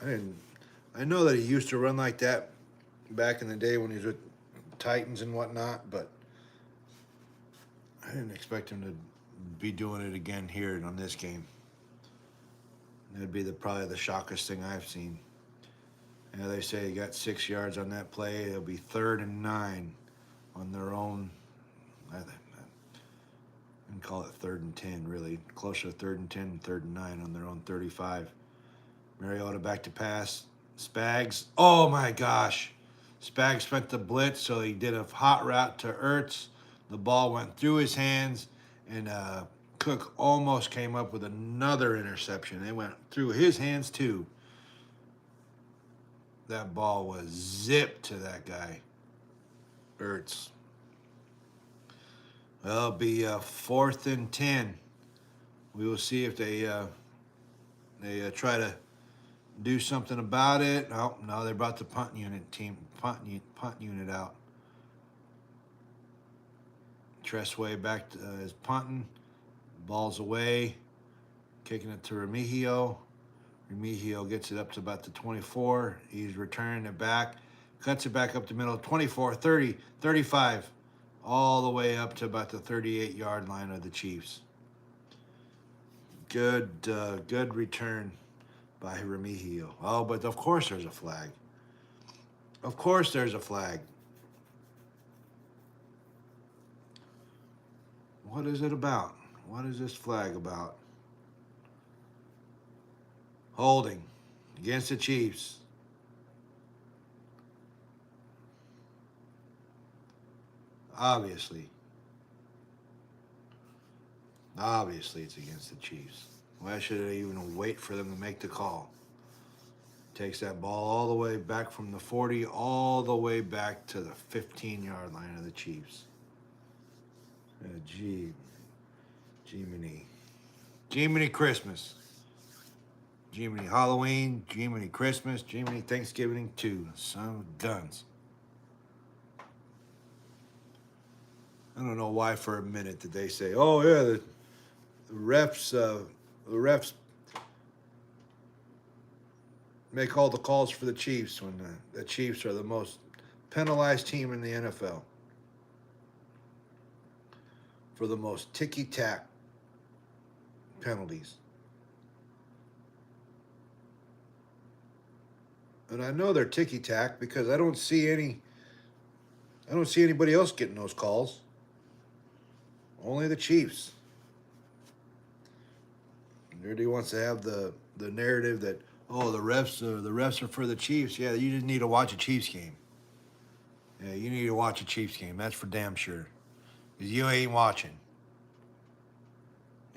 I know that he used to run like that back in the day when he was with Titans and whatnot, but I didn't expect him to be doing it again here on this game. That'd be probably the shockest thing I've seen. They say he got 6 yards on that play. It'll be 3rd and 9 on their own. I can call it 3rd and 10, really. Closer to 3rd and 10 and 3rd and 9 on their own 35. Mariota back to pass. Spags. Oh my gosh. Spags spent the blitz, so he did a hot route to Ertz. The ball went through his hands, and Cook almost came up with another interception. It went through his hands too. That ball was zipped to that guy, Ertz. Well, it'll be 4th and 10. We will see if they try to do something about it. Oh no, they brought the punt unit out. Tressway back to, is punting. Ball's away. Kicking it to Remigio. Remigio gets it up to about the 24. He's returning it back. Cuts it back up the middle. 24, 30, 35. All the way up to about the 38-yard line of the Chiefs. Good return by Remigio. Oh, but of course there's a flag. Of course there's a flag. What is it about? What is this flag about? Holding against the Chiefs. Obviously it's against the Chiefs. Why should I even wait for them to make the call? Takes that ball all the way back from the 40, all the way back to the 15-yard line of the Chiefs. Jiminy Christmas. Jiminy Halloween, Jiminy Christmas, Jiminy Thanksgiving too. Son of guns. I don't know why for a minute did they say, oh yeah, the refs make all the calls for the Chiefs when the Chiefs are the most penalized team in the NFL for the most ticky-tack penalties. And I know they're ticky-tack because I don't see anybody else getting those calls. Only the Chiefs. Everybody wants to have the narrative that, oh, the refs are for the Chiefs. Yeah, you just need to watch a Chiefs game. Yeah, you need to watch a Chiefs game. That's for damn sure. Because you ain't watching.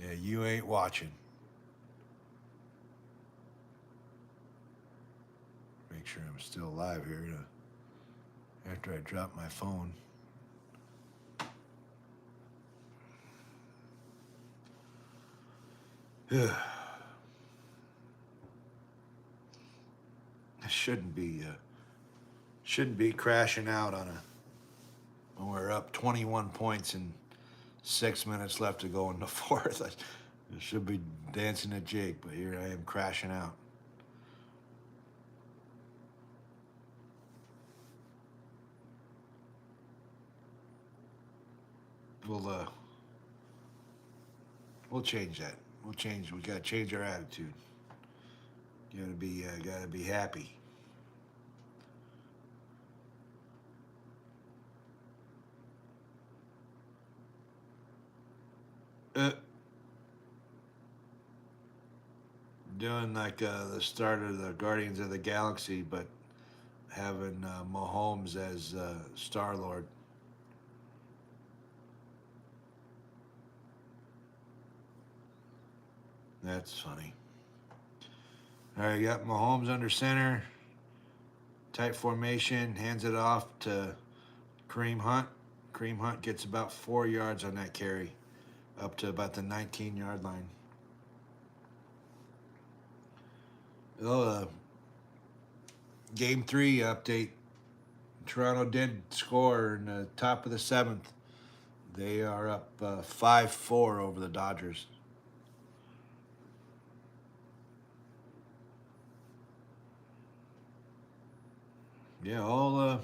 Yeah, you ain't watching. Make sure I'm still alive here after I drop my phone. I shouldn't be crashing out when we're up 21 points and 6 minutes left to go in the fourth. I should be dancing a jig, but here I am crashing out. We'll change that. We gotta change our attitude. Gotta be happy. Doing like the start of the Guardians of the Galaxy, but having Mahomes as Star-Lord. That's funny. All right, you got Mahomes under center. Tight formation. Hands it off to Kareem Hunt. Kareem Hunt gets about 4 yards on that carry. Up to about the 19-yard line. Game 3 update. Toronto did score in the top of the 7th. They are up 5-4 over the Dodgers. Yeah,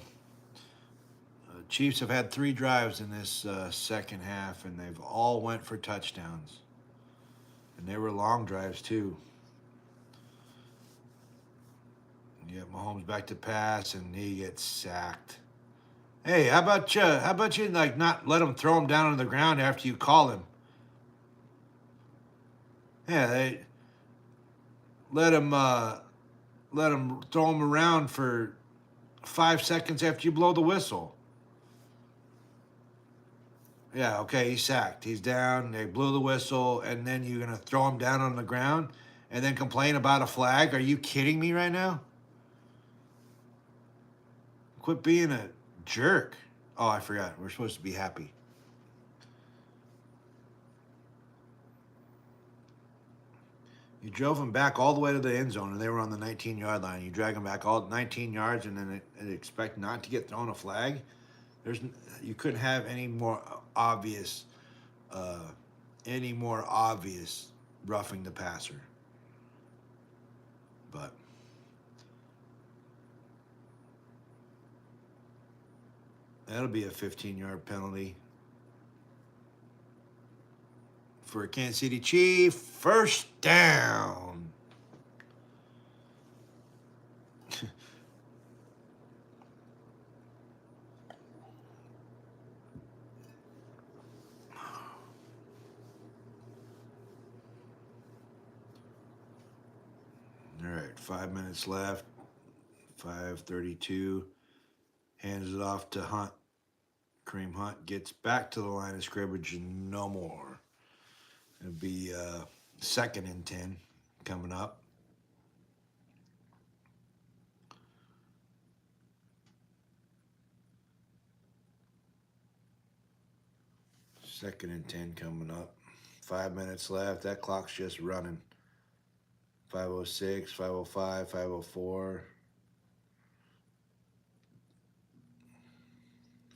Chiefs have had 3 drives in this second half, and they've all went for touchdowns. And they were long drives, too. Yeah, Mahomes back to pass, and he gets sacked. Hey, how about you like not let him throw him down on the ground after you call him? Yeah, let him let him throw him around for 5 seconds after you blow the whistle. Yeah, okay, he's sacked. He's down. They blew the whistle, and then you're gonna throw him down on the ground and then complain about a flag? Are you kidding me right now? Quit being a jerk. Oh, I forgot. We're supposed to be happy. You drove them back all the way to the end zone, and they were on the 19-yard line. You drag them back all 19 yards, and then expect not to get thrown a flag. There's you couldn't have obvious, uh, any more obvious roughing the passer. But that'll be a 15-yard penalty for a Kansas City Chief. First down. All right, 5 minutes left. 5:32. Hands it off to Hunt. Kareem Hunt gets back to the line of scrimmage and no more. It'll be 2nd and 10 coming up. Second and 10 coming up. 5 minutes left. That clock's just running. 5:06, 5:05, 5:04.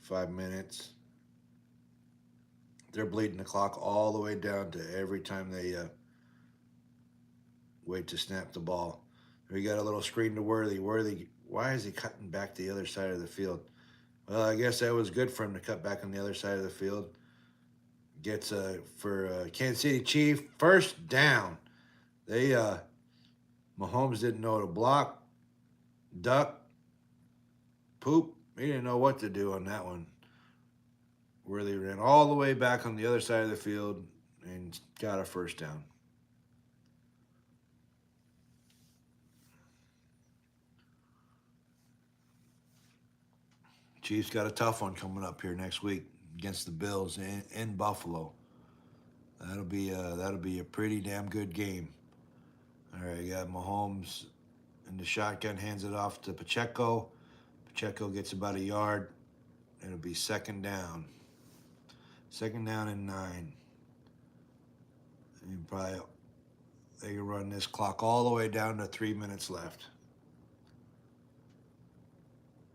5 minutes. They're bleeding the clock all the way down to every time they wait to snap the ball. We got a little screen to Worthy. Worthy, why is he cutting back the other side of the field? Well, I guess that was good for him to cut back on the other side of the field. Gets for Kansas City Chief first down. They Mahomes didn't know to block, duck, poop. He didn't know what to do on that one. Worthy ran all the way back on the other side of the field and got a first down. Chiefs got a tough one coming up here next week against the Bills in Buffalo. That'll be a pretty damn good game. All right, you got Mahomes in the shotgun, hands it off to Pacheco. Pacheco gets about a yard. It'll be 2nd down. 2nd down and 9. And they can run this clock all the way down to 3 minutes left.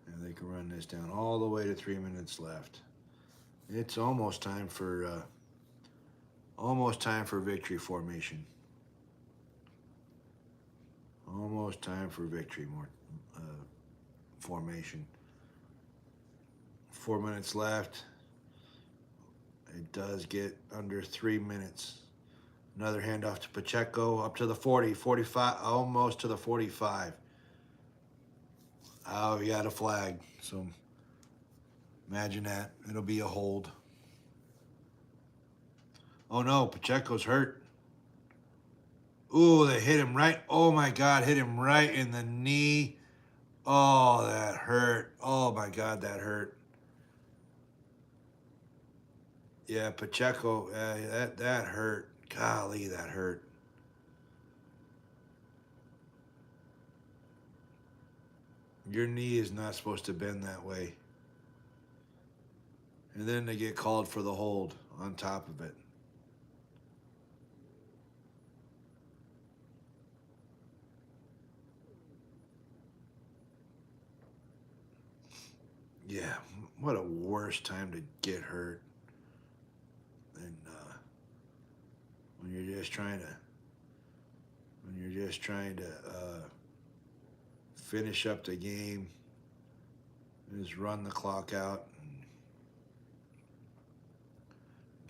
And they can run this down all the way to 3 minutes left. It's almost time for victory formation. Almost time for victory formation. 4 minutes left. It does get under 3 minutes. Another handoff to Pacheco up to the 40, 45, almost to the 45. Oh, we got a flag. So imagine that. It'll be a hold. Oh no, Pacheco's hurt. Ooh, they hit him right. Oh my God, hit him right in the knee. Oh, that hurt. Oh my God, that hurt. Yeah, Pacheco, that hurt. Golly, that hurt. Your knee is not supposed to bend that way. And then they get called for the hold on top of it. Yeah, what a worse time to get hurt than when you're just trying to finish up the game, just run the clock out.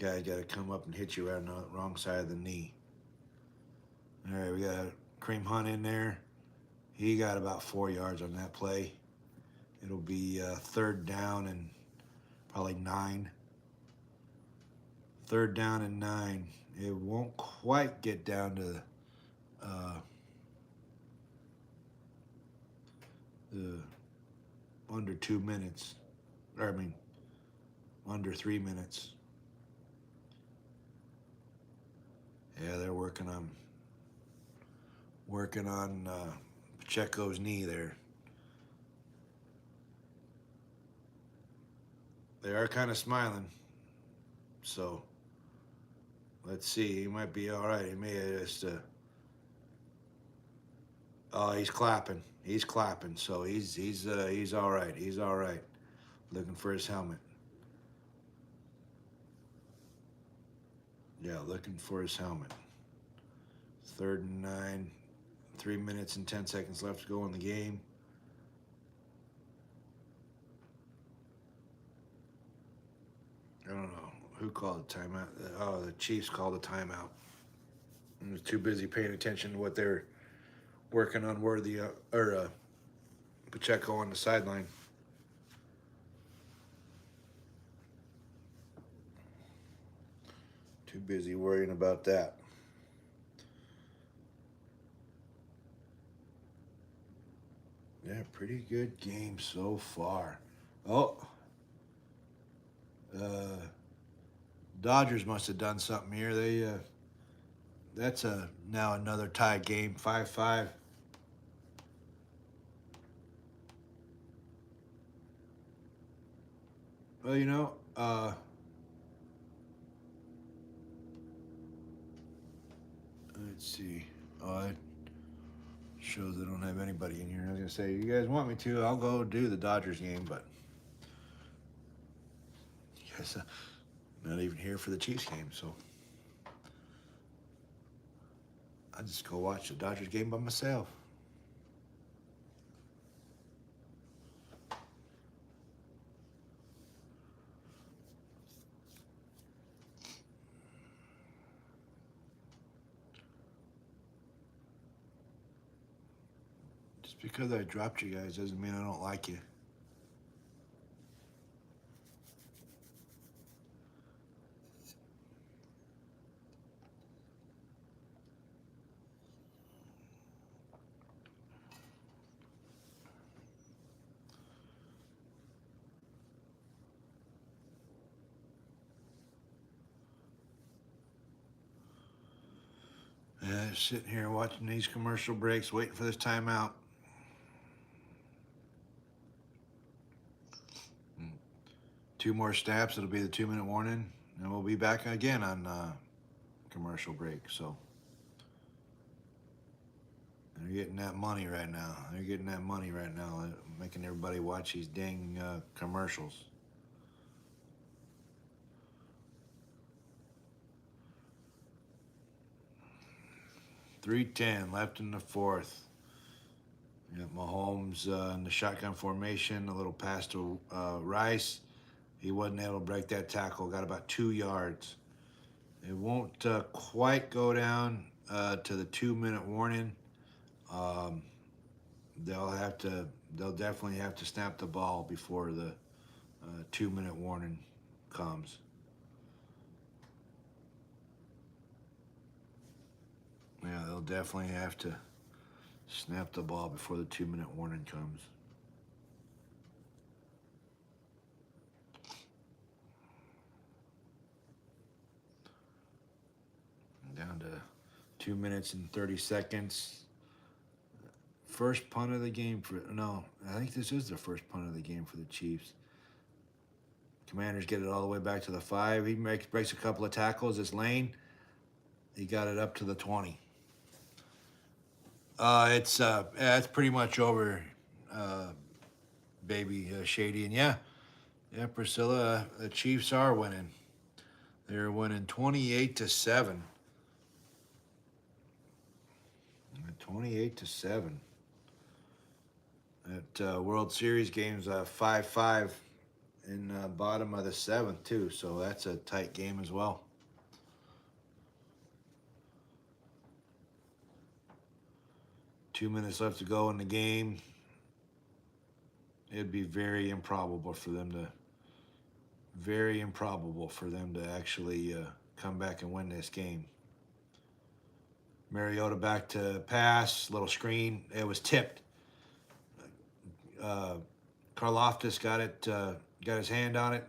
Guy got to come up and hit you right on the wrong side of the knee. All right, we got Kareem Hunt in there. He got about 4 yards on that play. It'll be 3rd down and Probably 9. 3rd down and 9. It won't quite get down to the under 2 minutes. Or, I mean, under 3 minutes. Yeah, they're working on Pacheco's knee there. They are kind of smiling. So let's see. He might be all right. He may just. Oh, he's clapping. He's clapping. So he's all right. He's all right. Looking for his helmet. Yeah, looking for his helmet. 3rd and 9. 3 minutes and 10 seconds left to go in the game. I don't know who called the timeout. Oh, the Chiefs called a timeout. I was too busy paying attention to what they're working on. Pacheco on the sideline. Too busy worrying about that. Yeah, pretty good game so far. Oh, Dodgers must have done something here. That's now another tie game, 5-5. Well, let's see. Oh, it shows I don't have anybody in here. I was gonna say, you guys want me to? I'll go do the Dodgers game, but you guys not even here for the Chiefs game, so I just go watch the Dodgers game by myself. Just because I dropped you guys doesn't mean I don't like you. Yeah, sitting here watching these commercial breaks, waiting for this timeout. Two more snaps, it'll be the 2-minute warning, and we'll be back again on commercial break. So they're getting that money right now. They're getting that money right now, making everybody watch these dang commercials. .310 left in the 4th. You got Mahomes in the shotgun formation, a little pass to Rice. He wasn't able to break that tackle, got about 2 yards. It won't quite go down to the 2-minute warning. They'll definitely have to snap the ball before the 2-minute warning comes. Yeah, they'll definitely have to snap the ball before the 2-minute warning comes. Down to 2 minutes and 30 seconds. First punt of the game I think this is the first punt of the game for the Chiefs. Commanders get it all the way back to the 5. He breaks a couple of tackles. It's Lane. He got it up to the 20. It's pretty much over, baby Shady. And yeah, Priscilla, the Chiefs are winning. They're winning 28-7. 28-7. That World Series game's 5-5 in bottom of the 7th too, so that's a tight game as well. Two minutes left to go in the game. It'd be very improbable for them to very improbable for them to actually come back and win this game. Mariota back to pass, little screen. It was tipped. Karloftis got it, got his hand on it.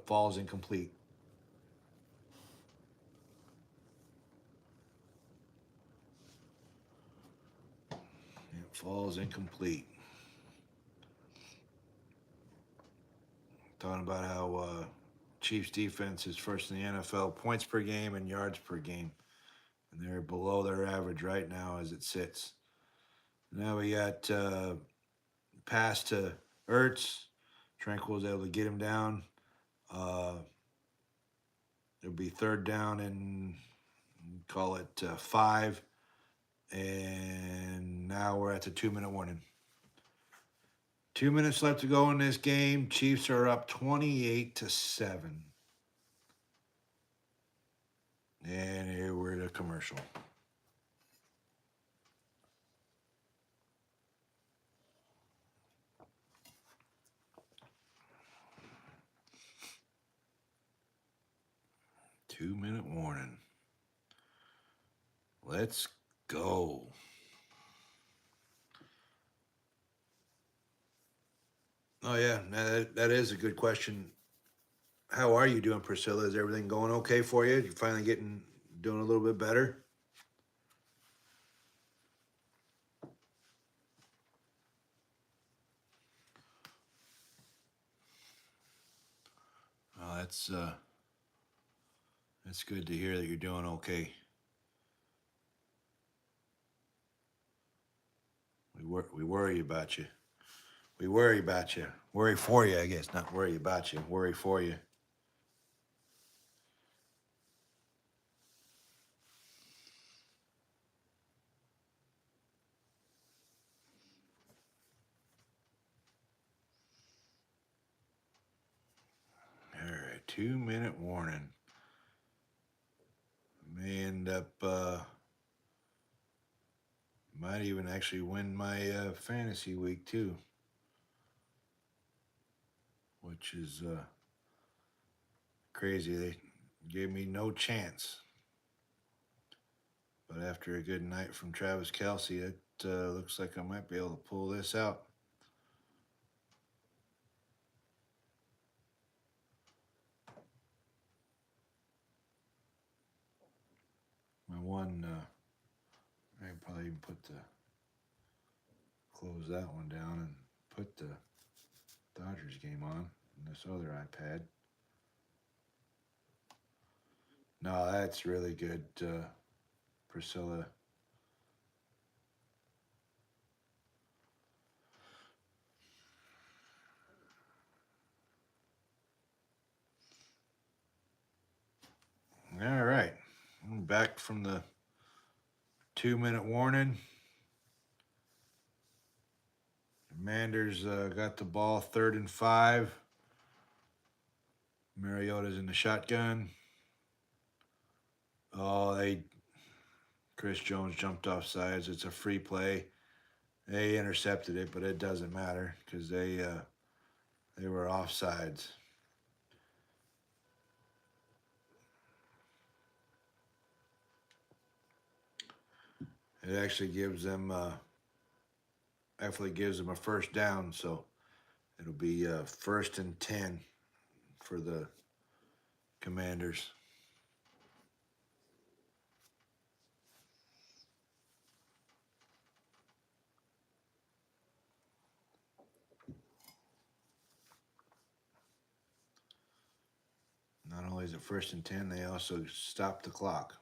Falls incomplete. It falls incomplete. Talking about how Chiefs defense is first in the NFL points per game and yards per game, and they're below their average right now as it sits. Now we got pass to Ertz. Tranquil was able to get him down. It'll be third down and call it 5. And now we're at the 2-minute warning. 2 minutes left to go in this game. Chiefs are up 28-7. And here we're at a commercial. Two-minute warning. Let's go. Oh, yeah, that is a good question. How are you doing, Priscilla? Is everything going okay for you? You finally doing a little bit better? Oh, that's good to hear that you're doing okay. We worry about you. We worry about you. Worry for you, I guess. Not worry about you. Worry for you. All right, 2-minute warning. May end up, might even actually win my fantasy week too, which is crazy. They gave me no chance. But after a good night from Travis Kelce, it looks like I might be able to pull this out. My one, I could probably even close that one down and put the Dodgers game on this other iPad. No, that's really good, Priscilla. All right, I'm back from the 2-minute warning. Commanders got the ball 3rd and 5. Mariota's in the shotgun. Oh, Chris Jones jumped off sides. It's a free play. They intercepted it, but it doesn't matter because they were offsides. It actually gives them a first down, so it'll be 1st and 10 for the Commanders. Not only is it 1st and 10, they also stop the clock.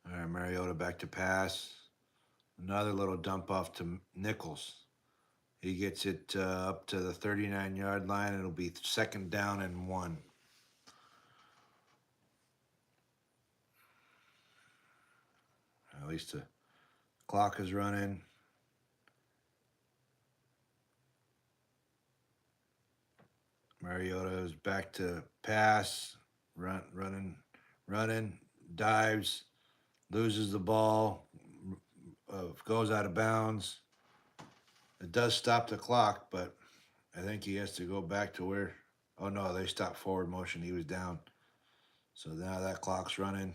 All right, Mariota back to pass. Another little dump off to Nichols. He gets it up to the 39-yard line. It'll be 2nd down and 1. At least the clock is running. Mariota is back to pass, running, dives, loses the ball, goes out of bounds. It does stop the clock, but I think he has to go back to where. Oh no, they stopped forward motion. He was down. So now that clock's running.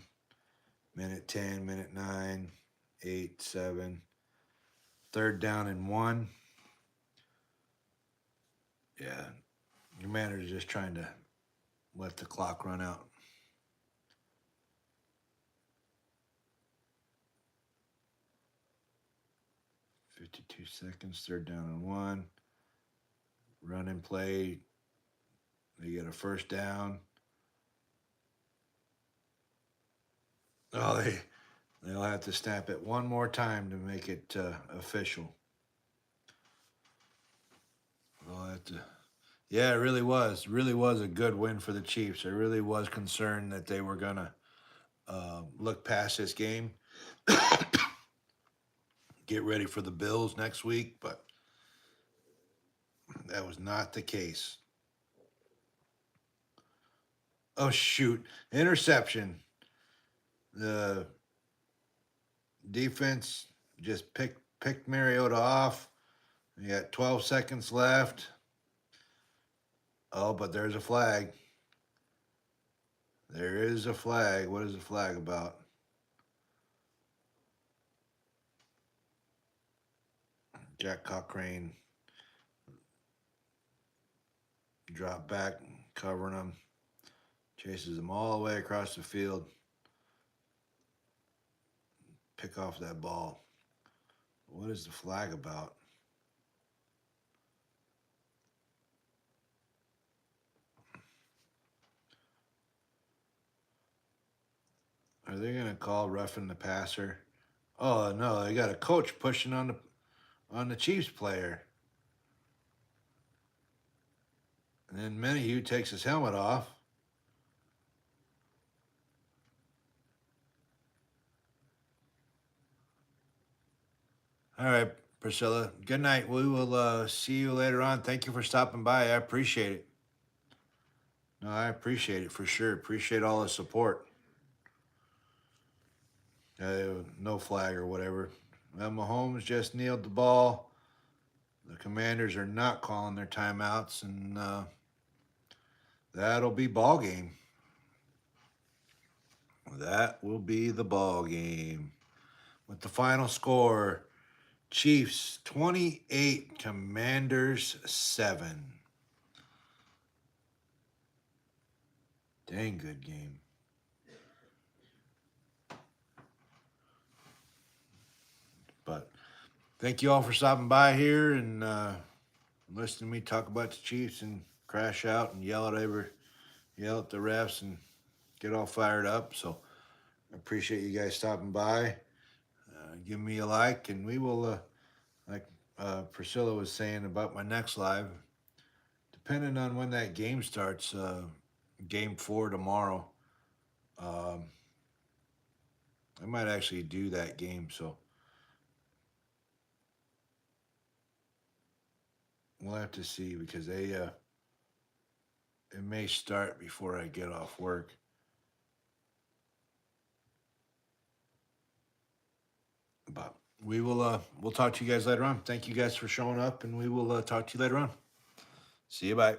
Minute 10, minute 9, 8, 7. Third down and 1. Yeah, your manager's just trying to let the clock run out. "52 seconds, third down and 1. Run and play. They get a first down. Oh, they'll have to snap it one more time to make it official. They'll have to. Yeah, it really was. Really was a good win for the Chiefs. I really was concerned that they were gonna look past this game, get ready for the Bills next week, but that was not the case. Oh shoot! Interception. The defense just picked Mariota off. You got 12 seconds left. Oh, but there's a flag. There is a flag. What is the flag about? Jack Cochrane dropped back, covering him, chases him all the way across the field. Pick off that ball. What is the flag about? Are they gonna call roughing the passer? Oh no, they got a coach pushing on the Chiefs player. And then Menahue takes his helmet off. All right, Priscilla. Good night. We will see you later on. Thank you for stopping by. I appreciate it. No, I appreciate it for sure. Appreciate all the support. No flag or whatever. Well, Mahomes just kneeled the ball. The Commanders are not calling their timeouts, and that'll be ball game. That will be the ball game. With the final score, Chiefs 28, Commanders 7. Dang good game. But thank you all for stopping by here and listening to me talk about the Chiefs and crash out and yell at the refs and get all fired up. So I appreciate you guys stopping by. Give me a like, and we will, like Priscilla was saying about my next live, depending on when that game starts, game 4 tomorrow, I might actually do that game. So we'll have to see because it may start before I get off work. But we'll talk to you guys later on. Thank you guys for showing up, and we will talk to you later on. See you. Bye.